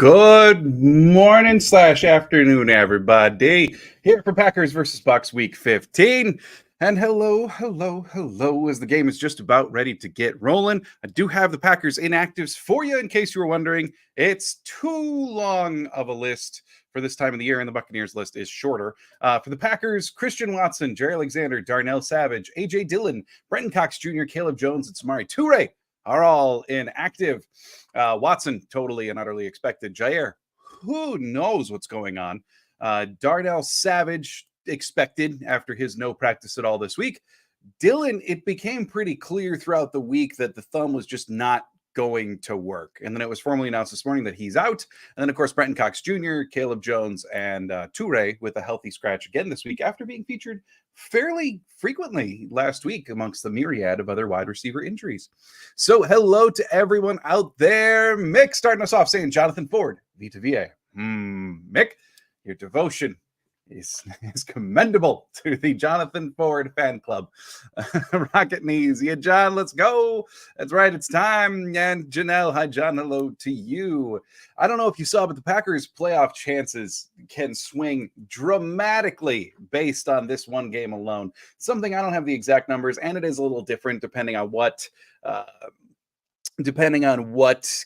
Good morning / afternoon, everybody. Here for Packers versus Bucs Week 15. And hello, as the game is just about ready to get rolling. I do have the Packers inactives for you in case you were wondering. It's too long of a list for this time of the year, and the Buccaneers list is shorter. For the Packers, Christian Watson, Jerry Alexander, Darnell Savage, A.J. Dillon, Brenton Cox Jr., Caleb Jones, and Samari Toure are all inactive. Watson, totally and utterly expected. Jair, who knows what's going on? Darnell Savage, expected after his no practice at all this week. Dillon, it became pretty clear throughout the week that the thumb was just not going to work. And then it was formally announced this morning that he's out. And then, of course, Brenton Cox Jr., Caleb Jones, and Toure with a healthy scratch again this week after being featured fairly frequently last week amongst the myriad of other wide receiver injuries. So hello to everyone out there. Mick starting us off saying Jonathan Ford, Vita VA. Mick, your devotion is commendable to the Jonathan Ford fan club. Rocket knees. Yeah, John, let's go. That's right. It's time. And Janelle, hi, John. Hello to you. I don't know if you saw, but the Packers' playoff chances can swing dramatically based on this one game alone. Something I don't have the exact numbers, and it is a little different depending on what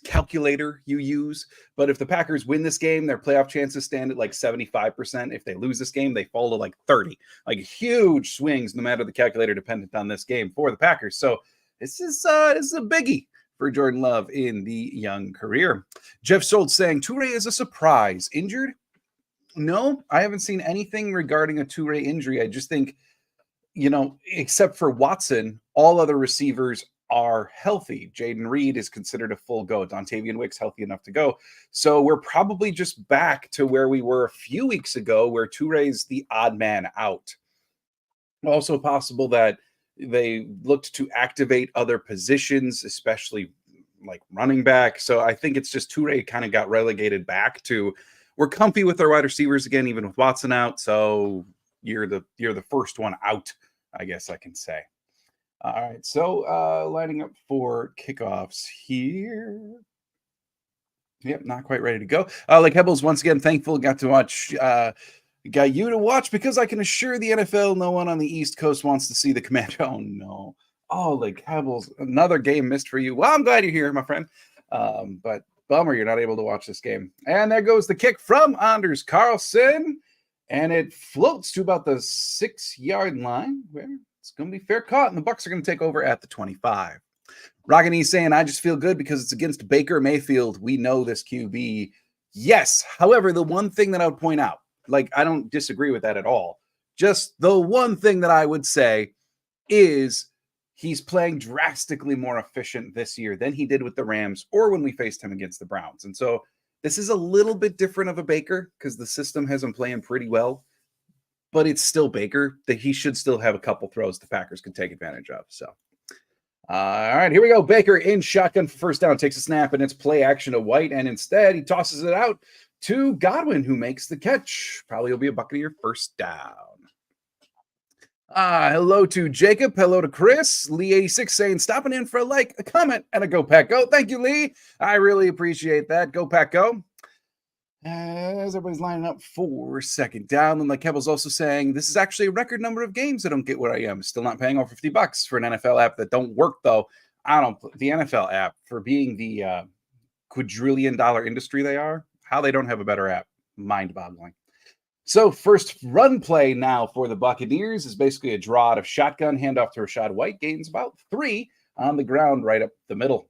calculator you use. But if the Packers win this game, their playoff chances stand at like 75%. If they lose this game, they fall to like 30. Like huge swings, no matter the calculator, dependent on this game for the Packers. So this is a biggie for Jordan Love in the young career. Jeff Schultz saying Toure is a surprise. Injured? No, I haven't seen anything regarding a Toure injury. I just think, except for Watson, all other receivers are healthy. Jaden Reed is considered a full go. Dontavian Wicks healthy enough to go. So we're probably just back to where we were a few weeks ago, where Toure's the odd man out. Also possible that they looked to activate other positions, especially like running back. So I think it's just Toure kind of got relegated back to we're comfy with our wide receivers again, even with Watson out. So you're the first one out, I guess I can say. All right, so lining up for kickoffs here. Yep, not quite ready to go. Like Hebbles, once again, thankful got to watch. Got you to watch because I can assure the NFL no one on the East Coast wants to see the Commander. Oh, no. Oh, like Hebbles, another game missed for you. Well, I'm glad you're here, my friend. But bummer you're not able to watch this game. And there goes the kick from Anders Carlson. And it floats to about the 6-yard line. Where it's going to be fair caught, and the Bucs are going to take over at the 25. Rogany saying, I just feel good because it's against Baker Mayfield. We know this QB. Yes. However, the one thing that I would point out, like I don't disagree with that at all. Just the one thing that I would say is he's playing drastically more efficient this year than he did with the Rams or when we faced him against the Browns. And so this is a little bit different of a Baker because the system has him playing pretty well. But it's still Baker, that he should still have a couple throws the Packers can take advantage of. So, all right, here we go. Baker in shotgun for first down, takes a snap, and it's play action to White. And instead, he tosses it out to Godwin, who makes the catch. Probably will be a Buccaneer first down. Hello to Jacob. Hello to Chris. Lee86 saying, stopping in for a comment, and a Go Pack Go. Thank you, Lee. I really appreciate that. Go Pack Go. As everybody's lining up for second down, and like Kevin's also saying, this is actually a record number of games I don't get where I am. Still not paying over $50 for an NFL app that don't work, though. The NFL app, for being the quadrillion-dollar industry they are, how they don't have a better app, mind-boggling. So first run play now for the Buccaneers is basically a draw out of shotgun, handoff to Rachaad White, gains about 3 on the ground right up the middle.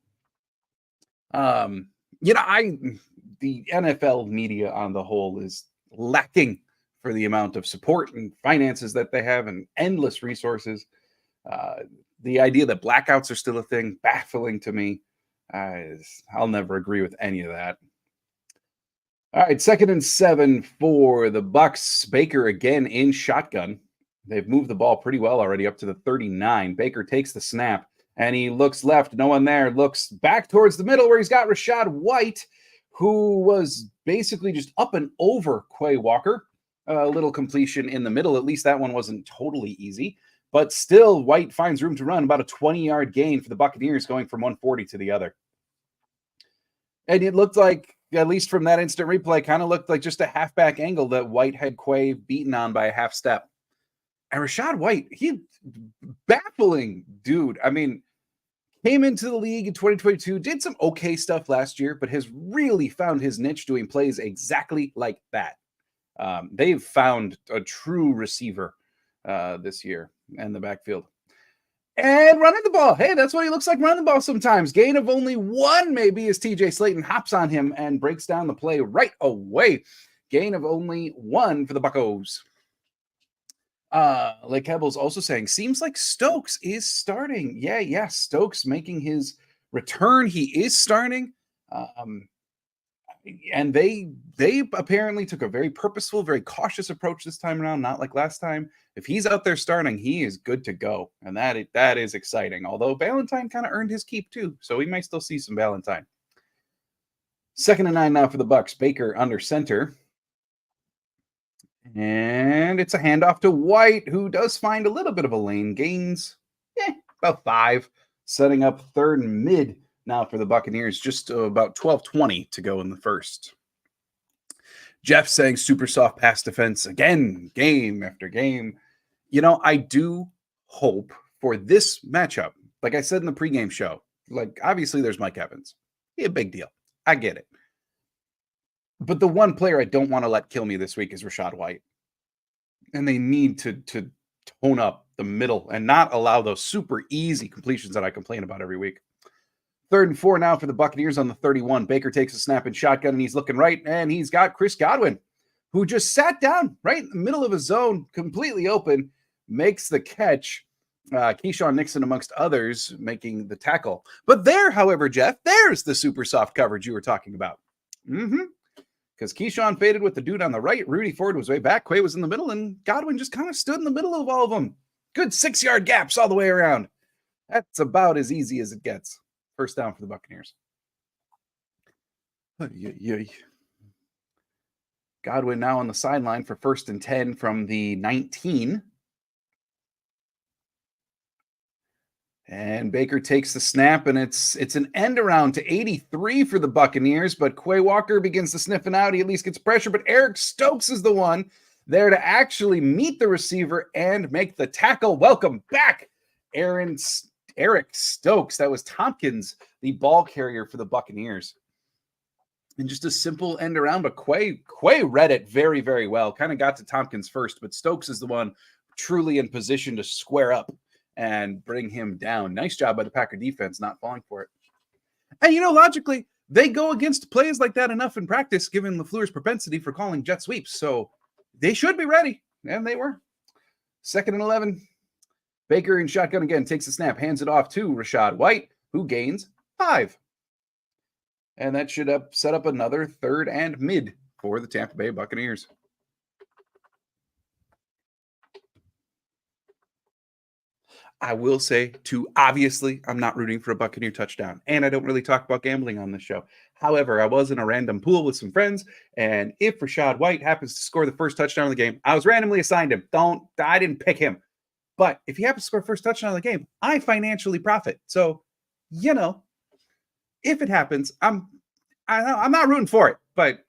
The NFL media on the whole is lacking for the amount of support and finances that they have and endless resources. The idea that blackouts are still a thing, baffling to me. I'll never agree with any of that. All right, 2nd and 7 for the Bucs. Baker again in shotgun. They've moved the ball pretty well already up to the 39. Baker takes the snap, and he looks left. No one there. Looks back towards the middle where he's got Rachaad White, who was basically just up and over Quay Walker. A little completion in the middle. At least that one wasn't totally easy. But still, White finds room to run. About a 20-yard gain for the Buccaneers, going from 140 to the other. And it looked like at least from that instant replay, kind of looked like just a halfback angle that White had Quay beaten on by a half step. And Rachaad White, he baffling dude. I mean, came into the league in 2022, did some okay stuff last year, but has really found his niche doing plays exactly like that. They've found a true receiver this year in the backfield. And running the ball. Hey, that's what he looks like running the ball sometimes. Gain of only 1 maybe as TJ Slayton hops on him and breaks down the play right away. Gain of only 1 for the Buccos. Lake Kebble's also saying, seems like Stokes is starting. Yeah, Stokes making his return. He is starting. And they apparently took a very purposeful, very cautious approach this time around, not like last time. If he's out there starting, he is good to go. And that is exciting. Although Valentine kind of earned his keep too, so we might still see some Valentine. 2nd and 9 now for the Bucs. Baker under center. And it's a handoff to White, who does find a little bit of a lane. Gains, about 5. Setting up 3rd and mid now for the Buccaneers. Just about 12:20 to go in the first. Jeff saying super soft pass defense again, game after game. I do hope for this matchup, like I said in the pregame show, like obviously there's Mike Evans. A big deal. I get it. But the one player I don't want to let kill me this week is Rachaad White. And they need to tone up the middle and not allow those super easy completions that I complain about every week. 3rd and 4 now for the Buccaneers on the 31. Baker takes a snap and shotgun, and he's looking right, and he's got Chris Godwin, who just sat down right in the middle of a zone, completely open, makes the catch. Keyshawn Nixon, amongst others, making the tackle. But there, however, Jeff, there's the super soft coverage you were talking about. Because Keyshawn faded with the dude on the right. Rudy Ford was way back. Quay was in the middle, and Godwin just kind of stood in the middle of all of them. Good 6-yard gaps all the way around. That's about as easy as it gets. First down for the Buccaneers. Godwin now on the sideline for 1st and 10 from the 19. And Baker takes the snap, and it's an end around to 83 for the Buccaneers, but Quay Walker begins to sniffing out. He at least gets pressure, but Eric Stokes is the one there to actually meet the receiver and make the tackle. Welcome back, Eric Stokes. That was Tompkins, the ball carrier for the Buccaneers. And just a simple end around, but Quay read it very, very well. Kind of got to Tompkins first, but Stokes is the one truly in position to square up and bring him down. Nice job by the Packer defense not falling for it. And, logically, they go against plays like that enough in practice, given LaFleur's propensity for calling jet sweeps. So they should be ready, and they were. 2nd and 11. Baker in shotgun again, takes the snap, hands it off to Rachaad White, who gains 5. And that should set up another 3rd and mid for the Tampa Bay Buccaneers. I will say, too, obviously, I'm not rooting for a Buccaneer touchdown, and I don't really talk about gambling on this show. However, I was in a random pool with some friends, and if Rachaad White happens to score the first touchdown of the game, I was randomly assigned him. I didn't pick him. But if he happens to score first touchdown of the game, I financially profit. So, if it happens, I'm not rooting for it, but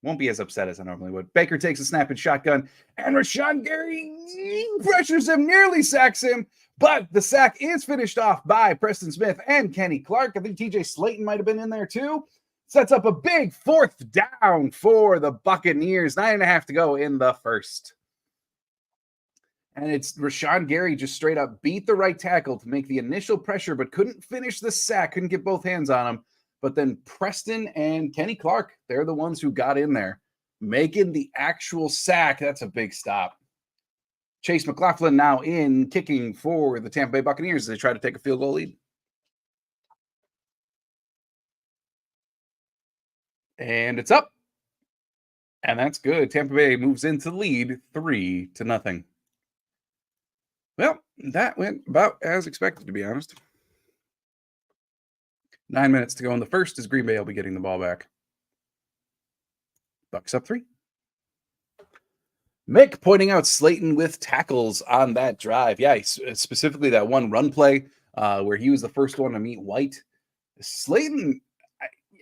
won't be as upset as I normally would. Baker takes a snap and shotgun, and Rashawn Gary pressures him, nearly sacks him, but the sack is finished off by Preston Smith and Kenny Clark. I think TJ Slayton might have been in there too. Sets up a big 4th down for the Buccaneers. 9.5 to go in the first. And it's Rashawn Gary just straight up beat the right tackle to make the initial pressure, but couldn't finish the sack, couldn't get both hands on him. But then Preston and Kenny Clark, they're the ones who got in there, making the actual sack. That's a big stop. Chase McLaughlin now in, kicking for the Tampa Bay Buccaneers as they try to take a field goal lead. And it's up. And that's good. Tampa Bay moves into the lead 3-0. Well, that went about as expected, to be honest. 9 minutes to go in the first as Green Bay will be getting the ball back. Bucs up 3. Mick pointing out Slayton with tackles on that drive. Yeah, specifically that one run play where he was the first one to meet White. Slayton,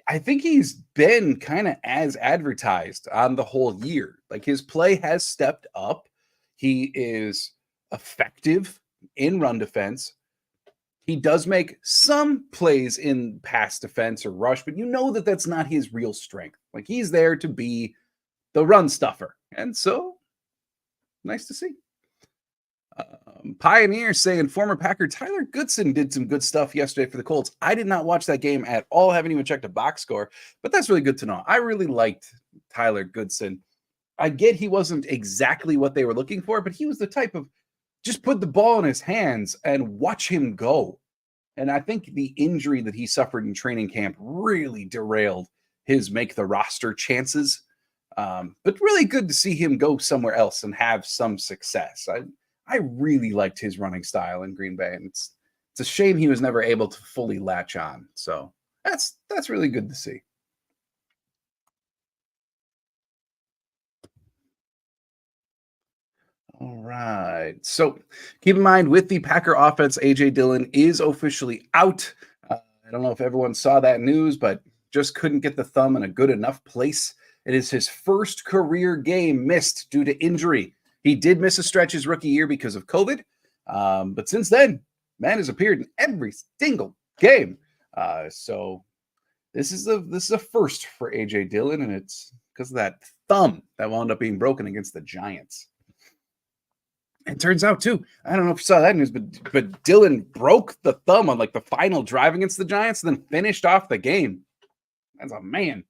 I think he's been kind of as advertised on the whole year. Like his play has stepped up. He is effective in run defense. He does make some plays in pass defense or rush, but you know that that's not his real strength. Like he's there to be the run stuffer. And so, nice to see. Pioneer saying former Packer Tyler Goodson did some good stuff yesterday for the Colts. I did not watch that game at all. Haven't even checked a box score, but that's really good to know. I really liked Tyler Goodson. I get he wasn't exactly what they were looking for, but he was the type of just put the ball in his hands and watch him go. And I think the injury that he suffered in training camp really derailed his make the roster chances. But really good to see him go somewhere else and have some success. I really liked his running style in Green Bay, and it's a shame he was never able to fully latch on. So that's really good to see. All right. So keep in mind with the Packer offense, A.J. Dillon is officially out. I don't know if everyone saw that news, but just couldn't get the thumb in a good enough place. It is his first career game missed due to injury. He did miss a stretch his rookie year because of COVID. But since then, man has appeared in every single game. So this is a first for A.J. Dillon, and it's because of that thumb that wound up being broken against the Giants. It turns out, too, I don't know if you saw that news, but Dillon broke the thumb on like the final drive against the Giants and then finished off the game. That's a man.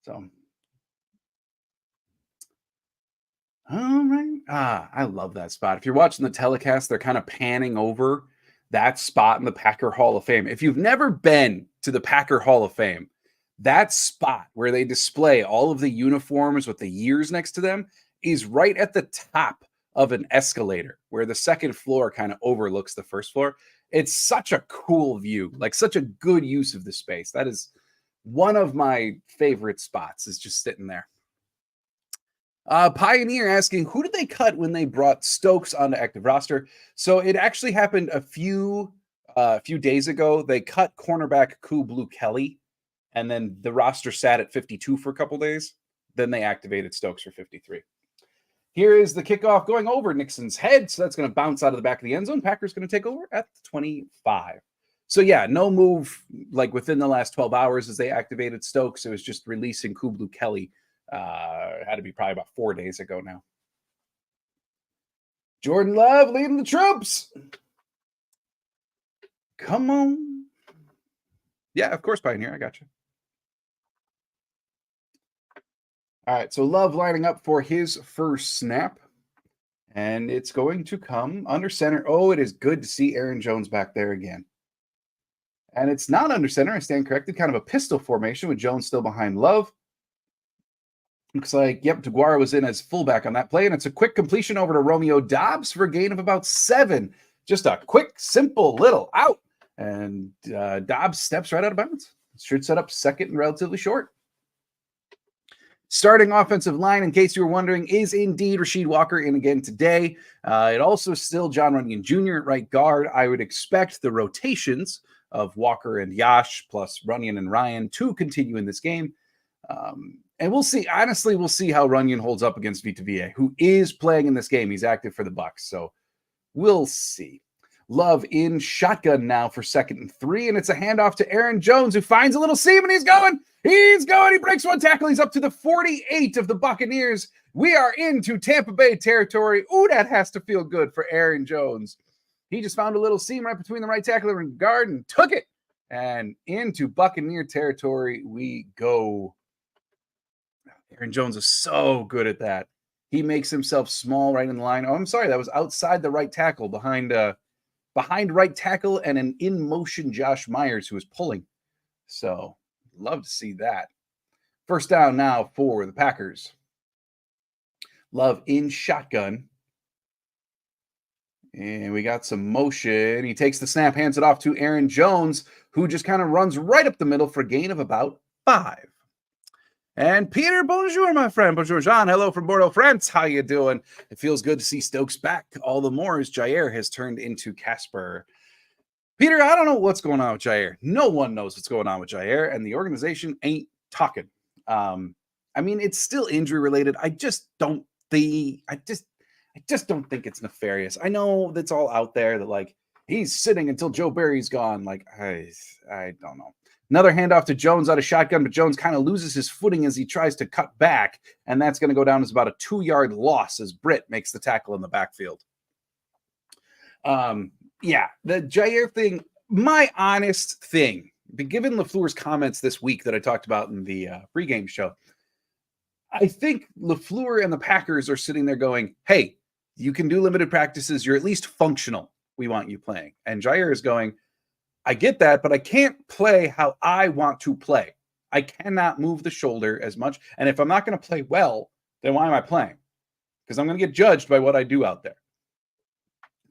So, all right. I love that spot. If you're watching the telecast, they're kind of panning over that spot in the Packer Hall of Fame. If you've never been to the Packer Hall of Fame, that spot where they display all of the uniforms with the years next to them is right at the top of an escalator where the second floor kind of overlooks the first floor. It's such a cool view, like such a good use of the space. That is one of my favorite spots, is just sitting there. Pioneer asking, who did they cut when they brought Stokes onto active roster? So it actually happened a few days ago. They cut cornerback Blue Kelly, and then the roster sat at 52 for a couple days. Then they activated Stokes for 53. Here is the kickoff going over Nixon's head. So that's going to bounce out of the back of the end zone. Packers going to take over at 25. So yeah, no move like within the last 12 hours as they activated Stokes. It was just releasing Blue Kelly. Had to be probably about 4 days ago now. Jordan Love leading the troops. Come on. Yeah, of course, Pioneer. I got you. All right, so Love lining up for his first snap. And it's going to come under center. Oh, it is good to see Aaron Jones back there again. And it's not under center. I stand corrected. Kind of a pistol formation with Jones still behind Love. Looks like, yep, DeGuara was in as fullback on that play. And it's a quick completion over to Romeo Doubs for a gain of about 7. Just a quick, simple little out. And Doubs steps right out of bounds. Should set up second and relatively short. Starting offensive line, in case you were wondering, is indeed Rasheed Walker in again today. It also still John Runyon Jr. at right guard. I would expect the rotations of Walker and Yash plus Runyon and Ryan to continue in this game. And we'll see. Honestly, we'll see how Runyon holds up against Vita Vea, who is playing in this game. He's active for the Bucs, so we'll see. Love in shotgun now for 2nd and 3, and it's a handoff to Aaron Jones, who finds a little seam, and he's going. He breaks one tackle. He's up to the 48 of the Buccaneers. We are into Tampa Bay territory. Ooh, that has to feel good for Aaron Jones. He just found a little seam right between the right tackle and guard and took it. And into Buccaneer territory we go. Aaron Jones is so good at that. He makes himself small right in the line. Oh, I'm sorry. That was outside the right tackle behind right tackle and an in-motion Josh Myers who was pulling. So love to see that. First down now for the Packers. Love in shotgun. And we got some motion. He takes the snap, hands it off to Aaron Jones, who just kind of runs right up the middle for a gain of about 5. And Peter, bonjour, my friend. Bonjour, Jean. Hello from Bordeaux, France. How you doing? It feels good to see Stokes back. All the more as Jair has turned into Casper. Peter, I don't know what's going on with Jair. No one knows what's going on with Jair, and the organization ain't talking. I mean, it's still injury related. I just don't don't think it's nefarious. I know that's all out there that like he's sitting until Joe Barry's gone. Like, I don't know. Another handoff to Jones out of shotgun, but Jones kind of loses his footing as he tries to cut back, and that's going to go down as about a 2-yard loss as Britt makes the tackle in the backfield. Yeah, the Jair thing, my honest thing, given LaFleur's comments this week that I talked about in the pregame show, I think LaFleur and the Packers are sitting there going, hey, you can do limited practices. You're at least functional. We want you playing. And Jair is going, I get that, but I can't play how I want to play. I cannot move the shoulder as much. And if I'm not going to play well, then why am I playing? Because I'm going to get judged by what I do out there.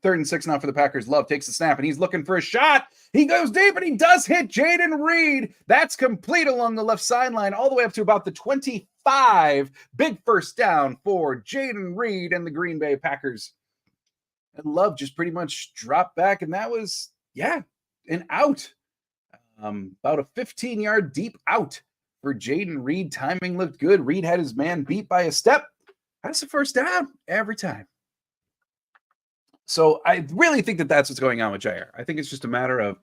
3rd and 6 now for the Packers. Love takes the snap, and he's looking for a shot. He goes deep, and he does hit Jaden Reed. That's complete along the left sideline, all the way up to about the 25. Big first down for Jaden Reed and the Green Bay Packers. And Love just pretty much dropped back, and that was, an out. About a 15-yard deep out for Jaden Reed. Timing looked good. Reed had his man beat by a step. That's the first down every time. So I really think that that's what's going on with Jair. I think it's just a matter of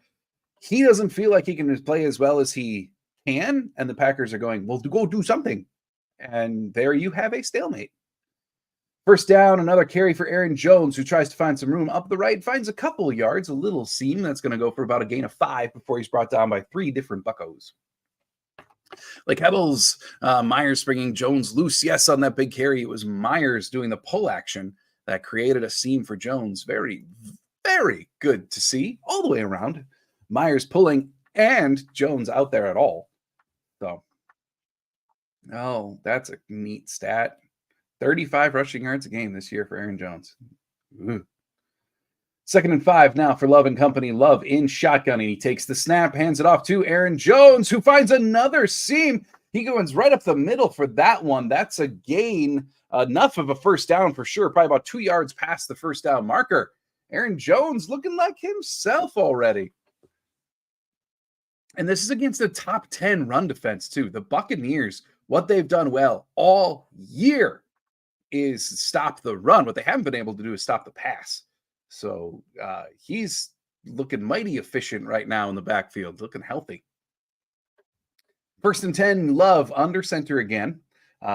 he doesn't feel like he can play as well as he can, and the Packers are going, well, go do something. And there you have a stalemate. First down, another carry for Aaron Jones, who tries to find some room up the right, finds a couple of yards, a little seam that's going to go for about a gain of 5 before he's brought down by 3 different Buccos. Like Hebels, Myers bringing Jones loose. Yes, on that big carry, it was Myers doing the pull action that created a seam for Jones. Very, very good to see all the way around. Myers pulling and Jones out there at all. So, that's a neat stat. 35 rushing yards a game this year for Aaron Jones. Ooh. 2nd and 5 now for Love and company. Love in shotgun, and he takes the snap, hands it off to Aaron Jones, who finds another seam. He goes right up the middle for that one. That's a gain, enough of a first down for sure, probably about 2 yards past the first down marker. Aaron Jones looking like himself already. And this is against a top 10 run defense too. The Buccaneers, what they've done well all year is stop the run. What they haven't been able to do is stop the pass. So he's looking mighty efficient right now in the backfield, looking healthy. 1st and 10, Love under center again.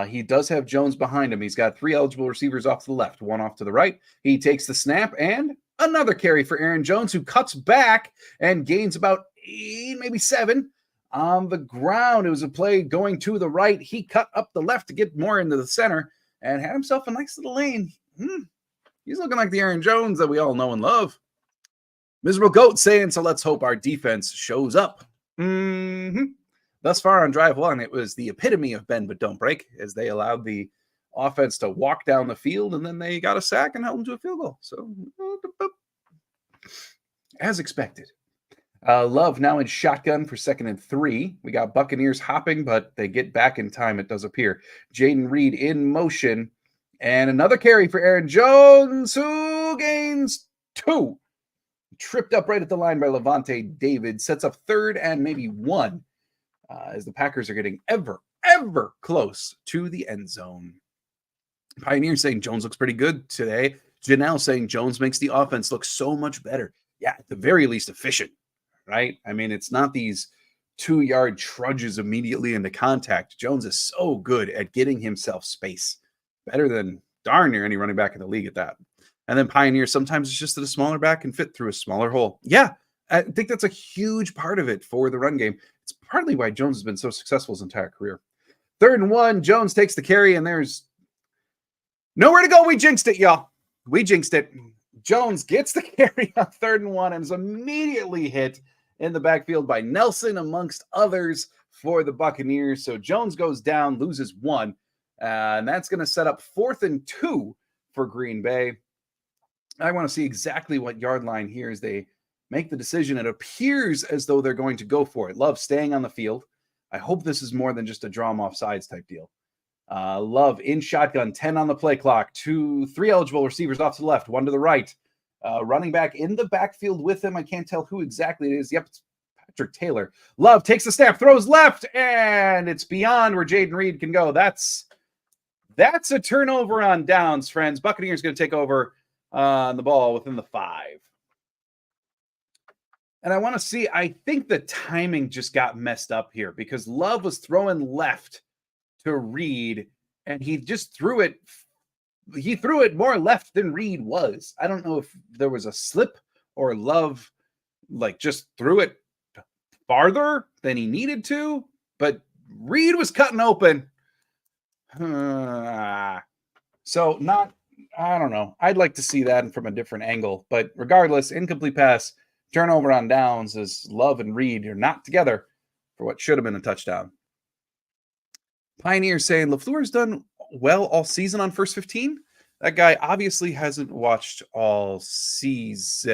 He does have Jones behind him. He's got 3 eligible receivers off to the left, 1 off to the right. He takes the snap and another carry for Aaron Jones, who cuts back and gains about 8, maybe 7 on the ground. It was a play going to the right. He cut up the left to get more into the center and had himself a nice little lane. He's looking like the Aaron Jones that we all know and love. Miserable Goat saying, so let's hope our defense shows up. Thus far on drive 1, it was the epitome of bend but don't break, as they allowed the offense to walk down the field, and then they got a sack and held them to a field goal. So, as expected. Love now in shotgun for 2nd and 3. We got Buccaneers hopping, but they get back in time, it does appear. Jaden Reed in motion. And another carry for Aaron Jones, who gains 2. Tripped up right at the line by Levante David. Sets up 3rd and maybe 1 as the Packers are getting ever close to the end zone. Pioneer saying Jones looks pretty good today. Janelle saying Jones makes the offense look so much better. Yeah, at the very least efficient, right? I mean, it's not these 2-yard trudges immediately into contact. Jones is so good at getting himself space. Better than darn near any running back in the league at that. And then Pioneer, sometimes it's just that a smaller back can fit through a smaller hole. Yeah, I think that's a huge part of it for the run game. It's partly why Jones has been so successful his entire career. 3rd and 1, Jones takes the carry, and there's nowhere to go. We jinxed it, y'all. We jinxed it. Jones gets the carry on 3rd and 1 and is immediately hit in the backfield by Nelson, amongst others, for the Buccaneers. So Jones goes down, loses 1. And that's going to set up 4th and 2 for Green Bay. I want to see exactly what yard line here as they make the decision. It appears as though they're going to go for it. Love staying on the field. I hope this is more than just a draw 'em off sides type deal. Love in shotgun, 10 on the play clock, 2, 3 eligible receivers off to the left, 1 to the right. Running back in the backfield with him. I can't tell who exactly it is. Yep, it's Patrick Taylor. Love takes the snap, throws left, and it's beyond where Jaden Reed can go. That's a turnover on downs, friends. Buccaneers going to take over on the ball within the 5. And I want to see, I think the timing just got messed up here because Love was throwing left to Reed, and he just threw it. He threw it more left than Reed was. I don't know if there was a slip or Love just threw it farther than he needed to, but Reed was cutting open. So I don't know. I'd like to see that from a different angle, but regardless, incomplete pass, turnover on downs as Love and Reed are not together for what should have been a touchdown. Pioneer saying LaFleur's done well all season on first 15. That guy obviously hasn't watched all season.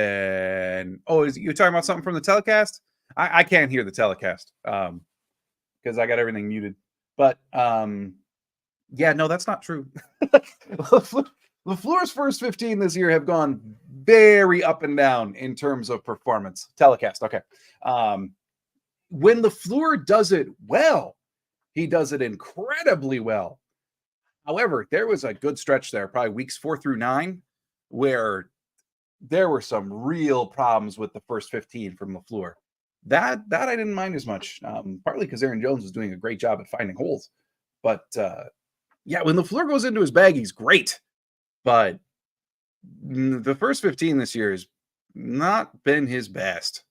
Oh, you talking about something from the telecast? I can't hear the telecast because I got everything muted. But yeah, no, that's not true. LaFleur's first 15 this year have gone very up and down in terms of performance. Telecast, okay. When LaFleur does it well, he does it incredibly well. However, there was a good stretch there, probably weeks 4 through 9, where there were some real problems with the first 15 from LaFleur. That I didn't mind as much, partly because Aaron Jones was doing a great job at finding holes. But yeah, when LaFleur goes into his bag, he's great. But the first 15 this year has not been his best.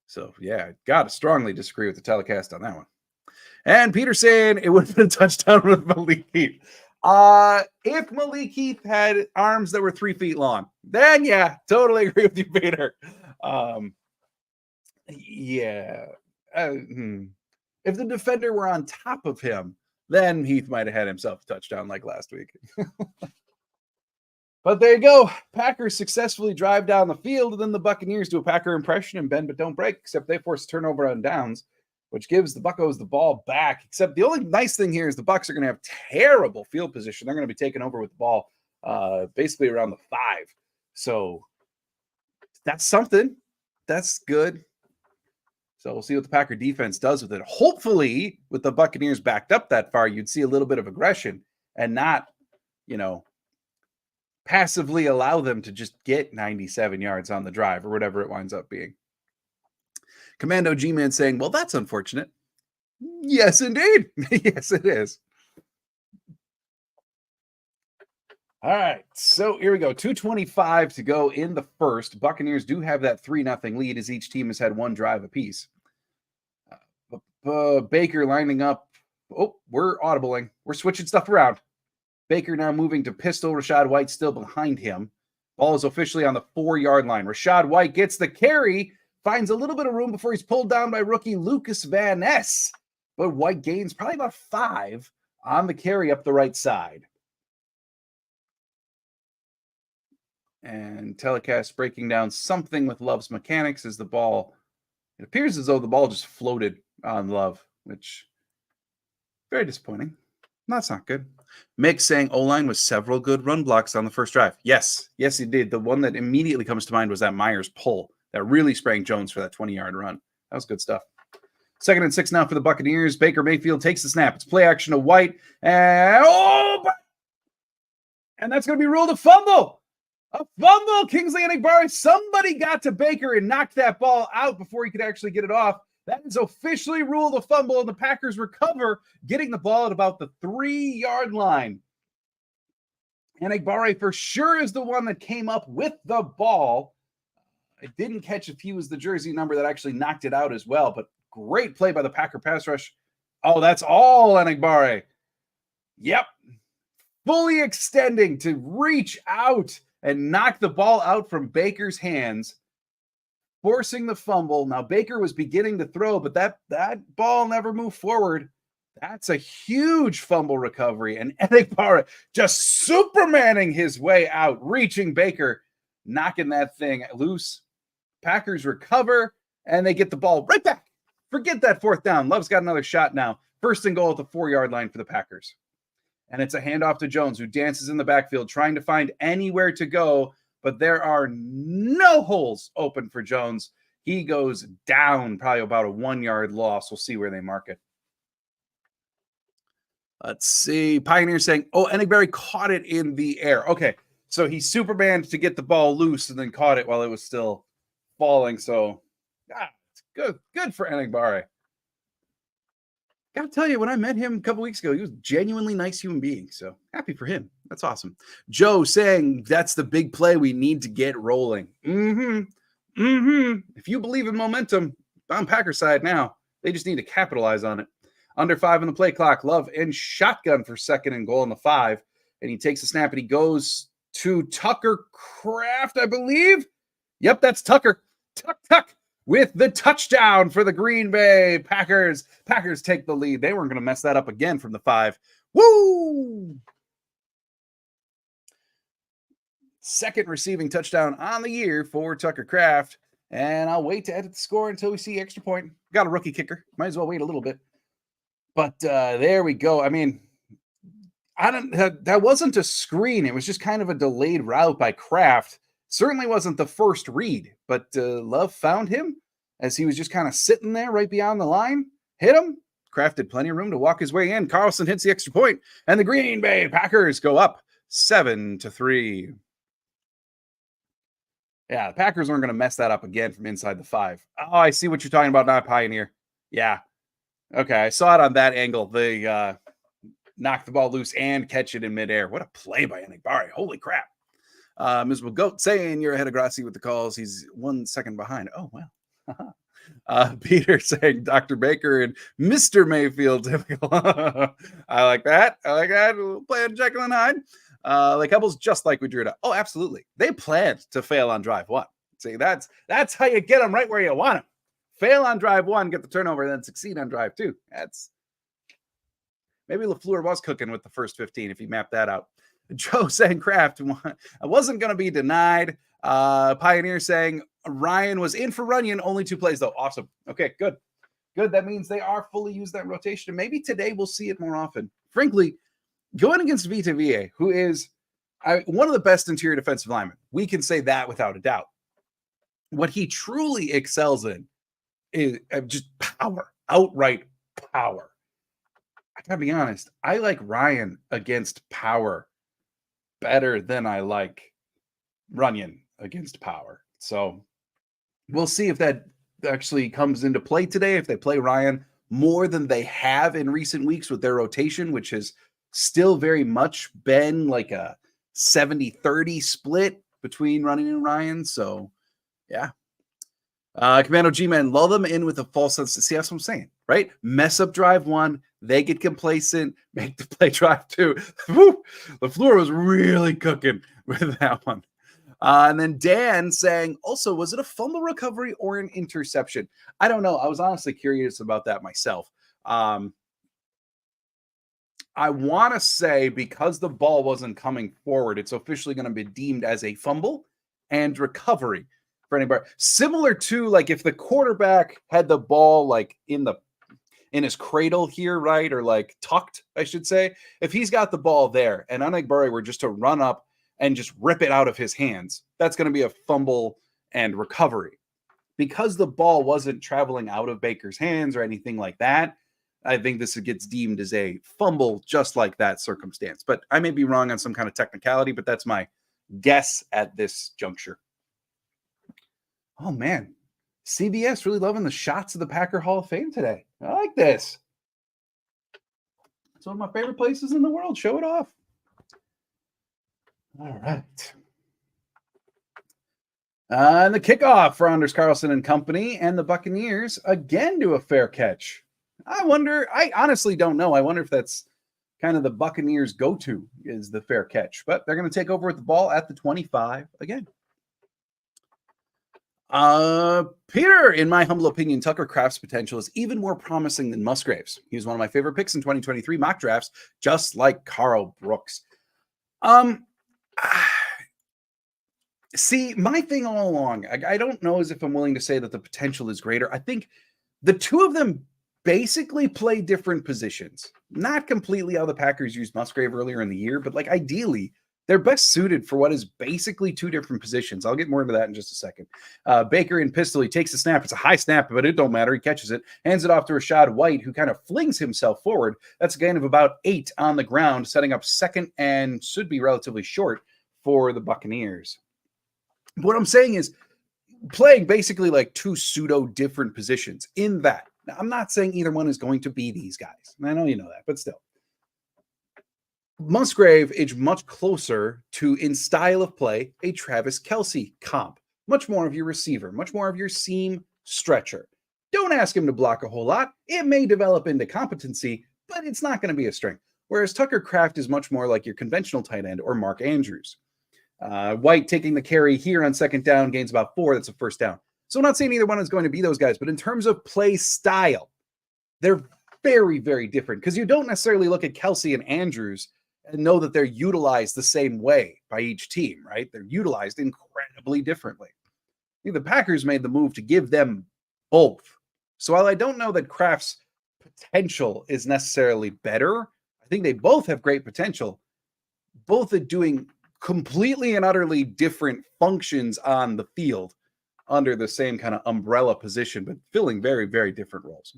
So yeah, got to strongly disagree with the telecast on that one. And Peter saying it would have been a touchdown with Malik Heath. If Malik Heath had arms that were 3 feet long, then yeah, totally agree with you, Peter. Yeah. If the defender were on top of him, then Heath might have had himself a touchdown like last week. But there you go. Packers successfully drive down the field, and then the Buccaneers do a Packer impression and bend but don't break, except they force a turnover on downs, which gives the Buccos the ball back. Except the only nice thing here is the Bucs are going to have terrible field position. They're going to be taken over with the ball basically around the 5. So that's something. That's good. So we'll see what the Packer defense does with it. Hopefully, with the Buccaneers backed up that far, you'd see a little bit of aggression and not, passively allow them to just get 97 yards on the drive or whatever it winds up being. Commando G-Man saying, well, that's unfortunate. Yes, indeed. Yes, it is. All right, so here we go. 2:25 to go in the first. Buccaneers do have that 3-0 lead as each team has had one drive apiece. Baker lining up. Oh, we're audibling. We're switching stuff around. Baker now moving to pistol. Rachaad White still behind him. Ball is officially on the 4-yard line. Rachaad White gets the carry, finds a little bit of room before he's pulled down by rookie Lucas Van Ness. But White gains probably about 5 on the carry up the right side. And telecast breaking down something with Love's mechanics as the ball, it appears as though the ball just floated on Love, which very disappointing. That's not good. Mick saying O-line was several good run blocks on the first drive. Yes, he did. The one that immediately comes to mind was that Myers pull that really sprang Jones for that 20-yard run. That was good stuff. 2nd and 6 now for the Buccaneers. Baker Mayfield takes the snap. It's play action to White. And that's going to be ruled a fumble. A fumble. Kingsley Enagbare. Somebody got to Baker and knocked that ball out before he could actually get it off. That is officially ruled a fumble, and the Packers recover, getting the ball at about the 3-yard line. Enagbare for sure is the one that came up with the ball. I didn't catch if he was the jersey number that actually knocked it out as well, but great play by the Packer pass rush. Oh, that's all Enagbare. Yep. Fully extending to reach out and knock the ball out from Baker's hands, forcing the fumble. Now, Baker was beginning to throw, but that ball never moved forward. That's a huge fumble recovery. And Enagbare just supermaning his way out, reaching Baker, knocking that thing loose. Packers recover, and they get the ball right back. Forget that 4th down. Love's got another shot now. 1st and goal at the 4-yard line for the Packers. And it's a handoff to Jones, who dances in the backfield, trying to find anywhere to go. but there are no holes open for Jones. He goes down, probably about a 1 yard loss. We'll see where they mark it. Let's see. Pioneer saying, oh, Enigberry caught it in the air. Okay. So he supermaned to get the ball loose and then caught it while it was still falling. So it's good for Enigberry. Gotta tell you, when I met him a couple weeks ago, he was a genuinely nice human being. So happy for him. That's awesome. Joe saying that's the big play we need to get rolling. If you believe in momentum, on Packer side now. They just need to capitalize on it. Under 5 on the play clock. Love and shotgun for 2nd and goal on the 5. And he takes a snap and he goes to Tucker Kraft, I believe. Yep, that's Tucker. Tuck. With the touchdown for the Green Bay Packers. Packers take the lead. They weren't going to mess that up again from the 5. Woo! 2nd receiving touchdown on the year for Tucker Kraft. And I'll wait to edit the score until we see extra point. Got a rookie kicker. Might as well wait a little bit. But there we go. I mean, that wasn't a screen. It was just kind of a delayed route by Kraft. Certainly wasn't the first read, but Love found him as he was just kind of sitting there right beyond the line. Hit him. Kraft had plenty of room to walk his way in. Carlson hits the extra point, and the Green Bay Packers go up 7-3. Yeah, the Packers aren't going to mess that up again from inside the 5. Oh, I see what you're talking about now, Pioneer. Yeah. Okay, I saw it on that angle. They knock the ball loose and catch it in midair. What a play by Enigberry. Holy crap. Ms. Goat saying you're ahead of Grassi with the calls. He's 1 second behind. Oh, wow. Peter saying Dr. Baker and Mr. Mayfield. Typical. I like that. We'll play on Jekyll and Hyde. Like Hubble's just like we drew it up. Oh, absolutely. They planned to fail on drive 1. See, that's how you get them right where you want them. Fail on drive 1, get the turnover, and then succeed on drive 2. Maybe LaFleur was cooking with the first 15 if he mapped that out. Joe saying Kraft, I wasn't going to be denied. Pioneer saying Ryan was in for Runyon, only 2 plays though. Awesome. Okay, good. That means they are fully used that rotation. Maybe today we'll see it more often. Frankly, going against Vita VA, who is one of the best interior defensive linemen, we can say that without a doubt. What he truly excels in is just power, outright power. I gotta be honest, I like Ryan against power better than I like Runyon against power. So we'll see if that actually comes into play today, if they play Ryan more than they have in recent weeks with their rotation, which has still very much been like a 70-30 split between Runyon and Ryan. So, yeah. Commando G-Man, lull them in with a false sense. See, that's what I'm saying, right? Mess up drive 1. They get complacent, make the play drive 2. Woo! LaFleur was really cooking with that one. And then Dan saying, also, was it a fumble recovery or an interception? I don't know. I was honestly curious about that myself. I want to say because the ball wasn't coming forward, it's officially going to be deemed as a fumble and recovery for anybody. Similar to like if the quarterback had the ball like in his cradle here, right? Or like tucked, I should say. If he's got the ball there and Enigberry were just to run up and just rip it out of his hands, that's going to be a fumble and recovery. Because the ball wasn't traveling out of Baker's hands or anything like that, I think this gets deemed as a fumble just like that circumstance. But I may be wrong on some kind of technicality, but that's my guess at this juncture. Oh, man. CBS really loving the shots of the Packer Hall of Fame today. I like this. It's one of my favorite places in the world. Show it off. All right. And the kickoff for Anders Carlson and company, and the Buccaneers again do a fair catch. I honestly don't know. I wonder if that's kind of the Buccaneers' go-to is the fair catch. But they're going to take over with the ball at the 25 again. Peter, in my humble opinion, Tucker Kraft's potential is even more promising than Musgrave's. He was one of my favorite picks in 2023 mock drafts, just like Carl Brooks. See, my thing all along, I don't know as if I'm willing to say that the potential is greater. I think the two of them basically play different positions. Not completely how the Packers used Musgrave earlier in the year, but like ideally, they're best suited for what is basically two different positions. I'll get more into that in just a second. Baker in pistol, he takes the snap. It's a high snap, but it don't matter. He catches it, hands it off to Rachaad White, who kind of flings himself forward. That's a gain of about 8 on the ground, setting up second and should be relatively short for the Buccaneers. What I'm saying is playing basically like two pseudo different positions in that. Now, I'm not saying either one is going to be these guys. I know you know that, but still. Musgrave is much closer to, in style of play, a Travis Kelce comp. Much more of your receiver, much more of your seam stretcher. Don't ask him to block a whole lot. It may develop into competency, but it's not going to be a strength. Whereas Tucker Kraft is much more like your conventional tight end or Mark Andrews. White taking the carry here on second down, gains about 4. That's a first down. So I'm not saying either one is going to be those guys, but in terms of play style, they're very, very different because you don't necessarily look at Kelce and Andrews and know that they're utilized the same way by each team, right? They're utilized incredibly differently. I think the Packers made the move to give them both. So while I don't know that Kraft's potential is necessarily better, I think they both have great potential. Both are doing completely and utterly different functions on the field under the same kind of umbrella position, but filling very, very different roles.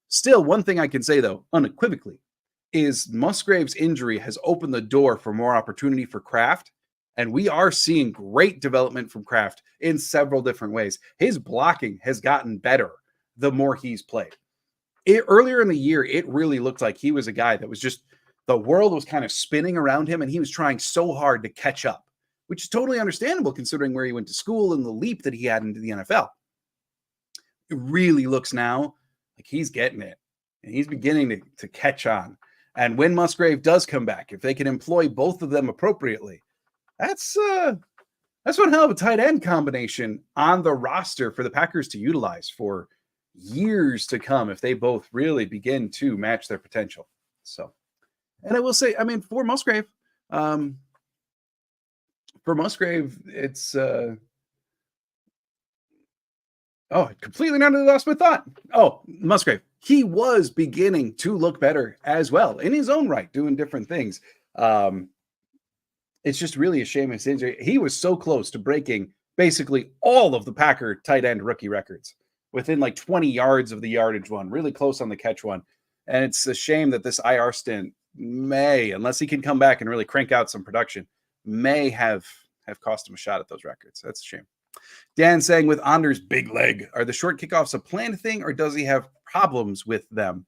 Still, one thing I can say, though, unequivocally, is Musgrave's injury has opened the door for more opportunity for Kraft, and we are seeing great development from Kraft in several different ways. His blocking has gotten better the more he's played. Earlier in the year, it really looked like he was a guy that was just, the world was kind of spinning around him, and he was trying so hard to catch up, which is totally understandable considering where he went to school and the leap that he had into the NFL. It really looks now like he's getting it, and he's beginning to catch on. And when Musgrave does come back, if they can employ both of them appropriately, that's one hell of a tight end combination on the roster for the Packers to utilize for years to come if they both really begin to match their potential. So, and I will say, I mean, for Musgrave, it's I completely lost my thought. Oh, Musgrave. He was beginning to look better as well in his own right, doing different things. It's just really a shame his injury. He was so close to breaking basically all of the Packer tight end rookie records within like 20 yards of the yardage one, really close on the catch one. And it's a shame that this IR stint may, unless he can come back and really crank out some production, may have cost him a shot at those records. That's a shame. Dan saying, with Anders' big leg, are the short kickoffs a planned thing or does he have problems with them?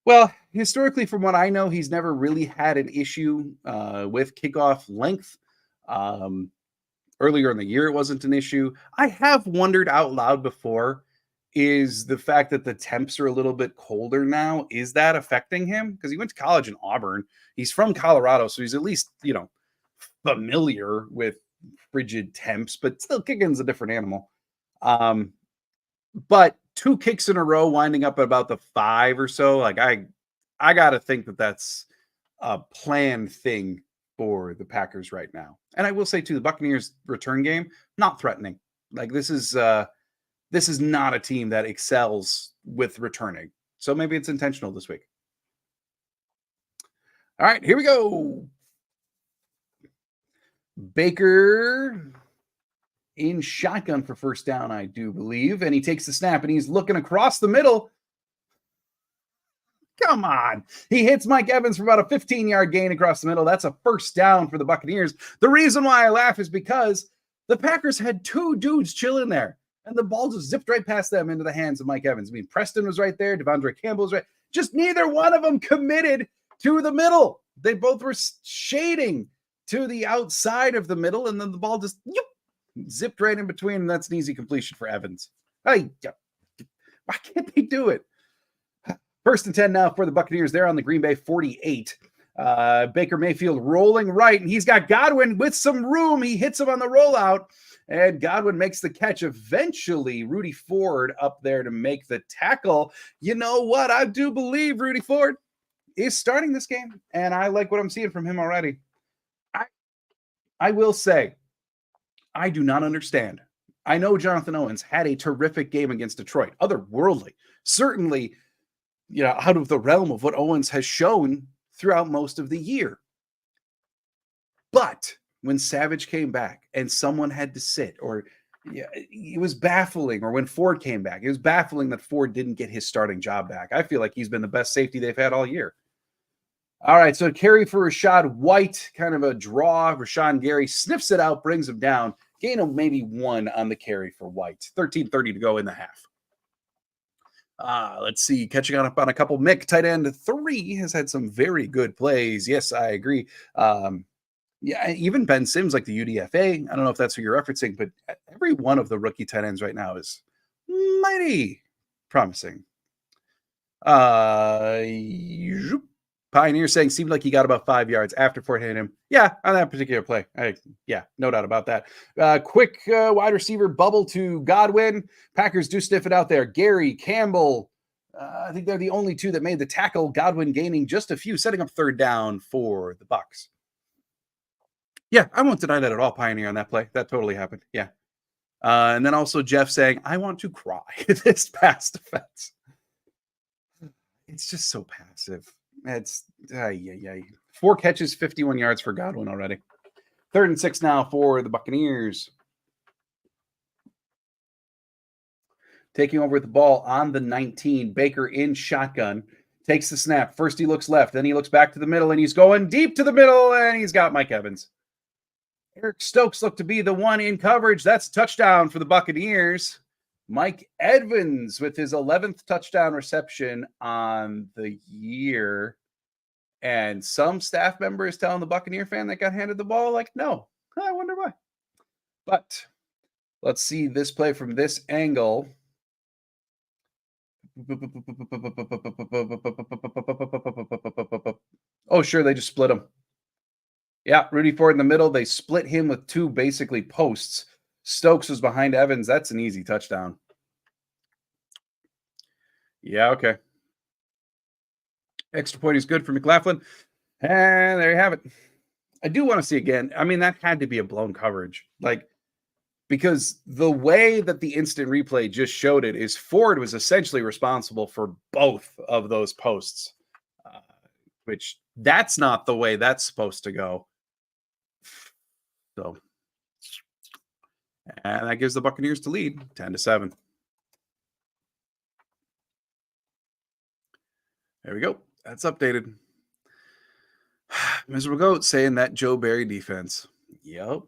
Well, historically, from what I know, he's never really had an issue with kickoff length. Earlier in the year, it wasn't an issue. I have wondered out loud before, is the fact that the temps are a little bit colder now, is that affecting him? Because he went to college in Auburn. He's from Colorado, so he's at least, familiar with frigid temps, but still kicking's a different animal. But 2 kicks in a row winding up at about the 5 or so, like I got to think that that's a planned thing for the Packers right now. And I will say too, the Buccaneers return game, not threatening. Like this is not a team that excels with returning. So maybe it's intentional this week. All right, here we go. Baker in shotgun for first down, I do believe. And he takes the snap and he's looking across the middle. Come on. He hits Mike Evans for about a 15-yard gain across the middle. That's a first down for the Buccaneers. The reason why I laugh is because the Packers had 2 dudes chilling there, and the ball just zipped right past them into the hands of Mike Evans. I mean, Preston was right there. Devondre Campbell was right. Just neither one of them committed to the middle. They both were shading to the outside of the middle, and then the ball just zipped right in between, and that's an easy completion for Evans. Why can't they do it? First and 10 now for the Buccaneers. They're on the Green Bay 48. Baker Mayfield rolling right, and he's got Godwin with some room. He hits him on the rollout, and Godwin makes the catch. Eventually, Rudy Ford up there to make the tackle. You know what? I do believe Rudy Ford is starting this game, and I like what I'm seeing from him already. I will say, I do not understand. I know Jonathan Owens had a terrific game against Detroit, otherworldly. Certainly, out of the realm of what Owens has shown throughout most of the year. But when Savage came back and someone had to sit, or yeah, it was baffling. Or when Ford came back, it was baffling that Ford didn't get his starting job back. I feel like he's been the best safety they've had all year. All right, so carry for Rashad White, kind of a draw. Rashawn Gary sniffs it out, brings him down. Gain of maybe 1 on the carry for White. 13:30 to go in the half. Let's see. Catching up on a couple. Mick, tight end 3, has had some very good plays. Yes, I agree. Yeah, even Ben Sims, like the UDFA. I don't know if that's what you're referencing, but every one of the rookie tight ends right now is mighty promising. Pioneer saying seemed like he got about 5 yards after Ford hit him. Yeah, on that particular play. Yeah, no doubt about that. Quick wide receiver bubble to Godwin. Packers do sniff it out there. Gary, Campbell. I think they're the only 2 that made the tackle. Godwin gaining just a few, setting up 3rd down for the Bucs. Yeah, I won't deny that at all, Pioneer, on that play. That totally happened. Yeah. And then also Jeff saying, I want to cry. This pass defense. It's just so passive. It's 4 catches, 51 yards for Godwin already. 3rd and 6 now for the Buccaneers. Taking over with the ball on the 19. Baker in shotgun. Takes the snap. First he looks left. Then he looks back to the middle. And he's going deep to the middle. And he's got Mike Evans. Eric Stokes looked to be the one in coverage. That's a touchdown for the Buccaneers. Mike Evans with his 11th touchdown reception on the year. And some staff member is telling the Buccaneer fan that got handed the ball, like, no. I wonder why. But let's see this play from this angle. Oh, sure, they just split him. Yeah, Rudy Ford in the middle. They split him with 2 basically posts. Stokes was behind Evans. That's an easy touchdown. Yeah, okay. Extra point is good for McLaughlin. And there you have it. I do want to see again. I mean, that had to be a blown coverage. Like, because the way that the instant replay just showed it is Ford was essentially responsible for both of those posts, which that's not the way that's supposed to go. So, and that gives the Buccaneers to lead 10-7. There we go. That's updated. Miserable Goat saying that Joe Barry defense. Yep.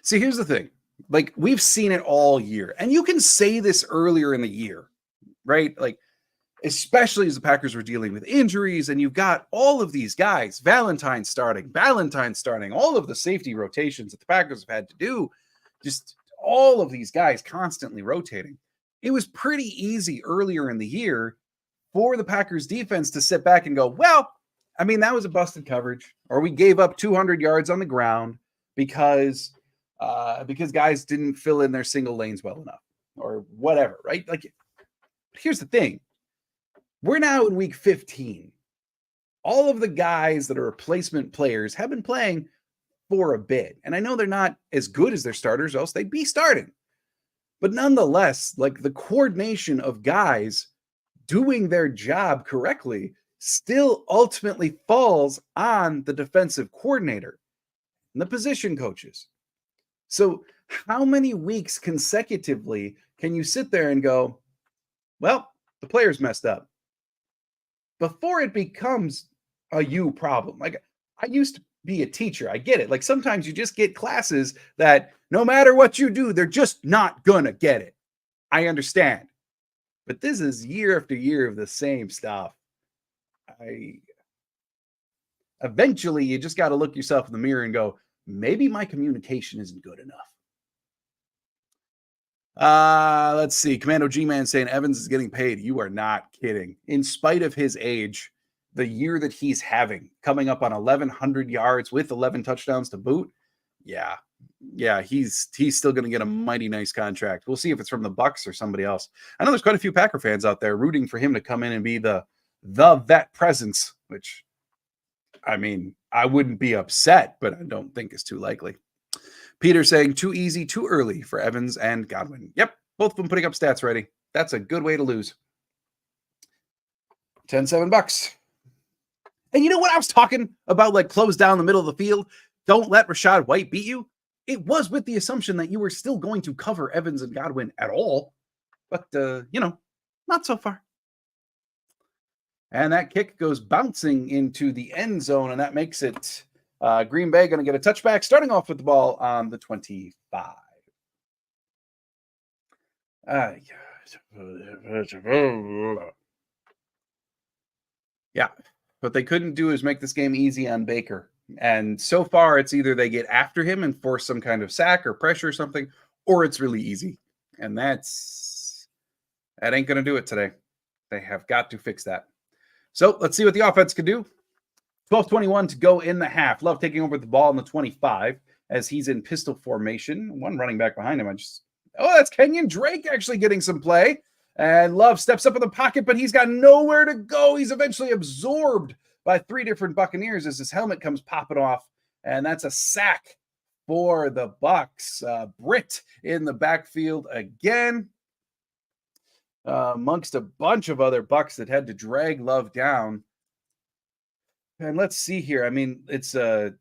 See, here's the thing. Like, we've seen it all year. And you can say this earlier in the year, right? Like, especially as the Packers were dealing with injuries, and you've got all of these guys, Ballantyne starting, all of the safety rotations that the Packers have had to do, just all of these guys constantly rotating. It was pretty easy earlier in the year for the Packers defense to sit back and go, well, I mean, that was a busted coverage, or we gave up 200 yards on the ground because guys didn't fill in their single lanes well enough, or whatever, right? Like, here's the thing. We're now in week 15. All of the guys that are replacement players have been playing for a bit. And I know they're not as good as their starters, else they'd be starting. But nonetheless, like, the coordination of guys doing their job correctly still ultimately falls on the defensive coordinator and the position coaches. So how many weeks consecutively can you sit there and go, well, the players messed up, before it becomes a you problem? Like, I used to be a teacher. I get it. Like, sometimes you just get classes that no matter what you do, they're just not going to get it. I understand. But this is year after year of the same stuff. Eventually, you just got to look yourself in the mirror and go, maybe my communication isn't good enough. Let's see. Commando G-Man saying Evans is getting paid. You are not kidding. In spite of his age, the year that he's having, coming up on 1,100 yards with 11 touchdowns to boot. Yeah, he's still going to get a mighty nice contract. We'll see if it's from the Bucs or somebody else. I know there's quite a few Packer fans out there rooting for him to come in and be the vet presence, which, I mean, I wouldn't be upset, but I don't think is too likely. Peter saying too easy, too early for Evans and Godwin. Yep, both of them putting up stats ready. That's a good way to lose. 10-7 Bucs. And you know what I was talking about, like close down the middle of the field? Don't let Rachaad White beat you. It was with the assumption that you were still going to cover Evans and Godwin at all. But, not so far. And that kick goes bouncing into the end zone, and that makes it Green Bay going to get a touchback, starting off with the ball on the 25. Yeah, what they couldn't do is make this game easy on Baker. And so far, it's either they get after him and force some kind of sack or pressure or something, or it's really easy. And that ain't going to do it today. They have got to fix that. So let's see what the offense can do. 12:21 to go in the half. Love taking over the ball in the 25 as he's in pistol formation. One running back behind him. That's Kenyon Drake actually getting some play. And Love steps up in the pocket, but he's got nowhere to go. He's eventually absorbed by 3 different Buccaneers as his helmet comes popping off. And that's a sack for the Bucs. Britt in the backfield again. Amongst a bunch of other Bucs that had to drag Love down. And let's see here. I mean, it's a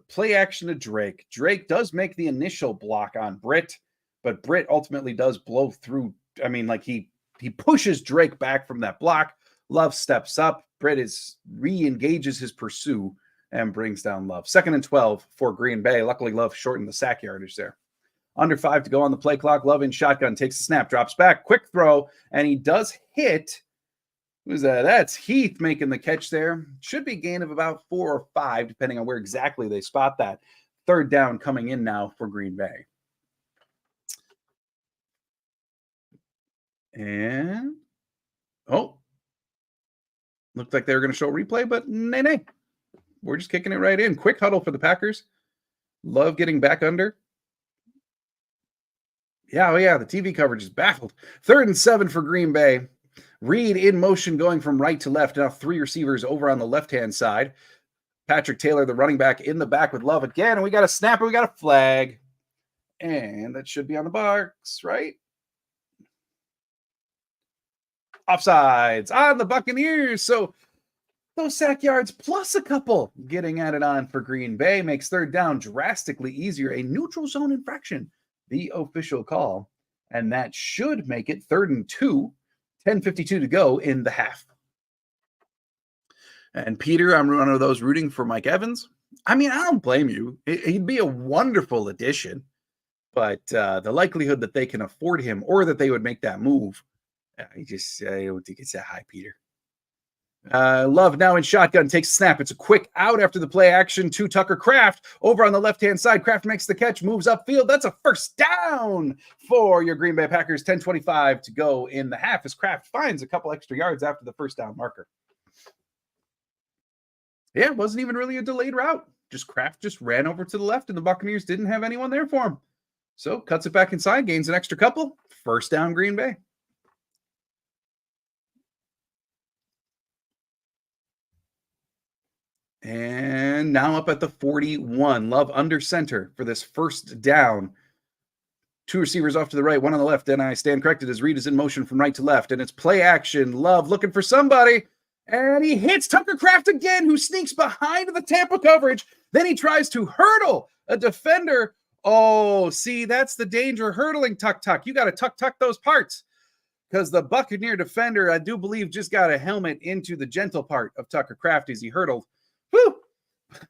play action to Drake. Drake does make the initial block on Britt, but Britt ultimately does blow through. I mean, like he pushes Drake back from that block. Love steps up. Britt re-engages his pursuit and brings down Love. 2nd and 12 for Green Bay. Luckily, Love shortened the sack yardage there. Under 5 to go on the play clock. Love in shotgun, takes the snap, drops back, quick throw, and he does hit. Who's that? That's Heath making the catch there. Should be a gain of about 4 or 5, depending on where exactly they spot that. 3rd down coming in now for Green Bay. And, looked like they were going to show a replay, but nay. We're just kicking it right in. Quick huddle for the Packers. Love getting back under. Yeah, the TV coverage is baffled. 3rd and 7 for Green Bay. Reed in motion going from right to left. Now 3 receivers over on the left-hand side. Patrick Taylor, the running back, in the back with Love again. And we got a snap and we got a flag. And that should be on the Bucs, right? Offsides on the Buccaneers. So those sack yards plus a couple getting added on for Green Bay makes 3rd down drastically easier. A neutral zone infraction, the official call. And that should make it 3rd and 2. 10:52 to go in the half. And Peter, I'm one of those rooting for Mike Evans. I mean, I don't blame you. He'd be a wonderful addition, but the likelihood that they can afford him or that they would make that move, I don't think it's that high, Peter. Love now in shotgun, takes a snap. It's a quick out after the play action to Tucker Kraft over on the left-hand side. Kraft makes the catch, moves upfield. That's a 1st down for your Green Bay Packers. 10:25 to go in the half as Kraft finds a couple extra yards after the 1st down marker. Yeah, it wasn't even really a delayed route. Kraft just ran over to the left and the Buccaneers didn't have anyone there for him. So cuts it back inside, gains an extra couple. 1st down Green Bay. And now up at the 41. Love under center for this 1st down. 2 receivers off to the right, 1 on the left. And I stand corrected as Reed is in motion from right to left. And it's play action. Love looking for somebody. And he hits Tucker Kraft again, who sneaks behind the Tampa coverage. Then he tries to hurdle a defender. Oh, see, that's the danger. Hurdling tuck. You got to tuck those parts. Because the Buccaneer defender, I do believe, just got a helmet into the gentle part of Tucker Kraft as he hurdled. Woo!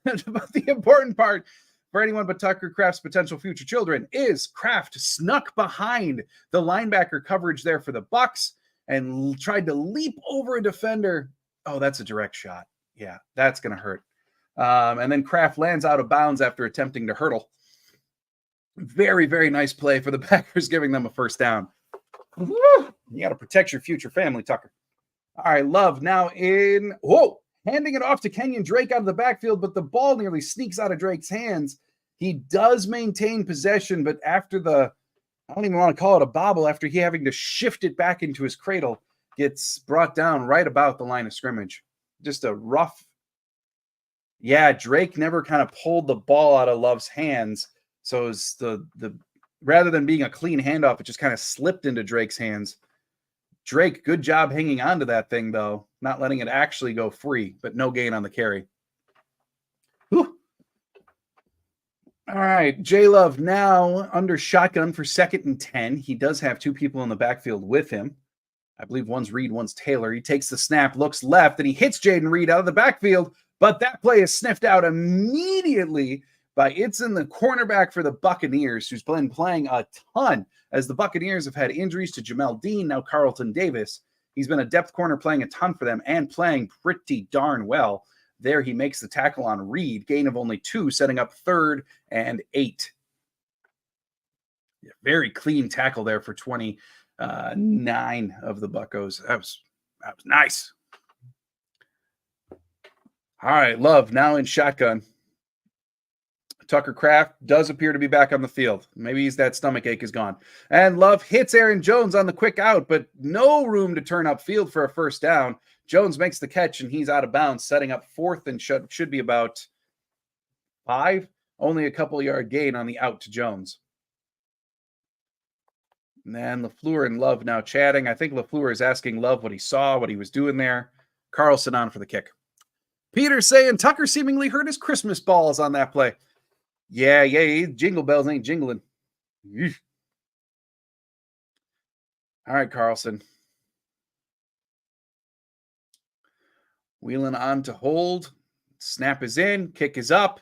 But the important part for anyone but Tucker Kraft's potential future children is Kraft snuck behind the linebacker coverage there for the Bucs and tried to leap over a defender. Oh, that's a direct shot. Yeah, that's going to hurt. And then Kraft lands out of bounds after attempting to hurdle. Very, very nice play for the Packers, giving them a 1st down. Woo! You got to protect your future family, Tucker. All right, Love now in. Whoa! Handing it off to Kenyon Drake out of the backfield, but the ball nearly sneaks out of Drake's hands. He does maintain possession, but after I don't even want to call it a bobble, after he having to shift it back into his cradle, gets brought down right about the line of scrimmage. Just a rough. Yeah, Drake never kind of pulled the ball out of Love's hands. So it was the rather than being a clean handoff, it just kind of slipped into Drake's hands. Drake, good job hanging on to that thing, though. Not letting it actually go free, but no gain on the carry. Whew. All right, J-Love now under shotgun for 2nd and 10. He does have 2 people in the backfield with him. I believe one's Reed, one's Taylor. He takes the snap, looks left, and he hits Jaden Reed out of the backfield. But that play is sniffed out immediately by the cornerback for the Buccaneers, who's been playing a ton, as the Buccaneers have had injuries to Jamel Dean, now Carlton Davis. He's been a depth corner playing a ton for them and playing pretty darn well. There he makes the tackle on Reed, gain of only 2, setting up 3rd and 8. Yeah, very clean tackle there for 29 of the Buccos. That was nice. All right, Love now in shotgun. Tucker Kraft does appear to be back on the field. Maybe that stomach ache is gone. And Love hits Aaron Jones on the quick out, but no room to turn upfield for a first down. Jones makes the catch, and he's out of bounds, setting up 4th and should be about 5. Only a couple yard gain on the out to Jones. And then LaFleur and Love now chatting. I think LaFleur is asking Love what he saw, what he was doing there. Carlson on for the kick. Peter saying Tucker seemingly hurt his Christmas balls on that play. Yeah, jingle bells ain't jingling. Eesh. All right, Carlson. Wheeling on to hold. Snap is in. Kick is up.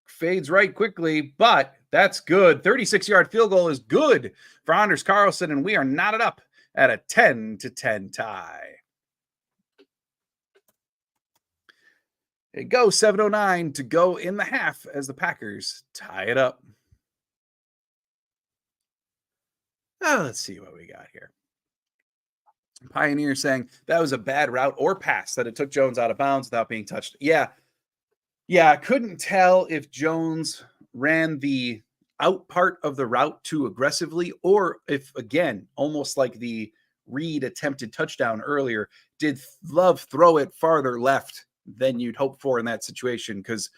Fades right quickly, but that's good. 36-yard field goal is good for Anders Carlson, and we are knotted up at a 10-10 tie. It goes 7:09 to go in the half as the Packers tie it up. Let's see what we got here. Pioneer saying that was a bad route or pass, that it took Jones out of bounds without being touched. Yeah, I couldn't tell if Jones ran the out part of the route too aggressively, or if, again, almost like the Reed attempted touchdown earlier, did Love throw it farther left than you'd hope for in that situation, because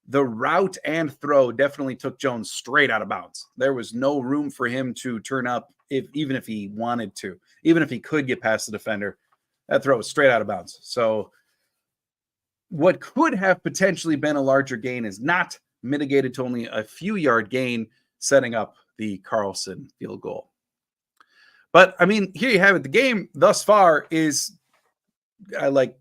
the route and throw definitely took Jones straight out of bounds. There was no room for him to turn up, even if he wanted to, even if he could get past the defender. That throw was straight out of bounds. So what could have potentially been a larger gain is not mitigated to only a few yard gain, setting up the Carlson field goal. But I mean, here you have it. The game thus far is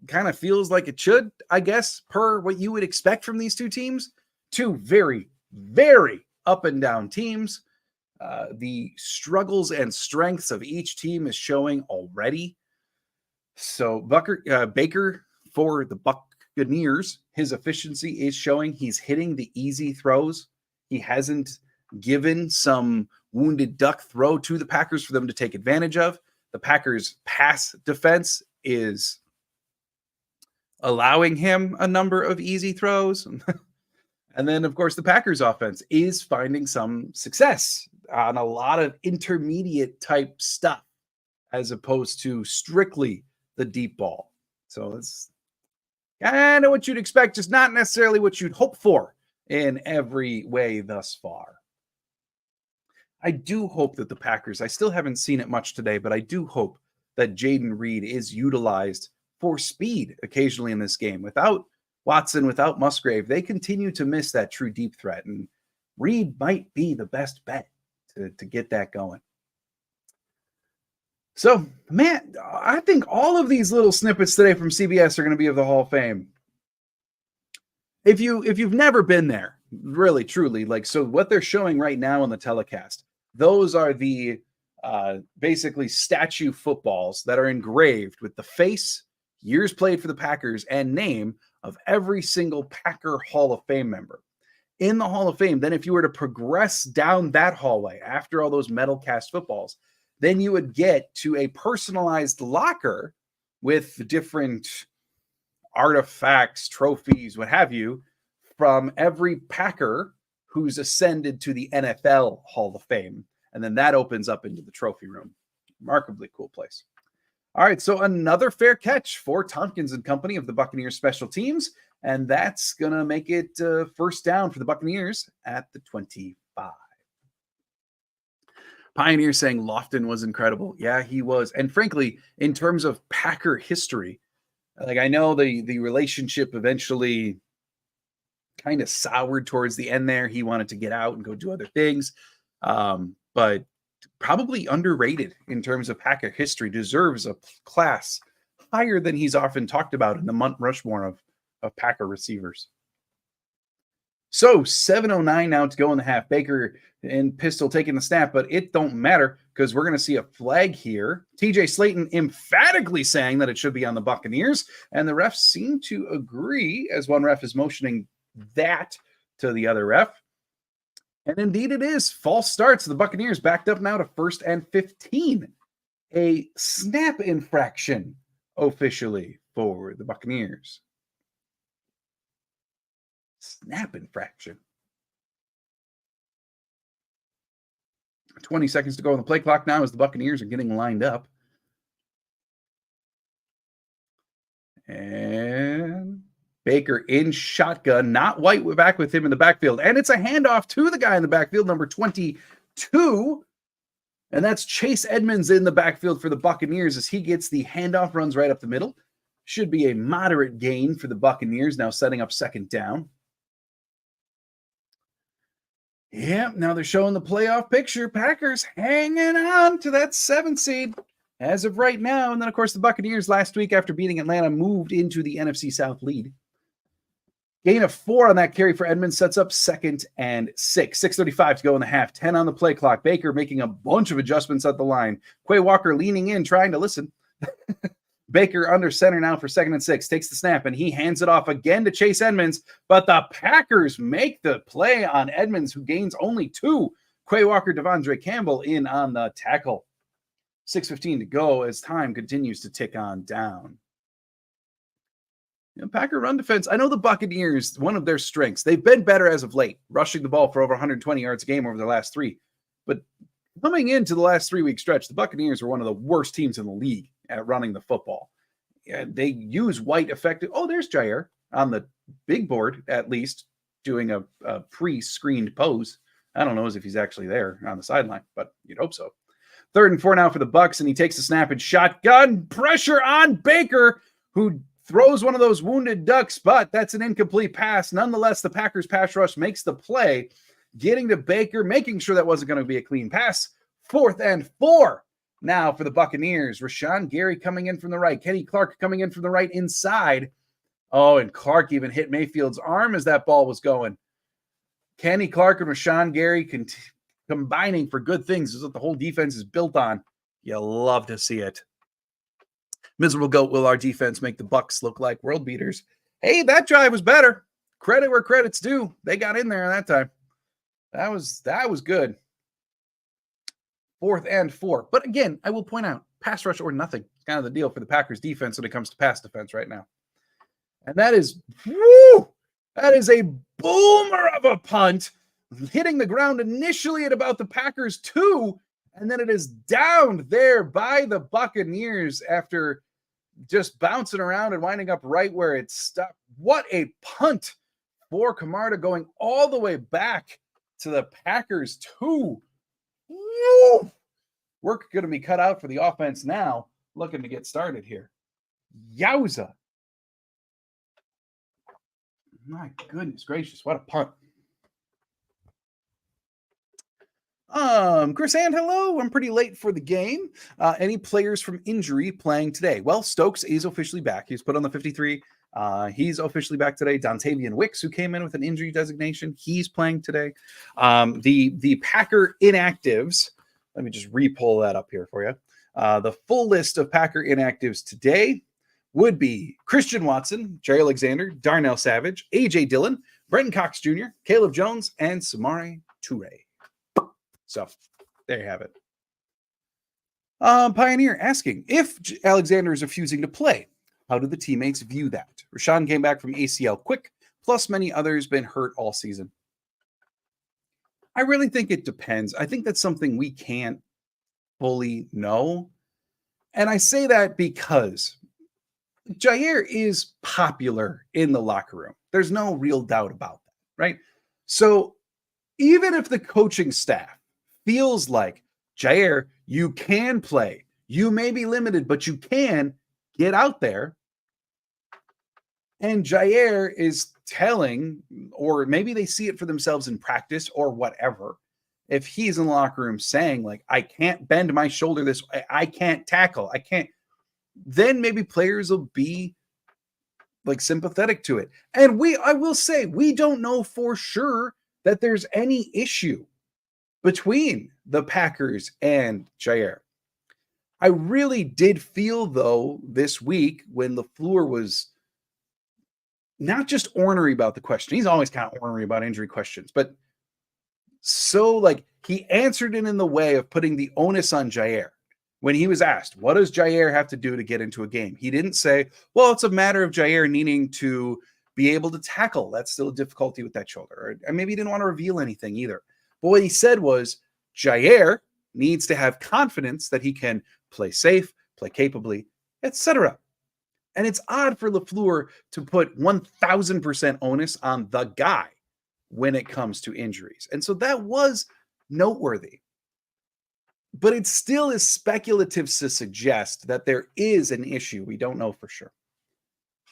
kind of feels like it should, I guess, per what you would expect from these two teams. Two very, very up and down teams. The struggles and strengths of each team is showing already. So Baker for the Buccaneers, his efficiency is showing. He's hitting the easy throws. He hasn't given some wounded duck throw to the Packers for them to take advantage of. The Packers' pass defense is allowing him a number of easy throws. And then, of course, the Packers offense is finding some success on a lot of intermediate type stuff, as opposed to strictly the deep ball. So it's kind of what you'd expect, just not necessarily what you'd hope for in every way thus far. I do hope that the Packers, I still haven't seen it much today, but I do hope that Jaden Reed is utilized for speed occasionally in this game. Without Watson, without Musgrave, they continue to miss that true deep threat, and Reed might be the best bet to get that going. So, man, I think all of these little snippets today from CBS are going to be of the Hall of Fame. If you've never been there, really, truly, so what they're showing right now on the telecast, those are the basically statue footballs that are engraved with the face, years played for the Packers, and name of every single Packer Hall of Fame member. In the Hall of Fame, then if you were to progress down that hallway after all those metal cast footballs, then you would get to a personalized locker with different artifacts, trophies, what have you, from every Packer who's ascended to the NFL Hall of Fame. And then that opens up into the trophy room. Remarkably cool place. All right, so another fair catch for Tompkins and company of the Buccaneers special teams. And that's going to make it first down for the Buccaneers at the 25. Pioneer saying Lofton was incredible. Yeah, he was. And frankly, in terms of Packer history, like I know the relationship eventually kind of soured towards the end there. He wanted to get out and go do other things. But probably underrated in terms of Packer history, deserves a class higher than he's often talked about in the Mount Rushmore of Packer receivers. So 7:09 now to go in the half. Baker and Pistol taking the snap, but it don't matter because we're going to see a flag here. TJ Slayton emphatically saying that it should be on the Buccaneers, and the refs seem to agree as one ref is motioning that to the other ref. And indeed it is. False starts. The Buccaneers backed up now to 1st and 15. A snap infraction officially for the Buccaneers. Snap infraction. 20 seconds to go on the play clock now as the Buccaneers are getting lined up. And Baker in shotgun, not White back with him in the backfield. And it's a handoff to the guy in the backfield, number 22. And that's Chase Edmonds in the backfield for the Buccaneers as he gets the handoff, runs right up the middle. Should be a moderate gain for the Buccaneers, now setting up 2nd down. Yeah, now they're showing the playoff picture. Packers hanging on to that 7th seed as of right now. And then, of course, the Buccaneers last week after beating Atlanta moved into the NFC South lead. Gain of 4 on that carry for Edmonds sets up 2nd and 6. 6:35 to go in the half. 10 on the play clock. Baker making a bunch of adjustments at the line. Quay Walker leaning in, trying to listen. Baker under center now for 2nd and 6. Takes the snap, and he hands it off again to Chase Edmonds. But the Packers make the play on Edmonds, who gains only 2. Quay Walker, Devondre Campbell in on the tackle. 6:15 to go as time continues to tick on down. Packer run defense. I know the Buccaneers, one of their strengths, they've been better as of late, rushing the ball for over 120 yards a game over the last 3. But coming into the last 3-week stretch, the Buccaneers were one of the worst teams in the league at running the football. And they use White effective. Oh, there's Jair on the big board, at least, doing a pre-screened pose. I don't know as if he's actually there on the sideline, but you'd hope so. 3rd and 4 now for the Bucs, and he takes the snap and shotgun. Pressure on Baker, who throws one of those wounded ducks, but that's an incomplete pass. Nonetheless, the Packers pass rush makes the play, getting to Baker, making sure that wasn't going to be a clean pass. 4th and 4 now for the Buccaneers. Rashawn Gary coming in from the right. Kenny Clark coming in from the right inside. Oh, and Clark even hit Mayfield's arm as that ball was going. Kenny Clark and Rashawn Gary combining for good things is what the whole defense is built on. You love to see it. Miserable goat, will our defense make the Bucs look like world beaters? Hey, that drive was better. Credit where credit's due. They got in there that time. That was good. 4th and 4. But again, I will point out, pass rush or nothing. It's kind of the deal for the Packers defense when it comes to pass defense right now. And that is a boomer of a punt, hitting the ground initially at about the Packers 2, and then it is downed there by the Buccaneers after just bouncing around and winding up right where it stopped. What a punt for Camarda, going all the way back to the Packers 2. Woo! Work going to be cut out for the offense now, looking to get started here. Yowza. My goodness gracious, what a punt. Chris and hello. I'm pretty late for the game. Any players from injury playing today? Well, Stokes is officially back. He's put on the 53. He's officially back today. Dontavian Wicks, who came in with an injury designation, he's playing today. The Packer inactives, let me just re-pull that up here for you. The full list of Packer inactives today would be Christian Watson, Jerry Alexander, Darnell Savage, A.J. Dillon, Brenton Cox Jr., Caleb Jones, and Samori Toure. So there you have it. Pioneer asking, if Alexander is refusing to play, how do the teammates view that? Rashawn came back from ACL quick, plus many others been hurt all season. I really think it depends. I think that's something we can't fully know. And I say that because Jair is popular in the locker room. There's no real doubt about that, right? So even if the coaching staff feels like Jair, you can play. You may be limited, but you can get out there. And Jair is telling, or maybe they see it for themselves in practice or whatever. If he's in the locker room saying, like, I can't bend my shoulder this way, I can't tackle, I can't, then maybe players will be like sympathetic to it. And I will say, we don't know for sure that there's any issue between the Packers and Jair. I really did feel, though, this week when LaFleur was not just ornery about the question. He's always kind of ornery about injury questions, but so like he answered it in the way of putting the onus on Jair. When he was asked, what does Jair have to do to get into a game? He didn't say, well, it's a matter of Jair needing to be able to tackle. That's still a difficulty with that shoulder. And maybe he didn't want to reveal anything either. But what he said was, Jair needs to have confidence that he can play safe, play capably, etc. And it's odd for LaFleur to put 1,000% onus on the guy when it comes to injuries. And so that was noteworthy. But it still is speculative to suggest that there is an issue. We don't know for sure.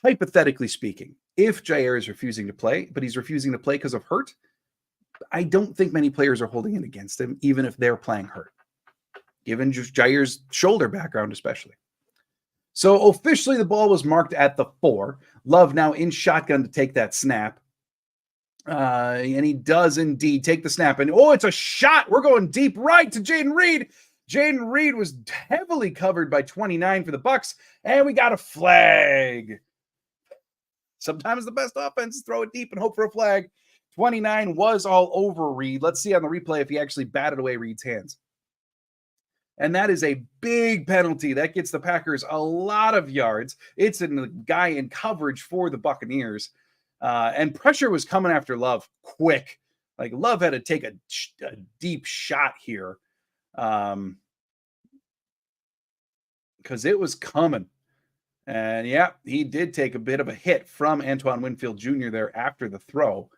Hypothetically speaking, if Jair is refusing to play, but he's refusing to play because of hurt, I don't think many players are holding it against him, even if they're playing hurt, given Jair's shoulder background especially. So officially the ball was marked at the 4. Love now in shotgun to take that snap. And he does indeed take the snap. And it's a shot. We're going deep right to Jayden Reed. Jayden Reed was heavily covered by 29 for the Bucs. And we got a flag. Sometimes the best offense is throw it deep and hope for a flag. 29 was all over Reed. Let's see on the replay if he actually batted away Reed's hands. And that is a big penalty. That gets the Packers a lot of yards. It's a guy in coverage for the Buccaneers. And pressure was coming after Love quick. Like Love had to take a deep shot here because it was coming. And yeah, he did take a bit of a hit from Antoine Winfield Jr. there after the throw.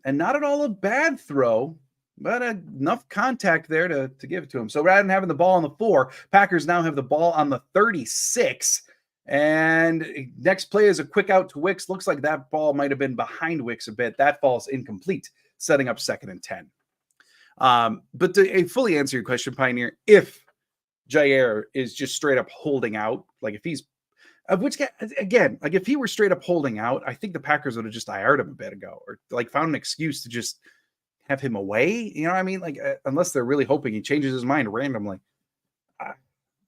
And not at all a bad throw, but enough contact there to give it to him. So rather than having the ball on the 4, Packers now have the ball on the 36. And next play is a quick out to Wicks. Looks like that ball might have been behind Wicks a bit. That falls incomplete, setting up 2nd and 10. But to fully answer your question, Pioneer, if Jair is just straight up holding out, like if he's, again, like if he were straight up holding out, I think the Packers would have just IR'd him a bit ago, or like found an excuse to just have him away. You know what I mean? Like unless they're really hoping he changes his mind randomly.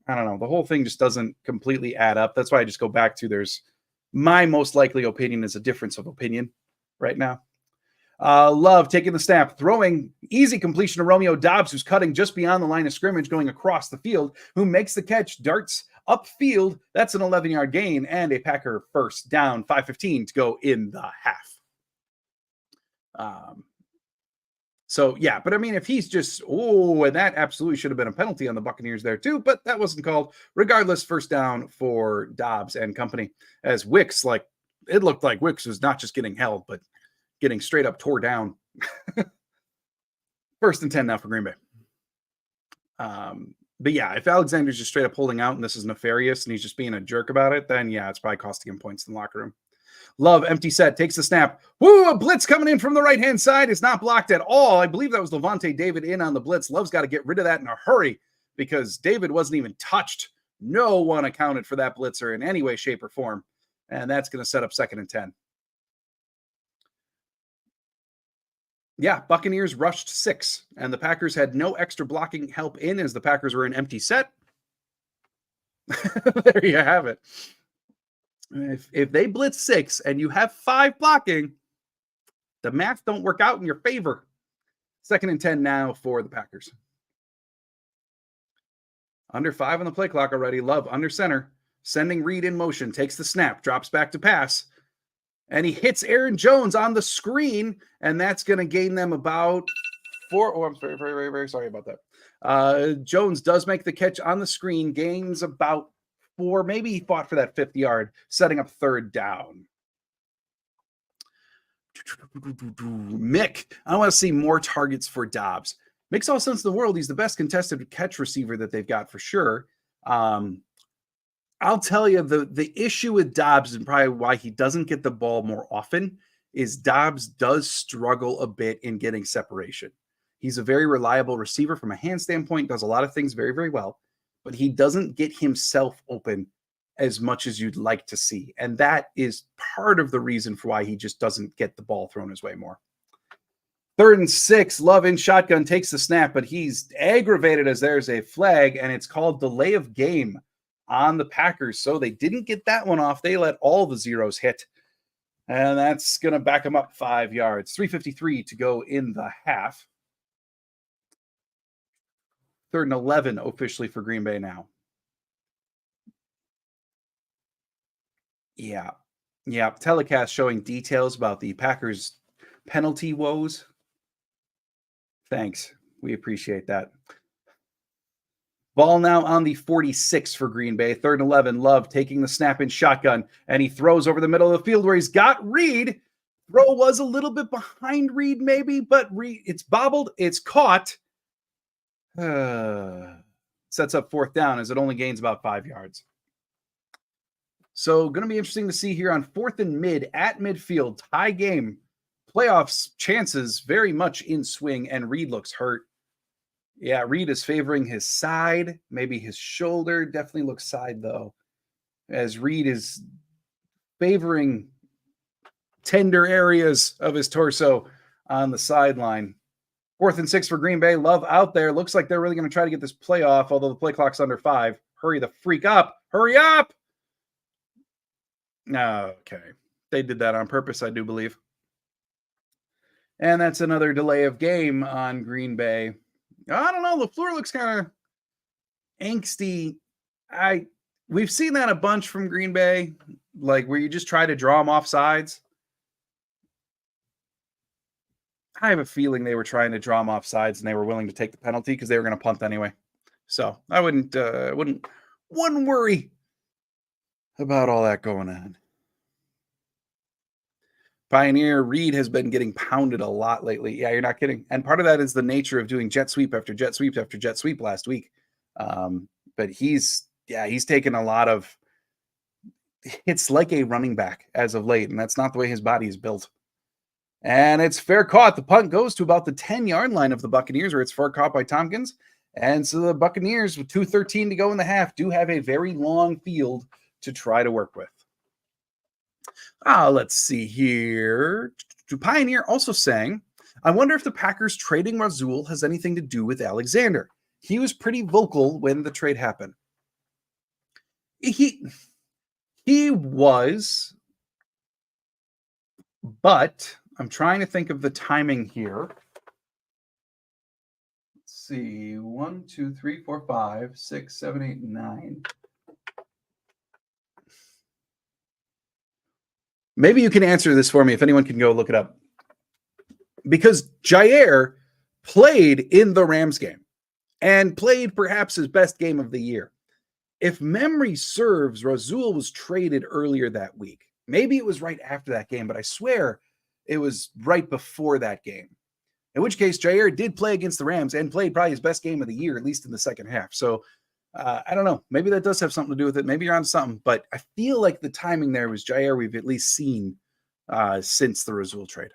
I don't know. The whole thing just doesn't completely add up. That's why I just go back to my most likely opinion is a difference of opinion right now. Love taking the snap, throwing easy completion to Romeo Doubs, who's cutting just beyond the line of scrimmage, going across the field, who makes the catch, darts upfield. That's an 11-yard gain and a Packer first down, 5:15 to go in the half. So, yeah, but I mean, if he's just, and that absolutely should have been a penalty on the Buccaneers there too, but that wasn't called. Regardless, first down for Doubs and company as Wicks, it looked like Wicks was not just getting held, but getting straight up tore down. 1st and 10 now for Green Bay. But yeah, if Alexander's just straight up holding out and this is nefarious and he's just being a jerk about it, then yeah, it's probably costing him points in the locker room. Love, empty set, takes the snap. A blitz coming in from the right-hand side. Is not blocked at all. I believe that was Levante David in on the blitz. Love's got to get rid of that in a hurry because David wasn't even touched. No one accounted for that blitzer in any way, shape, or form. And that's going to set up 2nd and 10. Yeah, Buccaneers rushed 6, and the Packers had no extra blocking help in as the Packers were in empty set. There you have it. If they blitz 6 and you have 5 blocking, the math don't work out in your favor. 2nd and 10 now for the Packers. Under 5 on the play clock already. Love under center, sending Reed in motion, takes the snap, drops back to pass, and he hits Aaron Jones on the screen, and that's going to gain them about 4. Oh, I'm very, very, very, very sorry about that. Jones does make the catch on the screen, gains about 4. Maybe he fought for that 5th yard, setting up 3rd down. Mick, I want to see more targets for Doubs. Makes all sense in the world. He's the best contested catch receiver that they've got for sure. I'll tell you the issue with Dobbs and probably why he doesn't get the ball more often is Dobbs does struggle a bit in getting separation. He's a very reliable receiver from a hand standpoint, does a lot of things very, very well, but he doesn't get himself open as much as you'd like to see. And that is part of the reason for why he just doesn't get the ball thrown his way more. 3rd and 6, Love in shotgun takes the snap, but he's aggravated as there's a flag, and it's called delay of game on the Packers. So they didn't get that one off. They let all the zeros hit, and that's going to back them up 5 yards. 3:53 to go in the half. 3rd and 11 officially for Green Bay now. Yeah. Telecast showing details about the Packers penalty woes. Thanks. We appreciate that. Ball now on the 46 for Green Bay. 3rd and 11. Love taking the snap in shotgun, and he throws over the middle of the field where he's got Reed. Throw was a little bit behind Reed, maybe, but Reed, it's bobbled. It's caught. Sets up 4th down as it only gains about 5 yards. So going to be interesting to see here on 4th and mid at midfield. Tie game. Playoffs chances very much in swing, and Reed looks hurt. Yeah, Reed is favoring his side, maybe his shoulder. Definitely looks side, though, as Reed is favoring tender areas of his torso on the sideline. 4th and 6 for Green Bay. Love out there. Looks like they're really going to try to get this play off, although the play clock's under 5. Hurry the freak up. Hurry up! Okay. They did that on purpose, I do believe. And that's another delay of game on Green Bay. I don't know. LaFleur looks kind of angsty. We've seen that a bunch from Green Bay, like where you just try to draw them off sides. I have a feeling they were trying to draw them off sides and they were willing to take the penalty because they were going to punt anyway. So I wouldn't worry about all that going on. Pioneer Reed has been getting pounded a lot lately. Yeah, you're not kidding. And part of that is the nature of doing jet sweep after jet sweep after jet sweep last week. But he's taken a lot of hits like a running back as of late, and that's not the way his body is built. And it's fair caught. The punt goes to about the 10-yard line of the Buccaneers, where it's fair caught by Tompkins. And so the Buccaneers, with 2:13 to go in the half, do have a very long field to try to work with. Let's see here. Pioneer also saying, I wonder if the Packers trading Rasul has anything to do with Alexander. He was pretty vocal when the trade happened. He was, but I'm trying to think of the timing here. Let's see. 1, 2, 3, 4, 5, 6, 7, 8, 9. Maybe you can answer this for me if anyone can go look it up. Because Jair played in the Rams game and played perhaps his best game of the year. If memory serves, Rasul was traded earlier that week. Maybe it was right after that game, but I swear it was right before that game. In which case, Jair did play against the Rams and played probably his best game of the year, at least in the second half. So I don't know. Maybe that does have something to do with it. Maybe you're on something, but I feel like the timing there was Jair we've at least seen since the Rasul trade.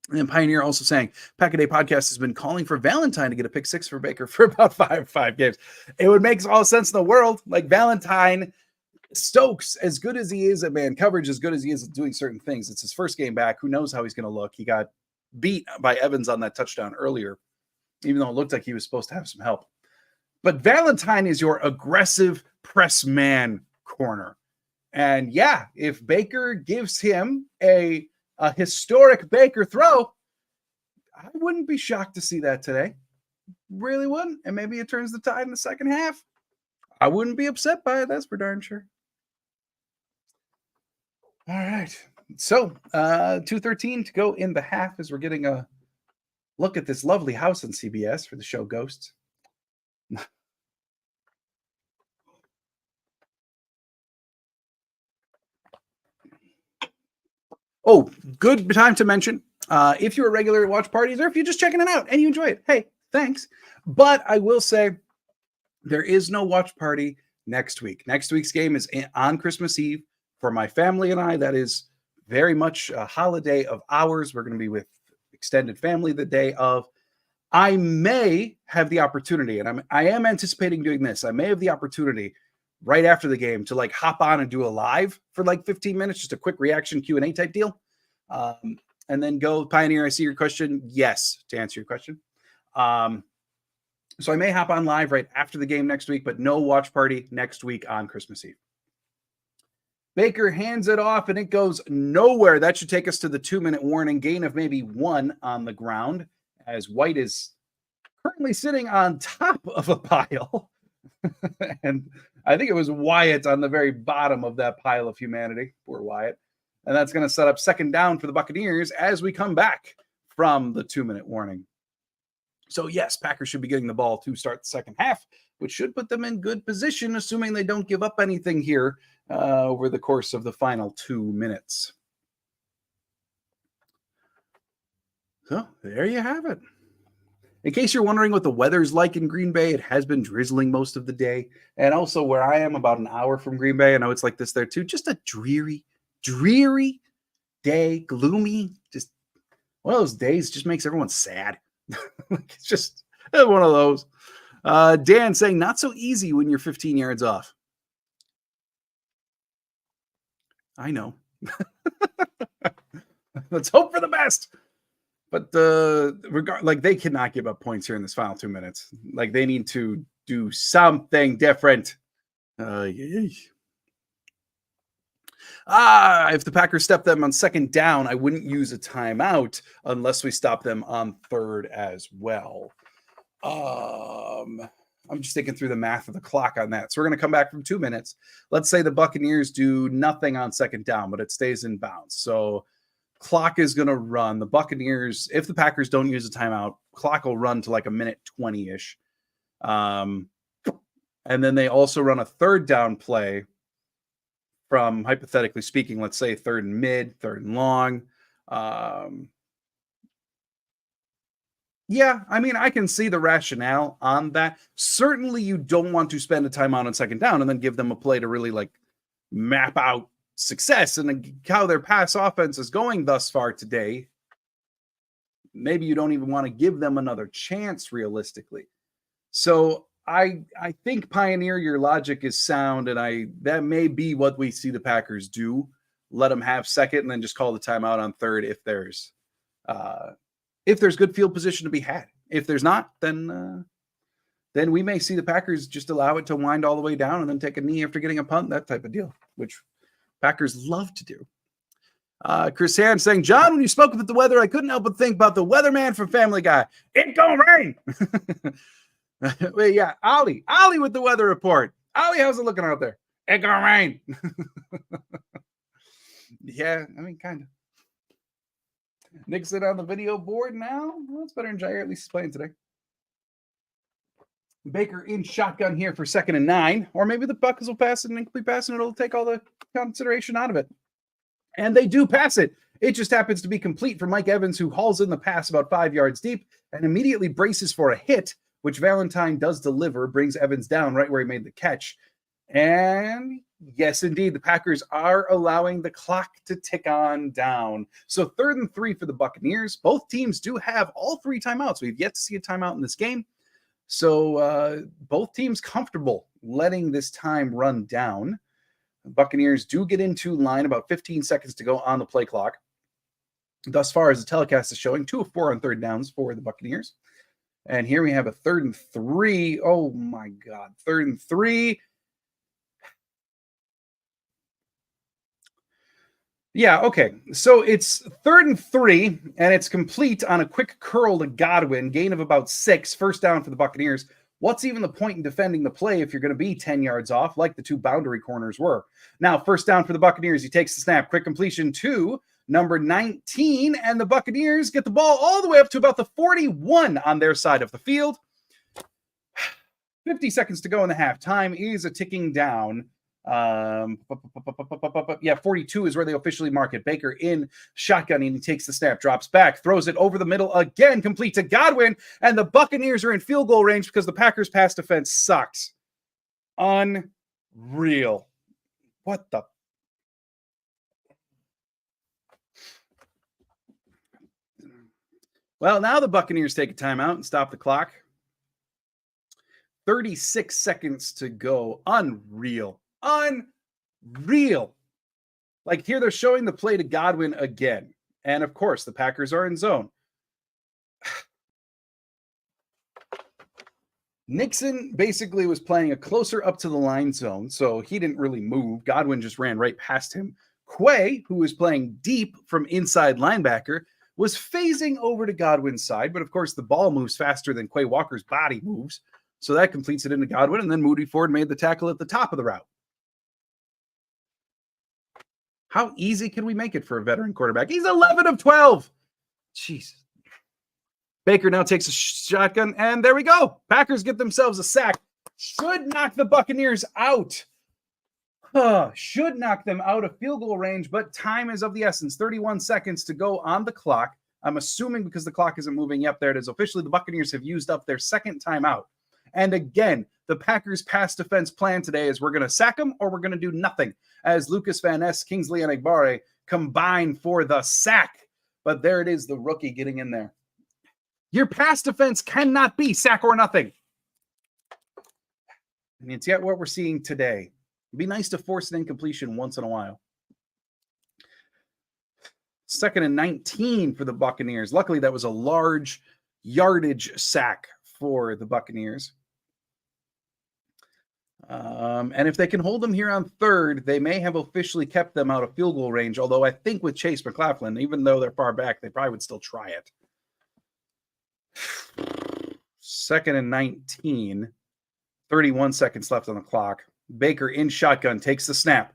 And then Pioneer also saying, Pack a Day Podcast has been calling for Valentine to get a pick 6 for Baker for about five games. It would make all sense in the world. Like Valentine, Stokes, as good as he is at man coverage, as good as he is at doing certain things, it's his first game back. Who knows how he's going to look? He got beat by Evans on that touchdown earlier, even though it looked like he was supposed to have some help. But Valentine is your aggressive press man corner. And yeah, if Baker gives him a historic Baker throw, I wouldn't be shocked to see that today. Really wouldn't. And maybe it turns the tide in the second half. I wouldn't be upset by it. That's for darn sure. All right. So 2:13 to go in the half as we're getting a look at this lovely house on CBS for the show Ghosts. Oh, good time to mention. If you're a regular at watch parties or if you're just checking it out and you enjoy it, hey, thanks. But I will say there is no watch party next week. Next week's game is on Christmas Eve. For my family and I, that is very much a holiday of ours. We're going to be with extended family the day of. I may have the opportunity, and I am anticipating doing this. I may have the opportunity right after the game to like hop on and do a live for like 15 minutes, just a quick reaction Q&A type deal. And then go. Pioneer, I see your question. Yes, to answer your question. So I may hop on live right after the game next week, but no watch party next week on Christmas Eve. Baker hands it off and it goes nowhere. That should take us to the 2-minute warning. Gain of maybe 1 on the ground as White is currently sitting on top of a pile. And I think it was Wyatt on the very bottom of that pile of humanity. Poor Wyatt. And that's going to set up 2nd down for the Buccaneers as we come back from the 2-minute warning. So, yes, Packers should be getting the ball to start the second half, which should put them in good position, assuming they don't give up anything here over the course of the final 2 minutes. So, there you have it. In case you're wondering what the weather's like in Green Bay, it has been drizzling most of the day. And also where I am, about an hour from Green Bay, I know it's like this there too. Just a dreary day, gloomy. Just one of those days just makes everyone sad. It's just one of those. Dan saying, not so easy when you're 15 yards off. I know. Let's hope for the best. But they cannot give up points here in this final 2 minutes. Like, they need to do something different. If the Packers step them on 2nd down, I wouldn't use a timeout unless we stop them on 3rd as well. I'm just thinking through the math of the clock on that. So we're going to come back from 2 minutes. Let's say the Buccaneers do nothing on 2nd down, but it stays in bounds. So clock is going to run. The Buccaneers, if the Packers don't use a timeout, clock will run to like a minute 20-ish. And then they also run a 3rd down play from, hypothetically speaking, let's say 3rd and mid, 3rd and long. Yeah, I mean, I can see the rationale on that. Certainly you don't want to spend a timeout on 2nd down and then give them a play to really like map out success and how their pass offense is going thus far today. Maybe you don't even want to give them another chance realistically. So I think, Pioneer, your logic is sound, and that may be what we see the Packers do. Let them have 2nd and then just call the timeout on 3rd if there's good field position to be had. If there's not, then we may see the Packers just allow it to wind all the way down and then take a knee after getting a punt, that type of deal, which Packers love to do. Chris Hand saying, John, when you spoke about the weather, I couldn't help but think about the weatherman from Family Guy. It gonna rain. Well, yeah, Ollie with the weather report. Ollie, how's it looking out there? It gonna rain. Yeah, I mean, kind of. Nick's it on the video board now. Well, it's better than Jair. At least he's playing today. Baker in shotgun here for 2nd and 9. Or maybe the Bucs will pass it and incomplete pass, and it'll take all the consideration out of it. And they do pass it. It just happens to be complete for Mike Evans, who hauls in the pass about 5 yards deep and immediately braces for a hit, which Valentine does deliver, brings Evans down right where he made the catch. And yes, indeed, the Packers are allowing the clock to tick on down. So 3rd and 3 for the Buccaneers. Both teams do have all 3 timeouts. We've yet to see a timeout in this game. So both teams comfortable letting this time run down. The Buccaneers do get into line, about 15 seconds to go on the play clock. Thus far, as the telecast is showing, 2 of 4 on 3rd downs for the Buccaneers. And here we have a 3rd and 3. Oh, my God. 3rd and 3. Yeah, okay. So it's 3rd and 3, and it's complete on a quick curl to Godwin, gain of about 6, 1st down for the Buccaneers. What's even the point in defending the play if you're going to be 10 yards off, like the 2 boundary corners were? Now, 1st down for the Buccaneers. He takes the snap. Quick completion to number 19, and the Buccaneers get the ball all the way up to about the 41 on their side of the field. 50 seconds to go in the half. Time is a ticking down. Yeah, 42 is where they officially mark it. Baker in shotgun, and he takes the snap, drops back, throws it over the middle again, complete to Godwin, and the Buccaneers are in field goal range because the Packers' pass defense sucks. Unreal. What the? Well, now the Buccaneers take a timeout and stop the clock. 36 seconds to go. Unreal. Unreal. Like here, they're showing the play to Godwin again. And of course, the Packers are in zone. Nixon basically was playing a closer up to the line zone, so he didn't really move. Godwin just ran right past him. Quay, who was playing deep from inside linebacker, was phasing over to Godwin's side, but of course the ball moves faster than Quay Walker's body moves, so that completes it into Godwin, and then Moody Ford made the tackle at the top of the route. How easy can we make it for a veteran quarterback? He's 11 of 12. Jeez. Baker now takes a shotgun, and there we go. Packers get themselves a sack. Should knock the Buccaneers out. Should knock them out of field goal range, but time is of the essence. 31 seconds to go on the clock. I'm assuming because the clock isn't moving. Yep, there it is. Officially, the Buccaneers have used up their second timeout. And again, the Packers' pass defense plan today is we're going to sack them or we're going to do nothing, as Lucas Van Ness, Kingsley, and Egbare combine for the sack. But there it is, the rookie getting in there. Your pass defense cannot be sack or nothing. And it's yet what we're seeing today. It'd be nice to force an incompletion once in a while. 2nd and 19 for the Buccaneers. Luckily, that was a large yardage sack for the Buccaneers. And if they can hold them here on 3rd, they may have officially kept them out of field goal range. Although I think with Chase McLaughlin, even though they're far back, they probably would still try it. 2nd and 19. 31 seconds left on the clock. Baker in shotgun takes the snap.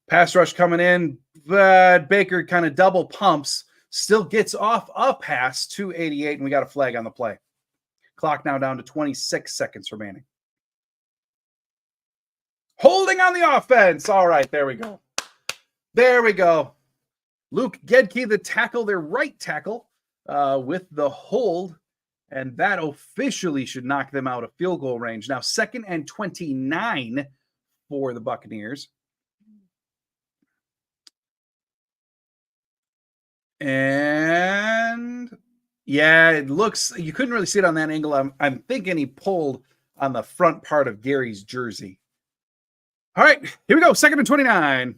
Pass rush coming in, but Baker kind of double pumps, still gets off a pass to 88, and we got a flag on the play. Clock now down to 26 seconds remaining. Holding on the offense. All right, there we go. There we go. Luke Gedke, the tackle, their right tackle, with the hold. And that officially should knock them out of field goal range. Now, 2nd and 29 for the Buccaneers. And yeah, it looks, you couldn't really see it on that angle. I'm thinking he pulled on the front part of Gary's jersey. All right, here we go. 2nd and 29.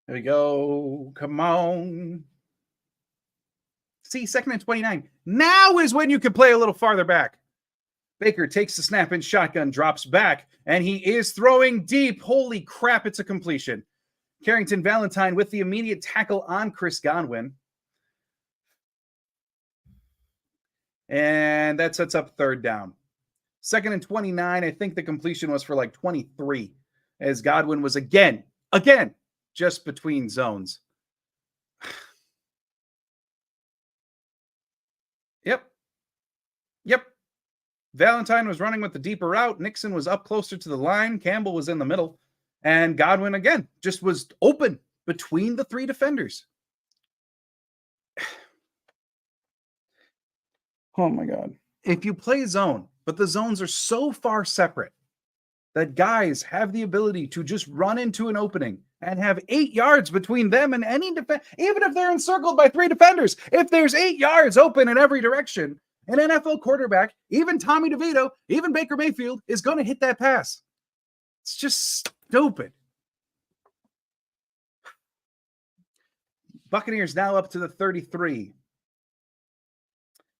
There we go. Come on. See, 2nd and 29. Now is when you can play a little farther back. Baker takes the snap in shotgun, drops back, and he is throwing deep. Holy crap, it's a completion. Carrington Valentine with the immediate tackle on Chris Godwin. And that sets up 3rd down. 2nd and 29, I think the completion was for like 23, as Godwin was again, just between zones. Yep. Valentine was running with the deeper route. Nixon was up closer to the line. Campbell was in the middle. And Godwin, again, just was open between the 3 defenders. Oh, my God. If you play zone, but the zones are so far separate that guys have the ability to just run into an opening and have 8 yards between them and any defense, even if they're encircled by 3 defenders. If there's 8 yards open in every direction, an NFL quarterback, even Tommy DeVito, even Baker Mayfield, is going to hit that pass. It's just stupid. Buccaneers now up to the 33.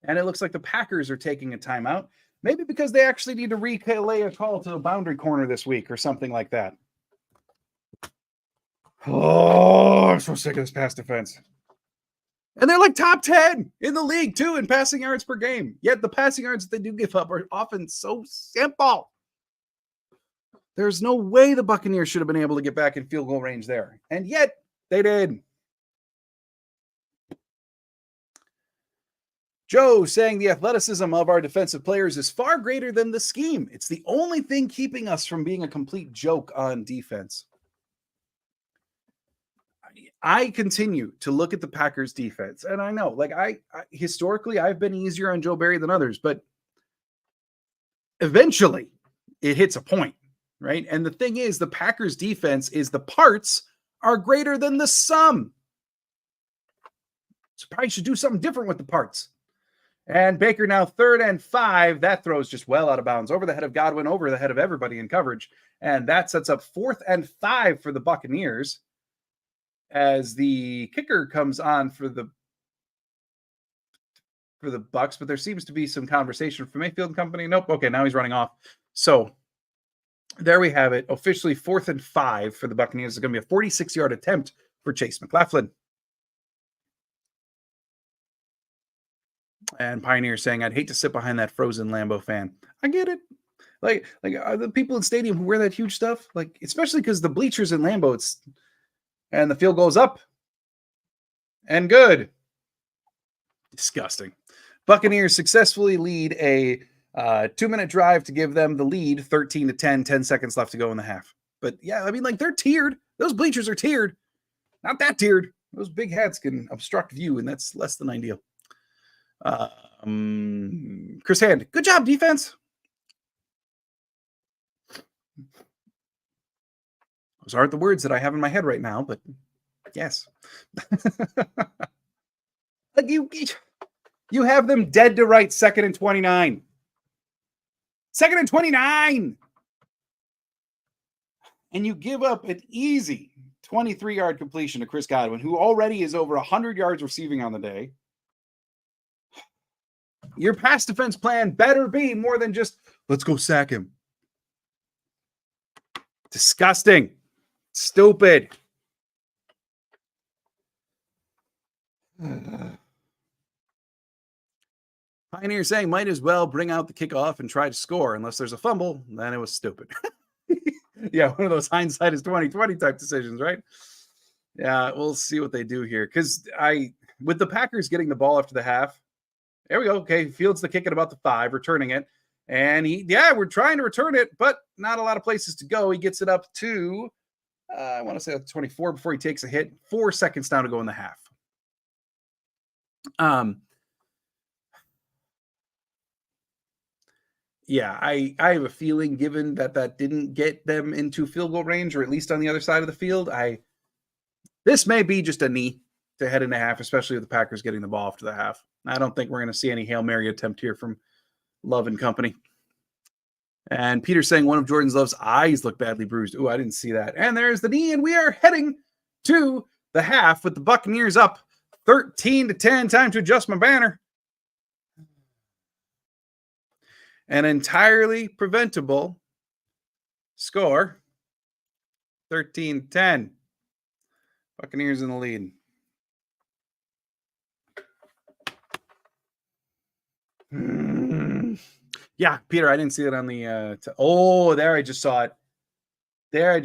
And it looks like the Packers are taking a timeout. Maybe because they actually need to relay a call to the boundary corner this week or something like that. Oh, I'm so sick of this pass defense. And they're like top 10 in the league, too, in passing yards per game. Yet the passing yards that they do give up are often so simple. There's no way the Buccaneers should have been able to get back in field goal range there. And yet they did. Joe saying the athleticism of our defensive players is far greater than the scheme. It's the only thing keeping us from being a complete joke on defense. I continue to look at the Packers defense, and I know, like I historically, I've been easier on Joe Barry than others, but eventually it hits a point, right? And the thing is, the Packers defense is the parts are greater than the sum. So probably should do something different with the parts. And Baker now 3rd and 5. That throws just well out of bounds over the head of Godwin, over the head of everybody in coverage. And that sets up 4th and 5 for the Buccaneers as the kicker comes on for the Bucs, but there seems to be some conversation from Mayfield and company. Nope. Okay, now he's running off. So there we have it. Officially 4th and 5 for the Buccaneers. It's going to be a 46-yard attempt for Chase McLaughlin. And Pioneer saying, I'd hate to sit behind that frozen Lambeau fan. I get it. Like the people in stadium who wear that huge stuff, like, especially because the bleachers in Lambeau, and the field goes up and good. Disgusting. Buccaneers successfully lead a 2-minute drive to give them the lead, 13-10, 10 seconds left to go in the half. But yeah, I mean, like, they're tiered. Those bleachers are tiered. Not that tiered. Those big hats can obstruct view, and that's less than ideal. Chris Hand, good job, defense. Those aren't the words that I have in my head right now, but yes. Like you have them dead to right, 2nd and 29. 2nd and 29. And you give up an easy 23-yard completion to Chris Godwin, who already is over 100 yards receiving on the day. Your pass defense plan better be more than just, let's go sack him. Disgusting. Stupid. Pioneer saying, might as well bring out the kickoff and try to score. Unless there's a fumble, then it was stupid. Yeah, one of those hindsight is 2020 type decisions, right? Yeah, we'll see what they do here. Because with the Packers getting the ball after the half, there we go. Okay, Fields the kick at about the 5, returning it. And we're trying to return it, but not a lot of places to go. He gets it up to, I want to say 24 before he takes a hit. 4 seconds down to go in the half. Yeah, I have a feeling, given that didn't get them into field goal range, or at least on the other side of the field, this may be just a knee to head into half, especially with the Packers getting the ball after the half. I don't think we're going to see any Hail Mary attempt here from Love and company. And Peter saying one of Jordan Love's eyes look badly bruised. Ooh, I didn't see that. And there's the knee, and we are heading to the half with the Buccaneers up 13-10. Time to adjust my banner. An entirely preventable score. 13-10. Buccaneers in the lead. Yeah, Peter, I didn't see it on the there I just saw it. Yeah,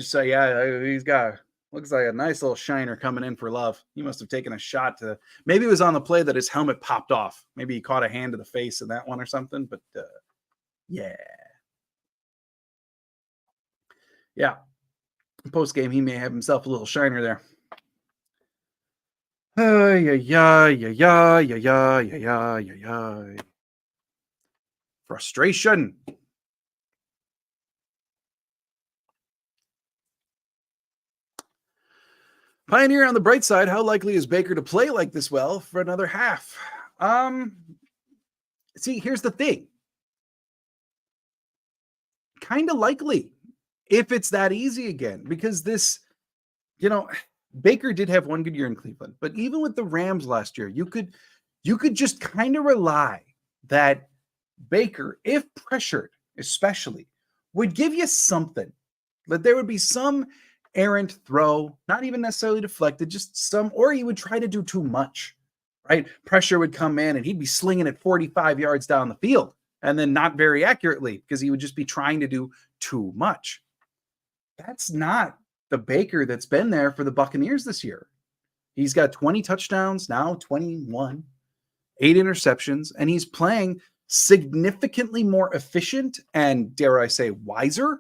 he's got, looks like a nice little shiner coming in for Love. He must have taken a shot maybe it was on the play that his helmet popped off. Maybe he caught a hand to the face in that one or something, but yeah. Yeah. Post game, he may have himself a little shiner there. Frustration. Pioneer on the bright side, how likely is Baker to play like this well for another half? See, here's the thing. Kind of likely, if it's that easy again, because Baker did have one good year in Cleveland, but even with the Rams last year, you could just kind of rely that Baker, if pressured, especially, would give you something. That there would be some errant throw, not even necessarily deflected, just or he would try to do too much, right? Pressure would come in and he'd be slinging it 45 yards down the field and then not very accurately because he would just be trying to do too much. That's not the Baker that's been there for the Buccaneers this year. He's got 20 touchdowns, now 21, 8 interceptions, and he's playing significantly more efficient and, dare I say, wiser